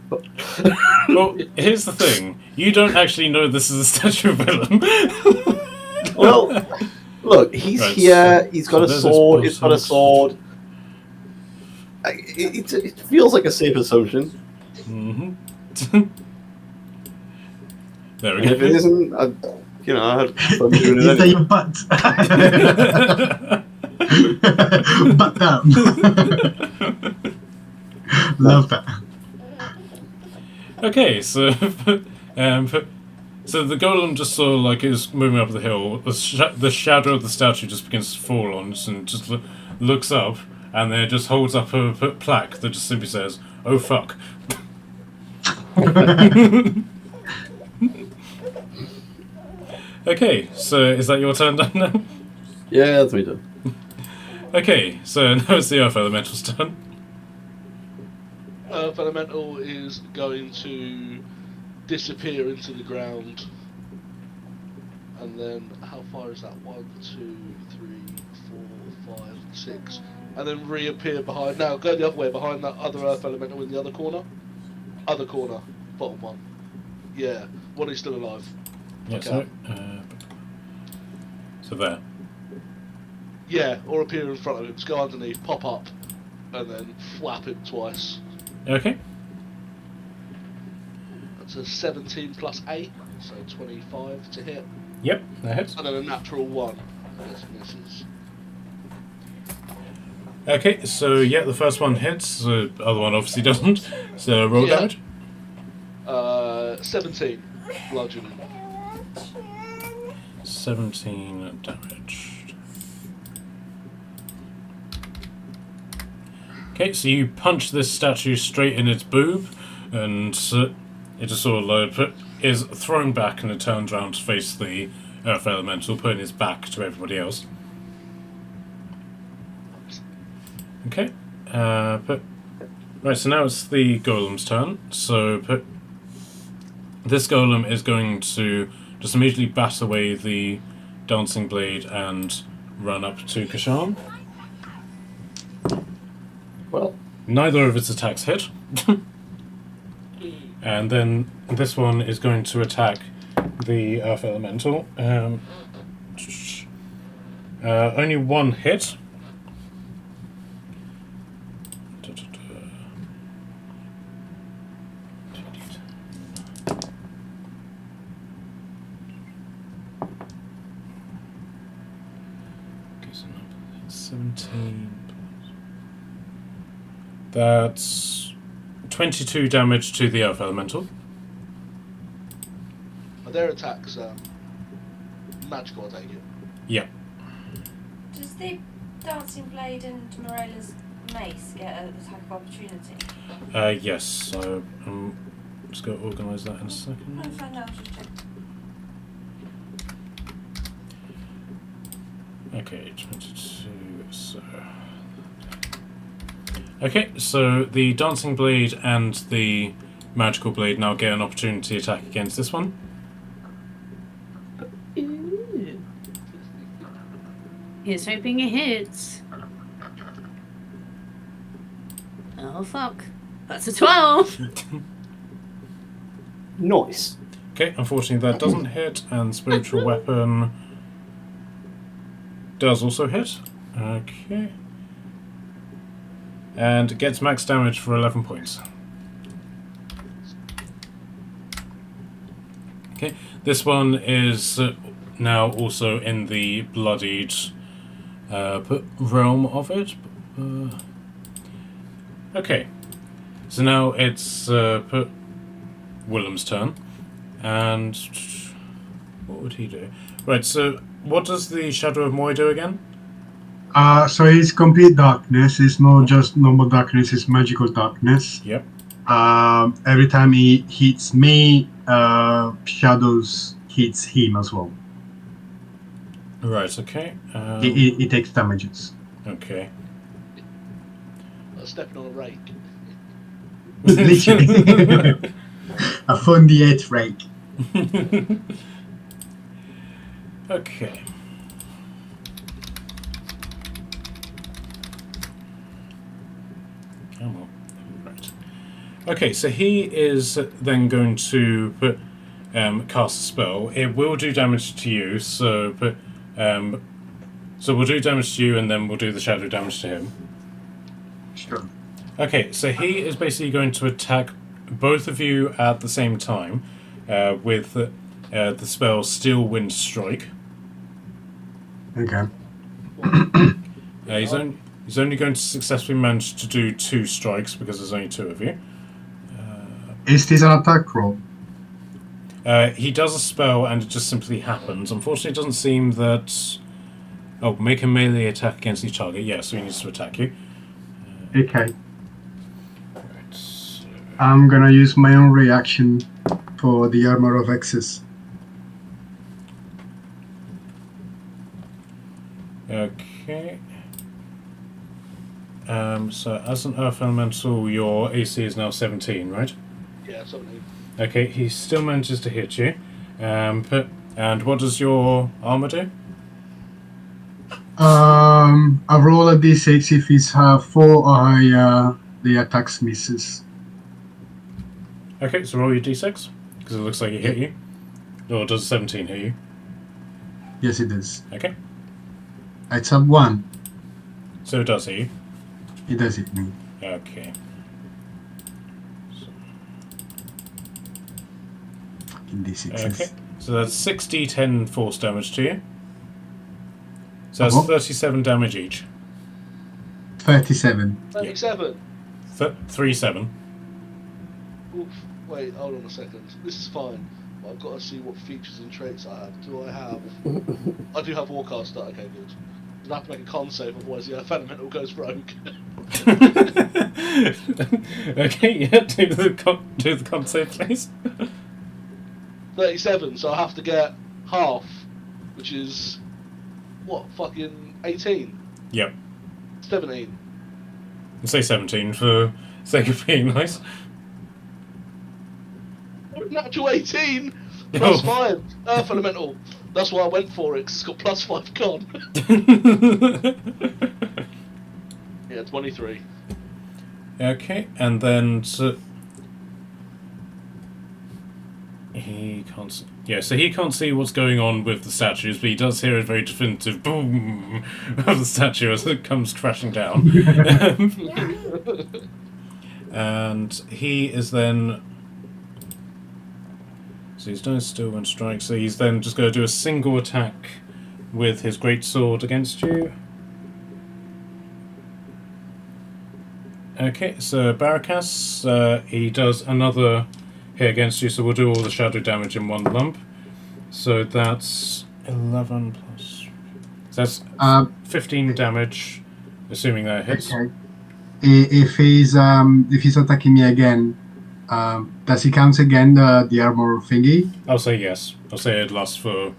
Well, here's the thing. You don't actually know this is a statue of Willem. Well, look, he's here, he's got a sword, he's got a sword. It feels like a safe assumption. Mm-hmm. There we And go. if it isn't, I had fun doing it You say anyway. your butt. Butt down. Love that. Okay, so so the golem just sort of like is moving up the hill. The shadow of the statue just begins to fall on it and just looks up, and then it just holds up a plaque that just simply says, "Oh fuck." Okay, so is that your turn done now? Yeah, that's me done. Okay, so now it's the Earth Elemental's turn. Earth Elemental is going to disappear into the ground. And then, how far is that? 1, 2, 3, 4, 5, 6. And then reappear behind. Now, go the other way, behind that other Earth Elemental in the other corner. Other corner. Bottom one. Yeah. One is still alive. Yeah, Okay. so there. Yeah, or appear in front of him. Just go underneath, pop up, and then flap him twice. Okay. That's a 17 plus 8, so 25 to hit. Yep, that hits. And then a natural 1. This misses. Okay, so yeah, the first one hits, the other one obviously doesn't. So roll Yeah. damage. 17. bludgeoning. 17 damage. Okay, so you punch this statue straight in its boob, and it just sort of like is thrown back, and it turns around to face the Earth Elemental, putting its back to everybody else. Okay, right, so now it's the Golem's turn. So this Golem is going to just immediately bat away the Dancing Blade and run up to Kashan. Well, Neither of its attacks hit. And then this one is going to attack the Earth Elemental. Only one hit. Okay, so 17. That's 22 damage to the Earth Elemental. Are their attacks magical, I take it? Yeah. Does the Dancing Blade and Morella's mace get an attack of opportunity? Yes, so I'm just going to organise that in a second. I'll find out, just check. Okay, 22, so... Okay, so the Dancing Blade and the Magical Blade now get an opportunity attack against this one. Ooh. Here's hoping it hits. Oh fuck. That's a 12! nice. Okay, unfortunately that doesn't hit, and Spiritual Weapon does also hit. Okay. And gets max damage for 11 points. Okay, this one is now also in the bloodied realm of it. Okay, so now it's Willem's turn, and what would he do? Right, so what does the Shadow of Moy do again? So it's complete darkness. It's not just normal darkness. It's magical darkness. Yep. Every time he hits me, shadows hits him as well. Right. Okay. He takes damages. Okay. I'm stepping on a rake. Literally, a Fundiate rake. Okay. Come on. Right. Okay, so he is then going to put cast a spell. It will do damage to you, so so we'll do damage to you, and then we'll do the shadow damage to him. Sure. Okay, so he is basically going to attack both of you at the same time with the spell Steel Wind Strike. Okay. He's only going to successfully manage to do 2 strikes because there's only 2 of you. Is this an attack roll? He does a spell and it just simply happens. Unfortunately, it doesn't seem that... Oh, make a melee attack against each target. Yeah, so he needs to attack you. Okay. Right, so... I'm gonna use my own reaction for the Armor of Excess. Okay. So as an Earth Elemental, your AC is now 17, right? Yeah, something. Okay, he still manages to hit you. And what does your armor do? I roll a d6. If it's 4, the attacks misses. Okay, so roll your d6, because it looks like it hit you. Or does 17 hit you? Yes, it is. Okay, It's a 1. so it does hit you. It does hit me. Okay. In d6s. Okay, so that's 6d10 force damage to you. So that's Uh-huh. 37 damage each. 37. 37. 3-7. Oof. Wait, hold on a second. This is fine. I've got to see what features and traits I have. Do I have? I do have Warcaster. Okay, good. I have to make a con save, otherwise the Earth Elemental goes rogue. Okay, yeah, do the con save, please. 37, so I have to get half, which is what, fucking 18? Yep. 17. I'll say 17 for sake of being nice. Natural 18 plus Oh. 5 Earth Elemental. That's why I went for it, 'cause it's got plus 5 con. Yeah, 23. Okay, and then he can't. Yeah, so he can't see what's going on with the statues, but he does hear a very definitive boom of the statue as it comes crashing down. And he is then. So he's done his still one strike. So he's then just going to do a single attack with his great sword against you. Okay, so Barakas, he does another hit against you, so we'll do all the shadow damage in one lump. So that's 11 plus. So that's 15 damage, assuming that hits. Okay. If he's attacking me again, does he count again the armor thingy? I'll say yes. I'll say it lasts for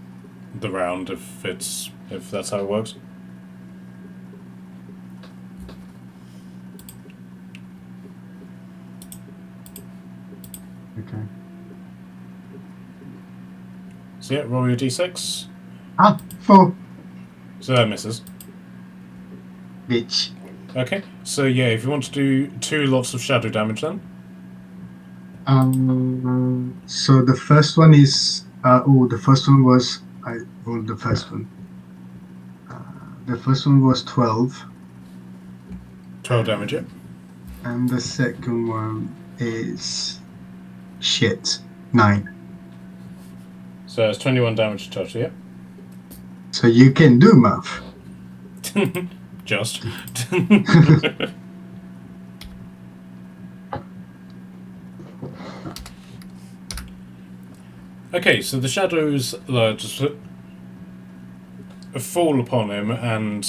the round if that's how it works. Okay. So yeah, roll your d6. 4. So that misses. Bitch. Okay, so yeah, if you want to do 2 lots of shadow damage then. So the first one is the first one was I rolled the first one. The first one was 12, 12 damage, yeah. and the second one is 9. So it's 21 damage total, yeah. So you can do math. Just. Okay, so the shadows just fall upon him, and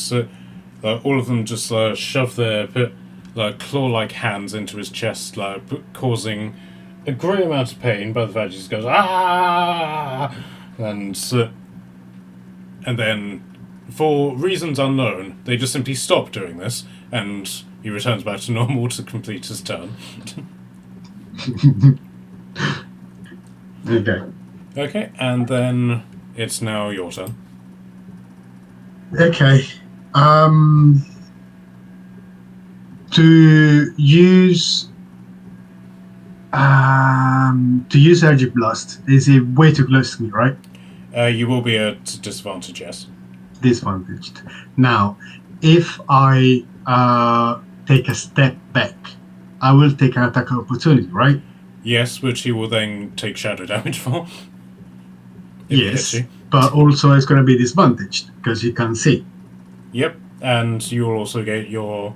all of them just shove their claw-like hands into his chest, causing a great amount of pain by the fact he just goes ah, and then, for reasons unknown, they just simply stop doing this, and he returns back to normal to complete his turn. Okay. Okay, and then it's now your turn. Okay. To use Urgent Blast, is it way too close to me, right? You will be at disadvantage, yes. Disadvantaged. Now, if I take a step back, I will take an attack of opportunity, right? Yes, which he will then take shadow damage for. If he hits Yes, you. but also it's going to be disadvantaged because you can't see. Yep, and you will also get your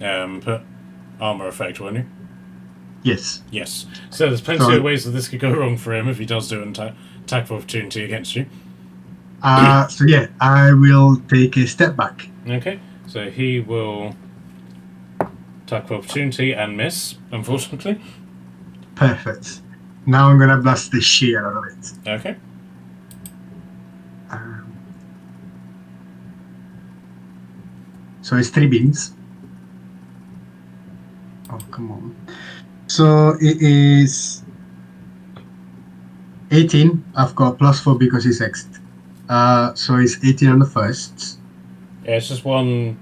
armor effect, won't you? Yes. Yes. So there's plenty of ways that this could go wrong for him if he does do an attack of opportunity against you. So yeah, I will take a step back. Okay, so he will attack of opportunity and miss, unfortunately. Perfect. Now I'm going to blast the shit out of it. Okay. So it's 3 beams. Oh, come on. So it is 18. I've got +4 because it's exit. So it's 18 on the first. Yeah, it's just one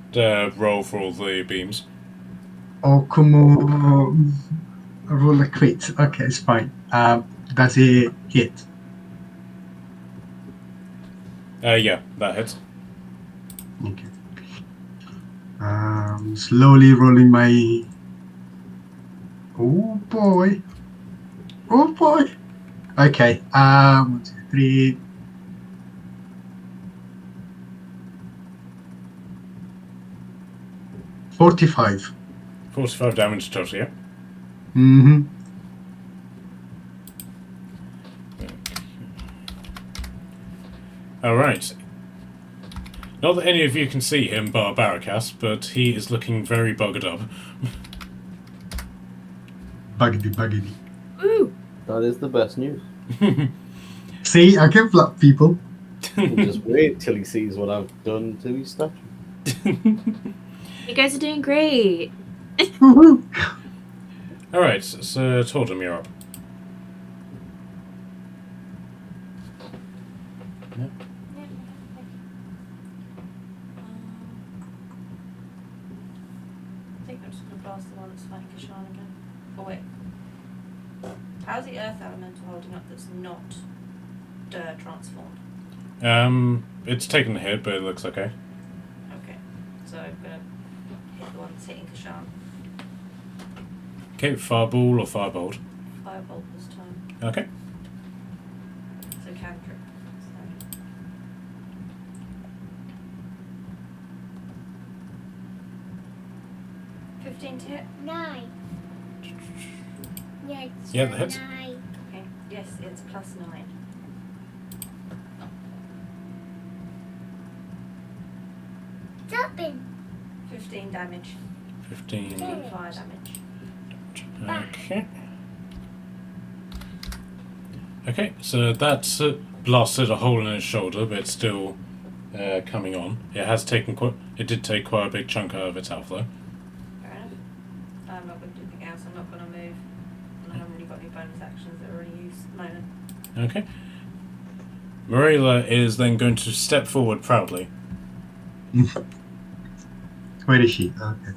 roll for all the beams. Oh, come on. Roll a crit. Okay, it's fine. Does it hit? Yeah, that hits. Okay. Slowly rolling my. Oh boy. Oh boy. Okay. 1, 2, 3. 45. 45 damage total, yeah? Mm-hmm. Alright. Not that any of you can see him, bar Barracas, but he is looking very buggered up. Buggedy. Ooh. That is the best news. See, I can flap people. We'll just wait till he sees what I've done to his statue. You guys are doing great. Woohoo! Alright, so Tordum, you're up. I think I'm just going to blast the one that's fighting Kashan again. Oh wait. How's the earth elemental holding up that's not transformed? It's taken a hit, but it looks okay. Okay. So I'm going to hit the one that's hitting Kashan. Okay, Fireball or Firebolt? Firebolt this time. Okay. So cantrip. So. $15 to hit. 9. Yes. Yeah, that hits. 9. Okay. Yes, it's +9. Stopping. 15 damage. 15. Fire damage. Okay. Okay, so that's blasted a hole in his shoulder, but it's still coming on. It has taken it did take quite a big chunk out of its health, though. Fair enough. I'm not going to do anything else. I'm not going to move. And I haven't really got any bonus actions that are already used at the moment. Okay. Marilla is then going to step forward proudly. Where is she? Okay.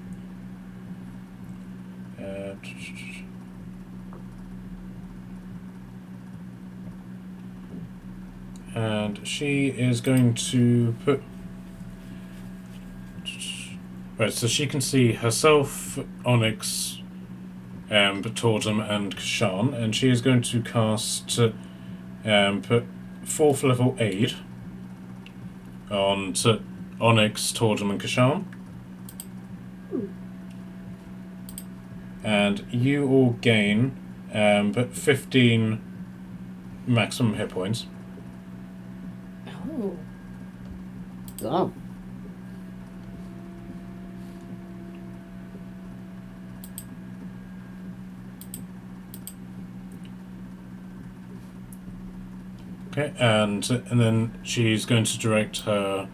And she is going to put... Right, so she can see herself, Onyx, Tordum, and Kashan, and she is going to cast put 4th level aid on Onyx, Tordum, and Kashan. And you all gain 15 maximum hit points. Oh. Damn. Okay, and then she's going to direct her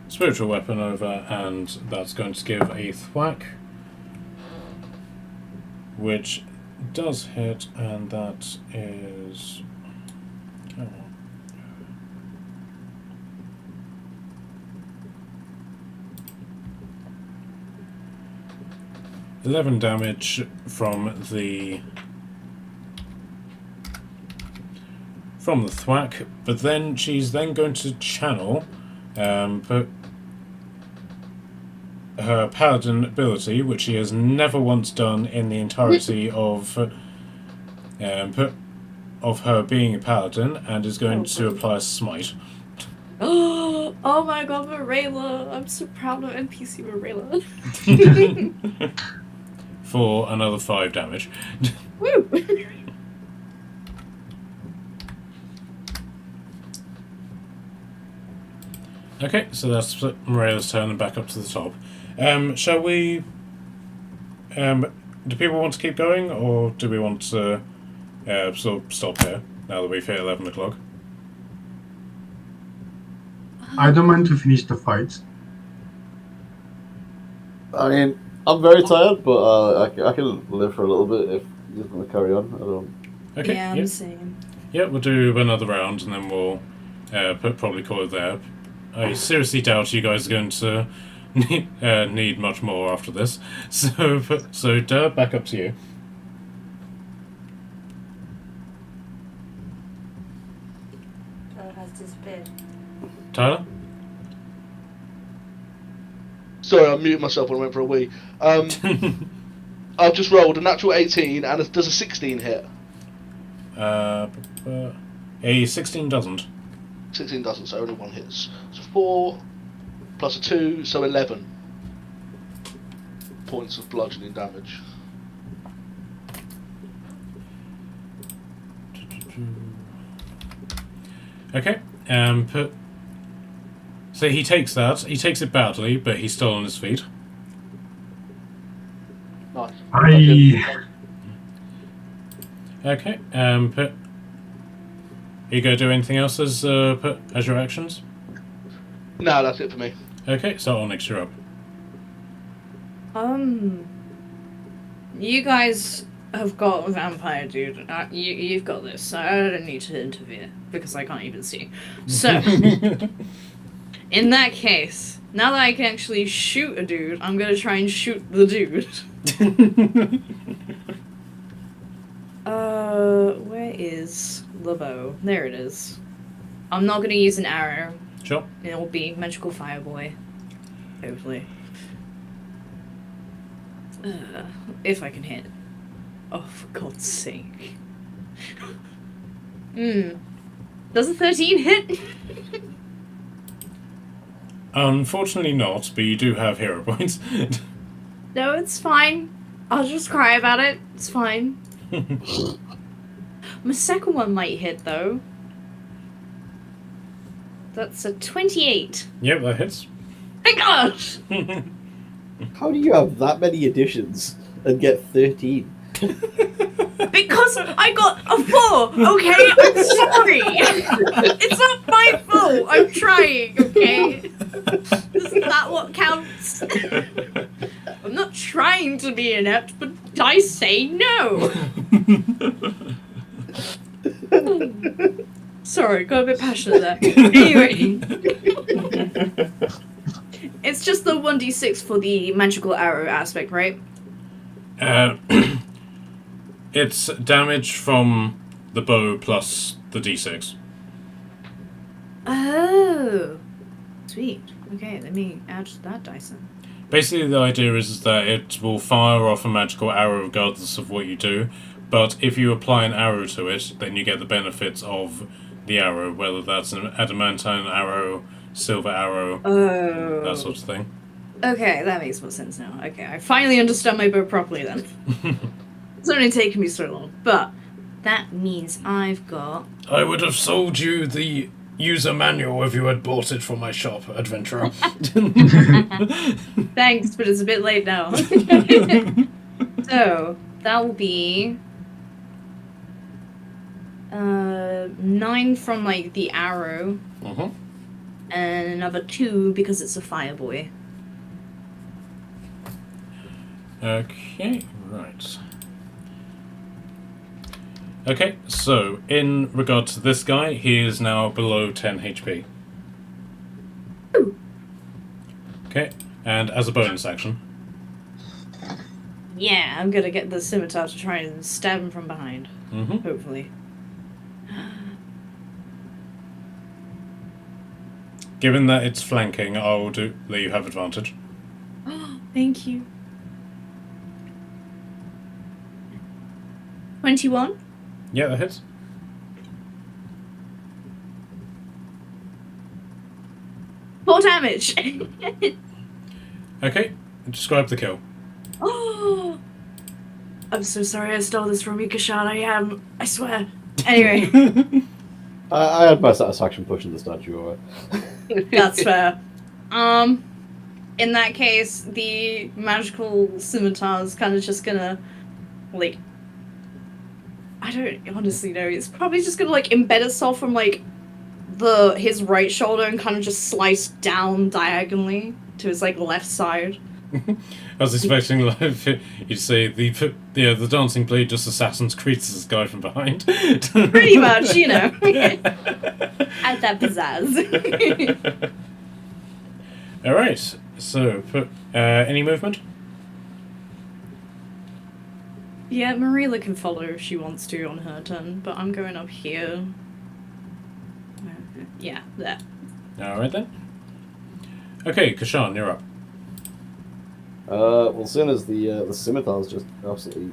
spiritual weapon over, and that's going to give a thwack, which does hit, and that is... Come on. 11 damage from the thwack, but then she's then going to channel her paladin ability, which she has never once done in the entirety of her being a paladin, and is going to apply a smite. Oh my god, Marilla! I'm so proud of NPC Marilla. For another 5 damage. Woo! Okay, so that's Marilla's turn, and back up to the top. Shall we... do people want to keep going, or do we want to sort of stop here, now that we've hit 11 o'clock? I don't mind to finish the fight. I mean, I'm very tired, but I can live for a little bit if you're going to carry on. I don't. Okay, yeah, I'm yep. the same. Yeah, we'll do another round, and then we'll probably call it there. I seriously doubt you guys are going to need much more after this. So Dirk, back up to you. Has disappeared. Tyler? Sorry, I muted myself when I went for a wee. I've just rolled a natural 18, and does a 16 hit? A 16 doesn't. 16 doesn't, so only one hits. So 4 plus a 2, so 11 points of bludgeoning damage. Okay, So he takes that. He takes it badly, but he's still on his feet. Nice. Okay. But you go do anything else as your actions? No, that's it for me. Okay. So Onyx, you're up. You guys have got a vampire, dude. You've got this, so I don't need to interfere because I can't even see. So, in that case, now that I can actually shoot a dude, I'm gonna try and shoot the dude. Where is the bow? There it is. I'm not gonna use an arrow. Sure. It will be magical fireboy. Hopefully. If I can hit. Oh, for God's sake. Does a 13 hit? Unfortunately not, but you do have hero points. No, it's fine. I'll just cry about it. It's fine. My second one might hit, though. That's a 28. Yep, that hits. My gosh! How do you have that many additions and get 13? Because I got a 4, okay? I'm sorry! It's not my fault! I'm trying, okay? Isn't that what counts? I'm not trying to be inept, but dice say no! Sorry, got a bit passionate there. Anyway. It's just the 1d6 for the magical arrow aspect, right? It's damage from the bow plus the d6. Oh. Sweet. Okay, let me add that dice then. Basically, the idea is that it will fire off a magical arrow regardless of what you do, but if you apply an arrow to it, then you get the benefits of the arrow, whether that's an adamantine arrow, silver arrow, that sort of thing. Okay, that makes more sense now. Okay, I finally understand my bow properly then. It's only taken me so long, but that means I've got... I would have sold you the user manual if you had bought it from my shop, adventurer. Thanks, but it's a bit late now. So, that will be... 9 from, like, the arrow. And another 2 because it's a fireboy. Okay, right. Okay, so in regard to this guy, he is now below 10 HP. Okay, and as a bonus action. Yeah, I'm gonna get the scimitar to try and stab him from behind. Hopefully. Given that it's flanking, I'll let you have advantage. Thank you. 21? Yeah, that hits. Four damage! Okay, describe the kill. Oh, I'm so sorry I stole this from you, Kashan. I swear. Anyway. I had my satisfaction pushing the statue away. That's fair. In that case, the magical scimitar's kind of just gonna, like, I don't honestly know. It's probably just gonna, like, embed itself from, like, his right shoulder and kind of just slice down diagonally to his, like, left side. I was expecting like you'd say the dancing blade just Assassin's Creed this guy from behind. Pretty much, you know. Add that pizzazz. All right. So, any movement? Yeah, Marilla can follow if she wants to on her turn, but I'm going up here. Yeah, there. All right then. Okay, Kashan, you're up. Well, soon as the scimitar's just absolutely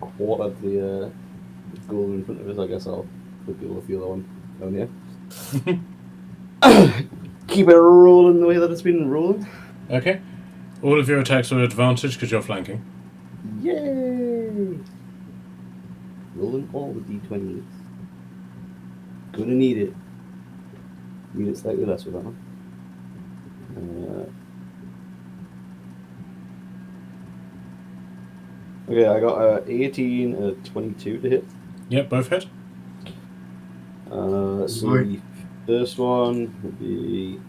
quartered the ghoul in front of us, I guess I'll be able to feel that one down here. Keep it rolling the way that it's been rolling. Okay. All of your attacks are at advantage because you're flanking. Yay! Rolling all the d20s. Gonna need it. Need it slightly less with that one. Okay, I got a 18 and a 22 to hit. Yep, both hit. So Right. the first one would be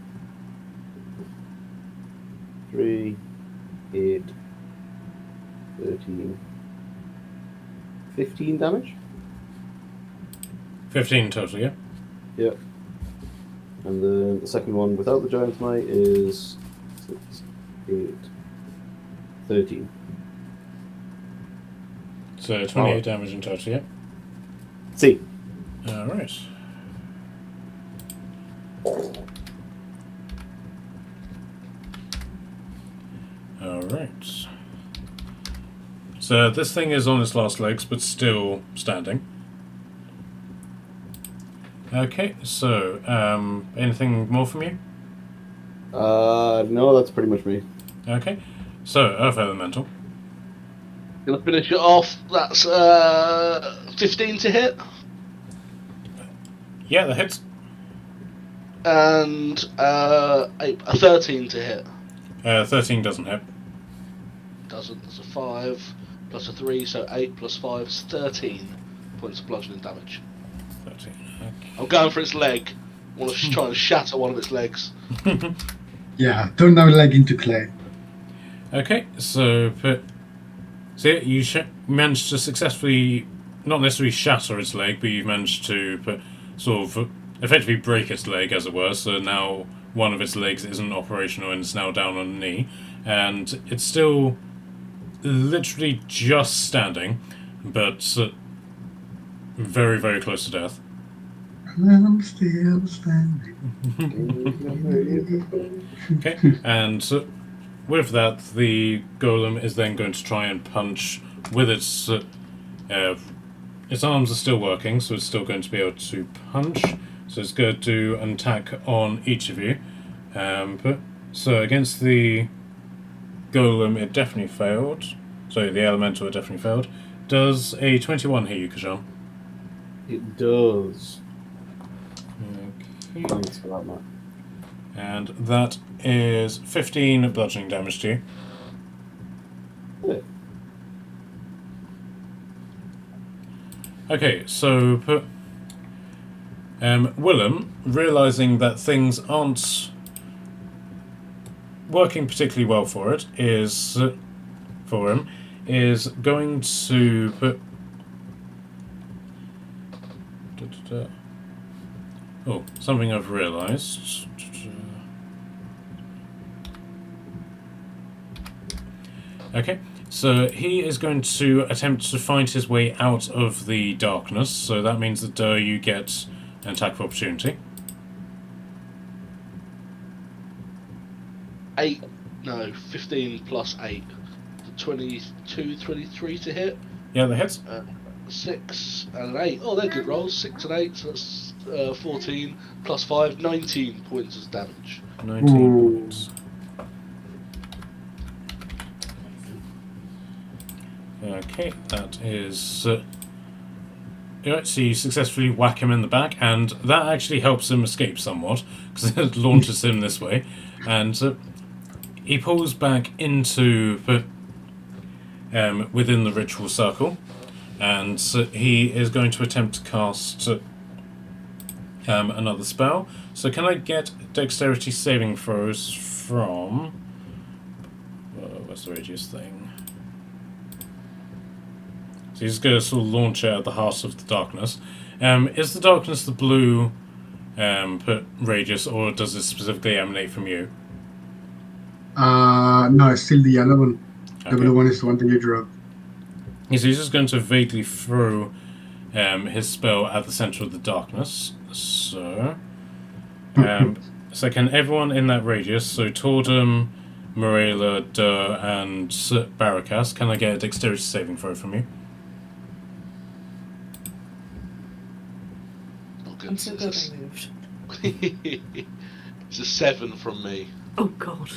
3, 8, 13, 15 damage. 15 total, yeah? Yep. And then the second one without the giant might is 6, 8, 13. So 28 damage in total, yeah? See. Alright. Alright. So this thing is on its last legs, but still standing. Okay, so, anything more from you? No, that's pretty much me. Okay. So, Earth Elemental. Gonna finish it off. That's 15 to hit. Yeah, that hits. And a 13 to hit. 13 doesn't hit. Doesn't. It's a 5 plus a 3, so 8 plus 5 is 13 points of bludgeoning damage. 13. Okay. I'm going for its leg. I want to try and shatter one of its legs. Yeah, turn our leg into clay. Okay, so you managed to successfully, not necessarily shatter its leg, but you managed to sort of effectively break its leg, as it were. So now one of its legs isn't operational and it's now down on a knee, and it's still literally just standing, but very, very close to death. I'm still standing. Okay, and with that, the golem is then going to try and punch with its arms are still working, so it's still going to be able to punch. So it's going to do an attack on each of you. So against the golem, it definitely failed. So the elemental, it definitely failed. Does a 21 hit you, Kashan? It does. Okay. Thanks for that, Matt. And that is 15 bludgeoning damage to you. Yeah. Okay, so Willem, realizing that things aren't working particularly well for it, is going to put. Oh, something I've realized. Okay, so he is going to attempt to find his way out of the darkness, so that means that you get an attack of opportunity. 15 plus 8. 22, 23 to hit. Yeah, that hits. 6 and an 8. Oh, they're good rolls. 6 and 8, so that's 14 plus 5, 19 points of damage. 19 Ooh. points. Okay, that is... Right, so you successfully whack him in the back, and that actually helps him escape somewhat, because it launches him this way, and he pulls back into within the ritual circle, and he is going to attempt to cast another spell. So can I get dexterity saving throws from... what's the radius thing? So he's going to sort of launch out of the heart of the darkness. Is the darkness the blue radius, or does it specifically emanate from you? No, it's still the yellow one. The Okay. blue one is the one that you drop. So he's just going to vaguely throw his spell at the center of the darkness. So, so can everyone in that radius, so Tordum, Morella, Durr, and Barakas, can I get a dexterity saving throw from you? Oh, I'm so goodness. glad I moved. It's a 7 from me. Oh god.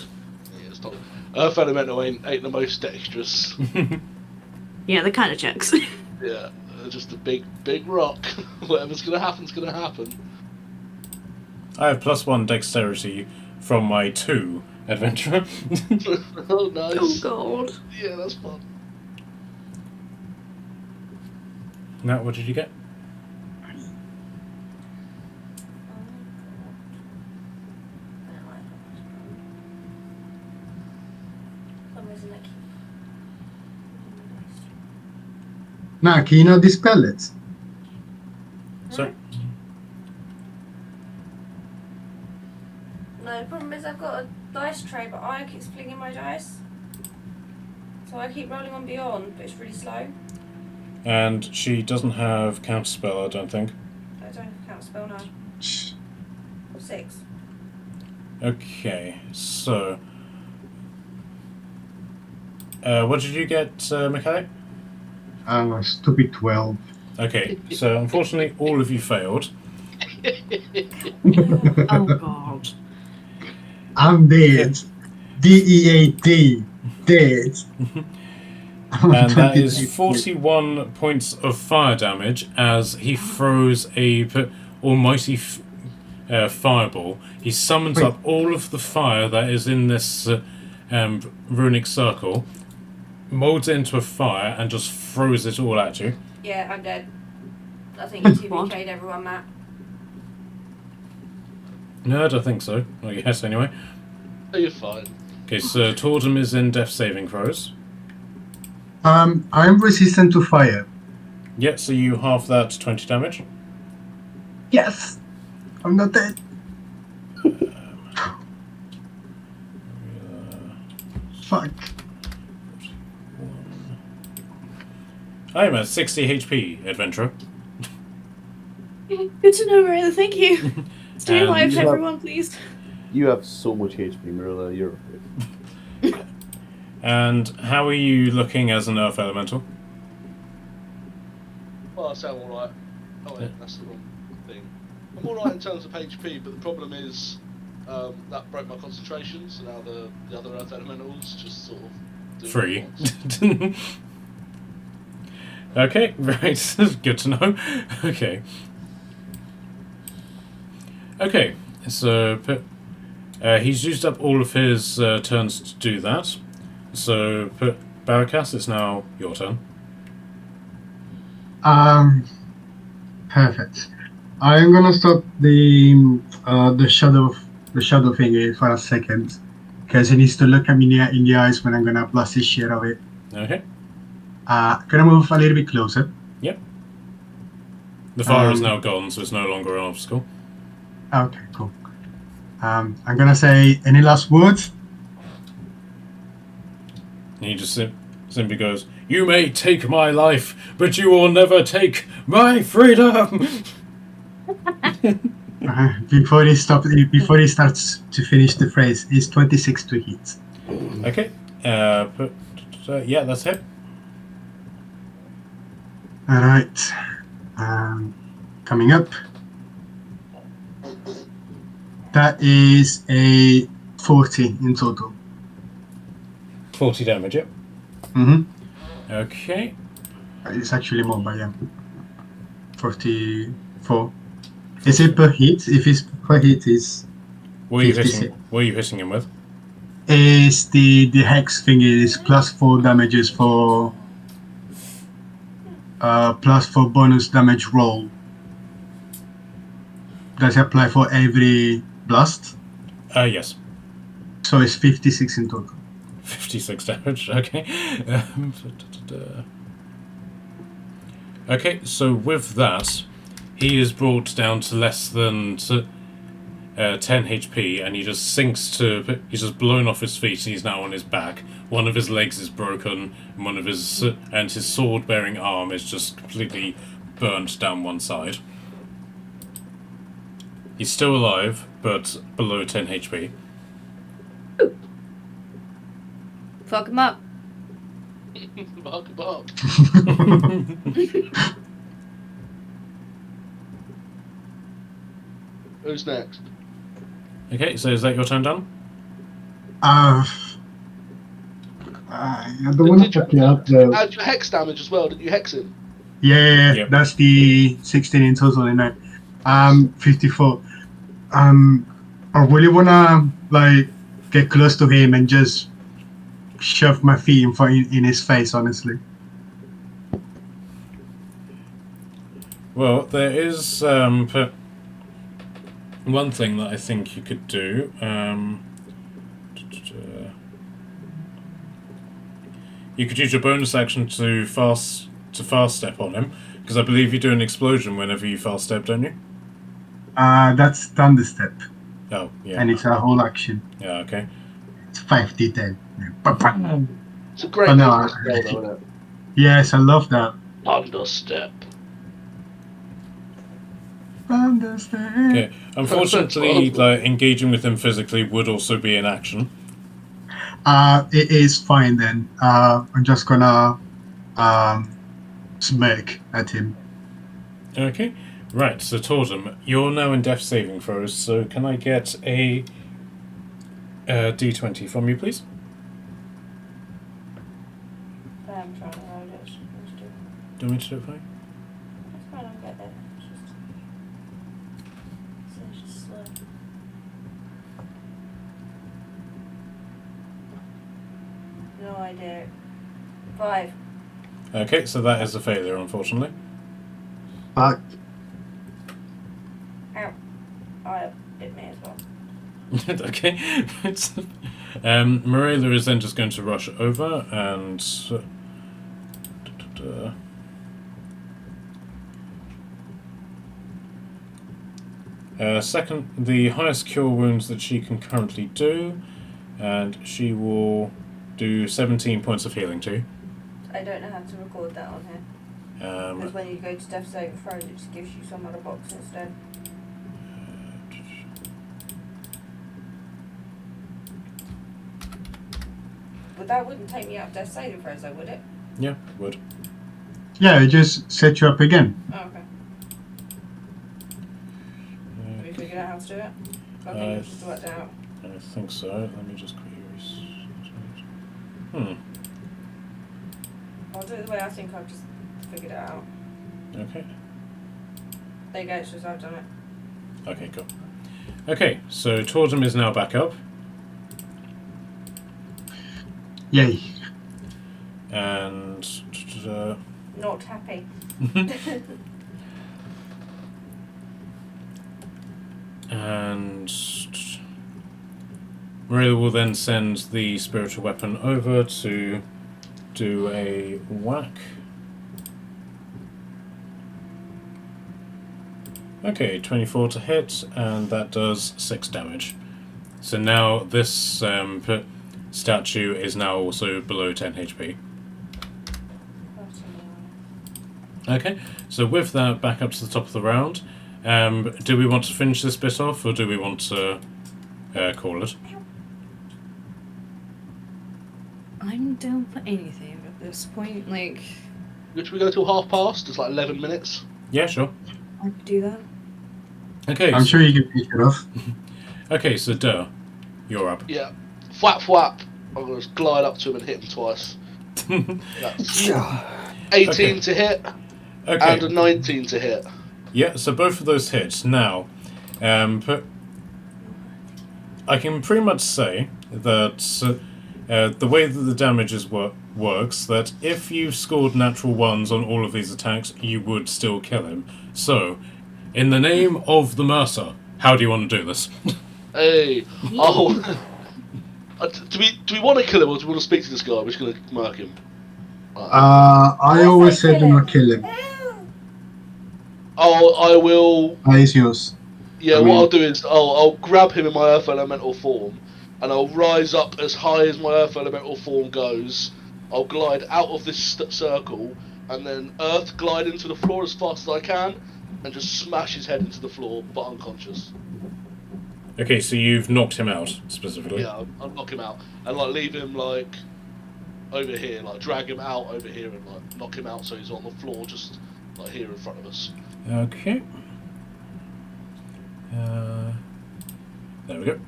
Yeah, it's not. Earth Elemental ain't the most dexterous. Yeah, that kind of checks. Yeah, just a big rock. Whatever's gonna happen's gonna happen. I have +1 dexterity from my 2 adventure. Oh, nice. God. Yeah, that's fun. Now, what did you get? Now, can you not dispel it? So, No, the problem is I've got a dice tray, but Aya keeps flinging my dice. So I keep rolling on Beyond, but it's really slow. and she doesn't have counterspell, I don't think. I don't have count spell now. 6. Okay, so what did you get, Mikhail? Stupid 12. Okay, so unfortunately, all of you failed. Oh God. I'm dead. DEAD. Dead. And that is 41 points of fire damage as he throws a almighty fireball. He summons up all of the fire that is in this runic circle, molds it into a fire, and just throws it all at you. Yeah, I'm dead. I think you 2BK'd everyone, Matt. No, I don't think so. Well, yes, anyway. Oh, you're fine. Okay, so Tordum is in death saving throws. I'm resistant to fire. Yeah, so you half that to 20 damage. Yes. I'm not dead. Fuck. I am at 60 HP, adventurer. Good to know, Marilla. Thank you. Stay And alive, you have- everyone, please. You have so much HP, Marilla. You're. And how are you looking as an Earth Elemental? Well, I sound alright. Oh wait, that's the wrong thing. I'm alright in terms of HP, but the problem is that broke my concentration, so now the other Earth Elementals just sort of do what Free. it wants. Okay, right. Good to know. Okay. Okay, so he's used up all of his turns to do that. So, Barakas, it's now your turn. Perfect. I'm gonna stop the shadow thingy for a second, because he needs to look at me in the eyes when I'm gonna blast the shit out of it. Okay. Gonna move a little bit closer. Yep. The fire is now gone, so it's no longer an obstacle. Okay, cool. I'm gonna say any last words. And he just simply goes, "You may take my life, but you will never take my freedom!" Before he starts to finish the phrase, is 26 to hit. Okay. Yeah, that's it. All right. Coming up. That is a 40 in total. 40 damage, yep. Mm-hmm. Okay. It's actually more, but yeah. 44. Is it per hit? If it's per hit, is What are you 56. hitting? What are you hitting him with? Is the hex thing is +4 damages for +4 bonus damage roll. Does it apply for every blast? Yes. So it's 56 in total. 56 damage, okay. Okay, so with that, he is brought down to less than 10 HP, and he just sinks to... He's just blown off his feet, and he's now on his back. One of his legs is broken, and his sword-bearing arm is just completely burnt down one side. He's still alive, but below 10 HP. Fuck him up. Mark him up. Who's next? Okay, so is that your turn done? I don't want to fuck it up though. Add your hex damage as well. Did you hex him? Yeah, Yep. that's the 16 in total, and 54. I really wanna like get close to him and just shove my feet in his face. Honestly. Well, there is one thing that I think you could do. You could use your bonus action to fast step on him, because I believe you do an explosion whenever you fast step, don't you? That's thunder step, Oh, yeah. and it's a whole action. Yeah, okay. It's 5d10. It's a great Oh, no, movement spell, though, isn't it? Yes, I love that. Thunderstep. Thunder step. Okay. Unfortunately, like, engaging with him physically would also be an action. It is fine then. I'm just gonna smirk at him. Okay. Right, so Tordum, you're now in death saving throws, so can I get a d20 from you, please? I'm trying to load it. Do you want me to do it for you? That's fine, I'll get there. It's just slow. No idea. 5. Okay, so that is a failure, unfortunately. Fuck. Ow. Oh, it may as well. Okay. Marilla is then just going to rush over and... second, the highest cure wounds that she can currently do, and she will do 17 points of healing to you. I don't know how to record that on here. Because when you go to death saving throws, it just gives you some other box instead. But that wouldn't take me out of death saving throws, though, would it? Yeah, would. Yeah, it just set you up again. Oh, okay. Have you figured out how to do it? I think it's just worked out. I think so. Let me just quickly I'll do it the way I think I've just figured it out. Okay. There you go, it's just I've done it. Okay, cool. Okay, so Tordum is now back up. Yay. And... Not happy. and... Maria will then send the spiritual weapon over to do a whack. Okay, 24 to hit, and that does 6 damage. So now this statue is now also below 10 HP. Okay, so with that, back up to the top of the round. Do we want to finish this bit off, or do we want to call it? I'm down for anything at this point. Like, Should we go till past? It's like 11 minutes. Yeah, sure. I could do that. Okay. I'm sure you can pick it off. Okay, so Duh, you're up. Yeah. Flap, flap. I'm going to glide up to him and hit him twice. That's 18 Okay. to hit Okay. and a 19 to hit. Yeah, so both of those hits. Now, I can pretty much say that the way that the damage works, that if you scored natural ones on all of these attacks, you would still kill him. So, in the name of the Mercer, how do you want to do this? Hey. Oh. Do we want to kill him or do we want to speak to this guy? We're just going to murk him. I always said do not kill him. Oh, I will. It's yours. Yeah, I what mean- I'll do is I'll grab him in my Earth Elemental form, and I'll rise up as high as my Earth Elemental form goes. I'll glide out of this circle, and then Earth glide into the floor as fast as I can, and just smash his head into the floor, but unconscious. Okay, so you've knocked him out, specifically. Yeah, I'll knock him out, and like leave him like over here, like drag him out over here, and like knock him out so he's on the floor, just like here in front of us. Okay. There we go.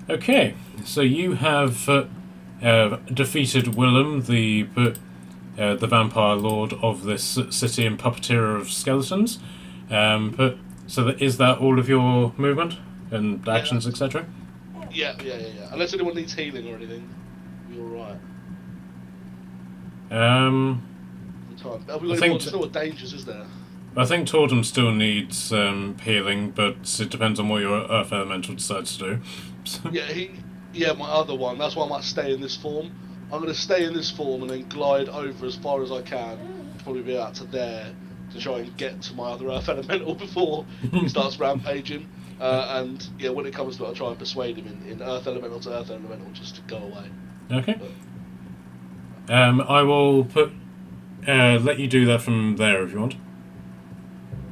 Okay, so you have defeated Willem, the vampire lord of this city and puppeteer of skeletons. So is that all of your movement? and actions, etc. Yeah. Unless anyone needs healing or anything, we're alright. Have we I got think any still got dangers, is there? I think Totem still needs healing, but it depends on what your Earth Elemental decides to do. Yeah, my other one. That's why I might stay in this form. I'm going to stay in this form and then glide over as far as I can. Probably be out to there to try and get to my other Earth Elemental before he starts rampaging. And yeah, when it comes to it, I'll try and persuade him in Earth Elemental to Earth Elemental just to go away. Okay. I will let you do that from there if you want.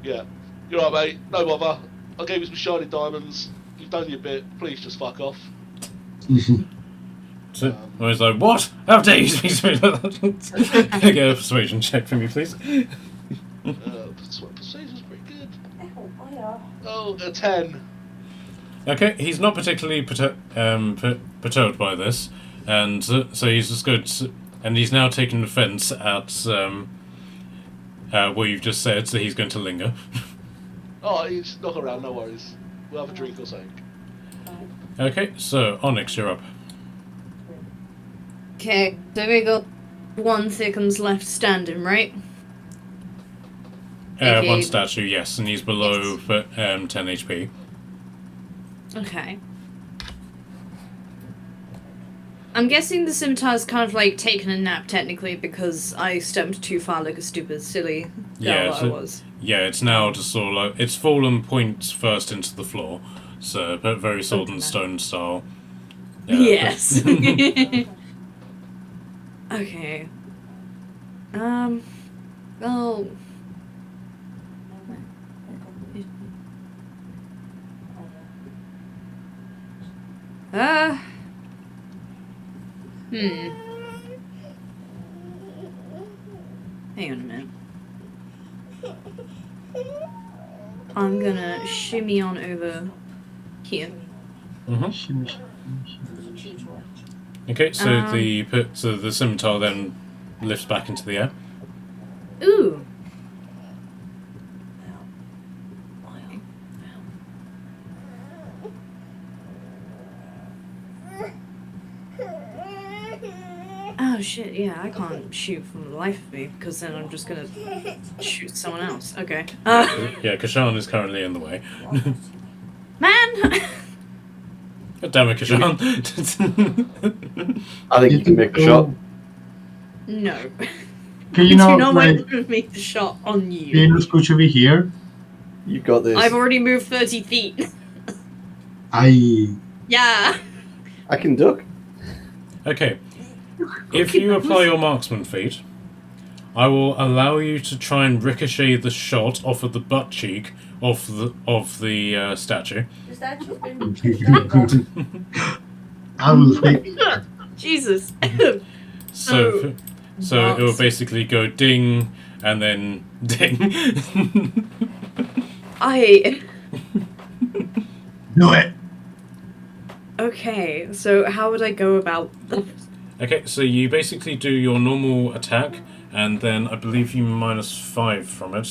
Yeah. You're right, mate. No bother. I gave you some shiny diamonds. You've done your bit. Please just fuck off. So I was like, what? How dare you speak to me like that? Can I get a persuasion check for me, please? Persuasion's pretty good. Oh, a 10. Okay, he's not particularly perturbed by this, and so he's just good, and he's now taken offence at what you've just said, so he's going to linger. Oh, he's knock around, no worries. We'll have a drink or something. Okay, so Onyx, you're up. Okay, so we got 1 second left standing, right? Okay. One statue, yes, and he's below 10 HP. Okay. I'm guessing the scimitar's kind of like taken a nap technically because I stepped too far like a stupid, silly girl that I was. Yeah, it's now just sort of like, it's fallen point first into the floor, so very sword and stone style. Yes. Okay. Well. Hang on a minute. I'm gonna shimmy on over here. Okay, so the scimitar then lifts back into the air. Ooh. Oh shit, yeah, I can't shoot from the life of me because then I'm just gonna shoot someone else. Okay. Yeah, Kashan is currently in the way. Man! God damn it, Kashan. I think you can make a shot. No. Can you Do not, not like, want to make the shot on you. can you not scooch over here? You've got this. I've already moved 30 feet. Yeah. I can duck. Okay. If you apply your marksman feat, I will allow you to try and ricochet the shot off of the butt cheek of the statue. The statue's been pushed over. I will take. Jesus. So it will basically go ding and then ding. Do it. Okay, so how would I go about this? Okay, so you basically do your normal attack, and then I believe you -5 from it.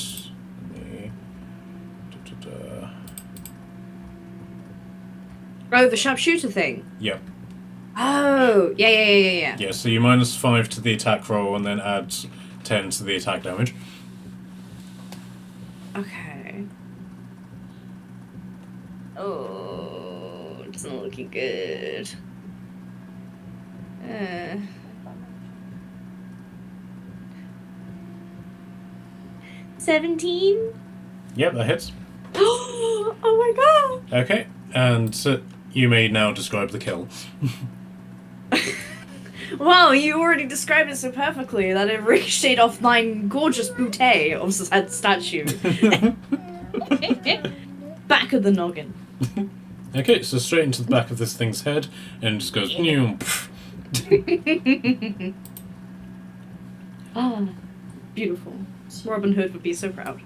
Oh, the sharpshooter thing? Yeah. Oh, yeah. Yeah, so you -5 to the attack roll, and then add 10 to the attack damage. Okay. Oh, it's not looking good. 17? Yep, that hits. Oh my god! Okay, and you may now describe the kill. Wow, you already described it so perfectly that it ricocheted off mine gorgeous bouquet of said statue. Back of the noggin. Okay, so straight into the back of this thing's head, and it just goes. Ah, beautiful. Robin Hood would be so proud.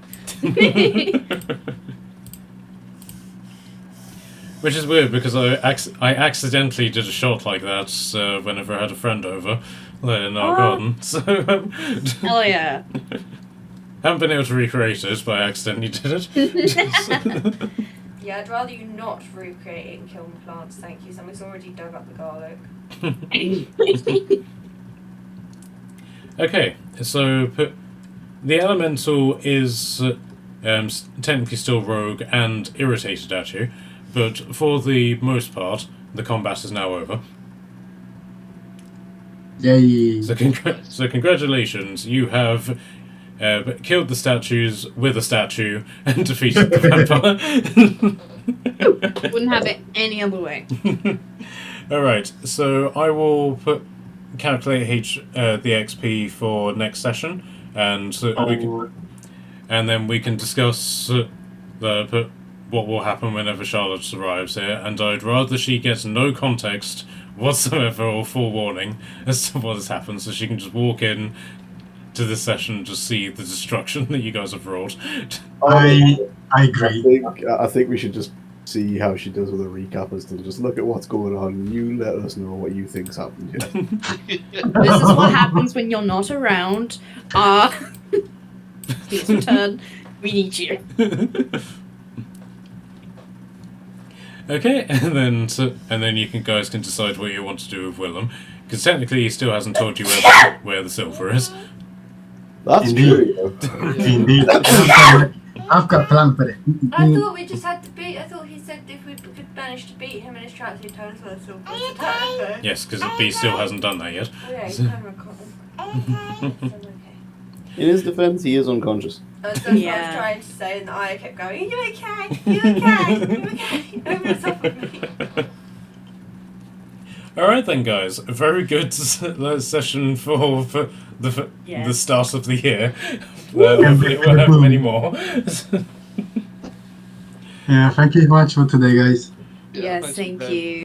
Which is weird because I accidentally did a shot like that whenever I had a friend over in our garden. So Hell yeah. haven't been able to recreate it, but I accidentally did it. Yeah, I'd rather you not recreate it and kill the plants, thank you. Somebody's already dug up the garlic. Okay, so the elemental is technically still rogue and irritated at you, but for the most part, the combat is now over. Yay. So, congratulations, you have killed the statues with a statue and defeated the vampire. Wouldn't have it any other way. Alright, so I will calculate the XP for next session, and then we can discuss what will happen whenever Charlotte arrives here, and I'd rather she gets no context whatsoever or forewarning as to what has happened, so she can just walk in to this session and just see the destruction that you guys have wrought. I agree. I think we should just see how she does with a recap as to just look at what's going on and you let us know what you think's happened. Yeah. This is what happens when you're not around. Please return. We need you. Okay, and then you guys can decide what you want to do with Willem, because technically he still hasn't told you where the silver is. That's Indeed. true. Indeed. I've got a plan for it. I thought we just had to beat. I thought he said if we could manage to beat him in his tracks, he'd tell us where the silver is. Okay. Yes, because B still hasn't done that yet. Oh, yeah, he's camera caught. In his defense, he is unconscious. That's what I was Yeah. trying to say, and I kept going, "Are you okay? You okay? You okay?" Over the top of me. Alright then, guys. A very good session for the start of the year. Hopefully we'll have many more. Yeah, thank you very much for today, guys. Yes, thanks for thank that. you.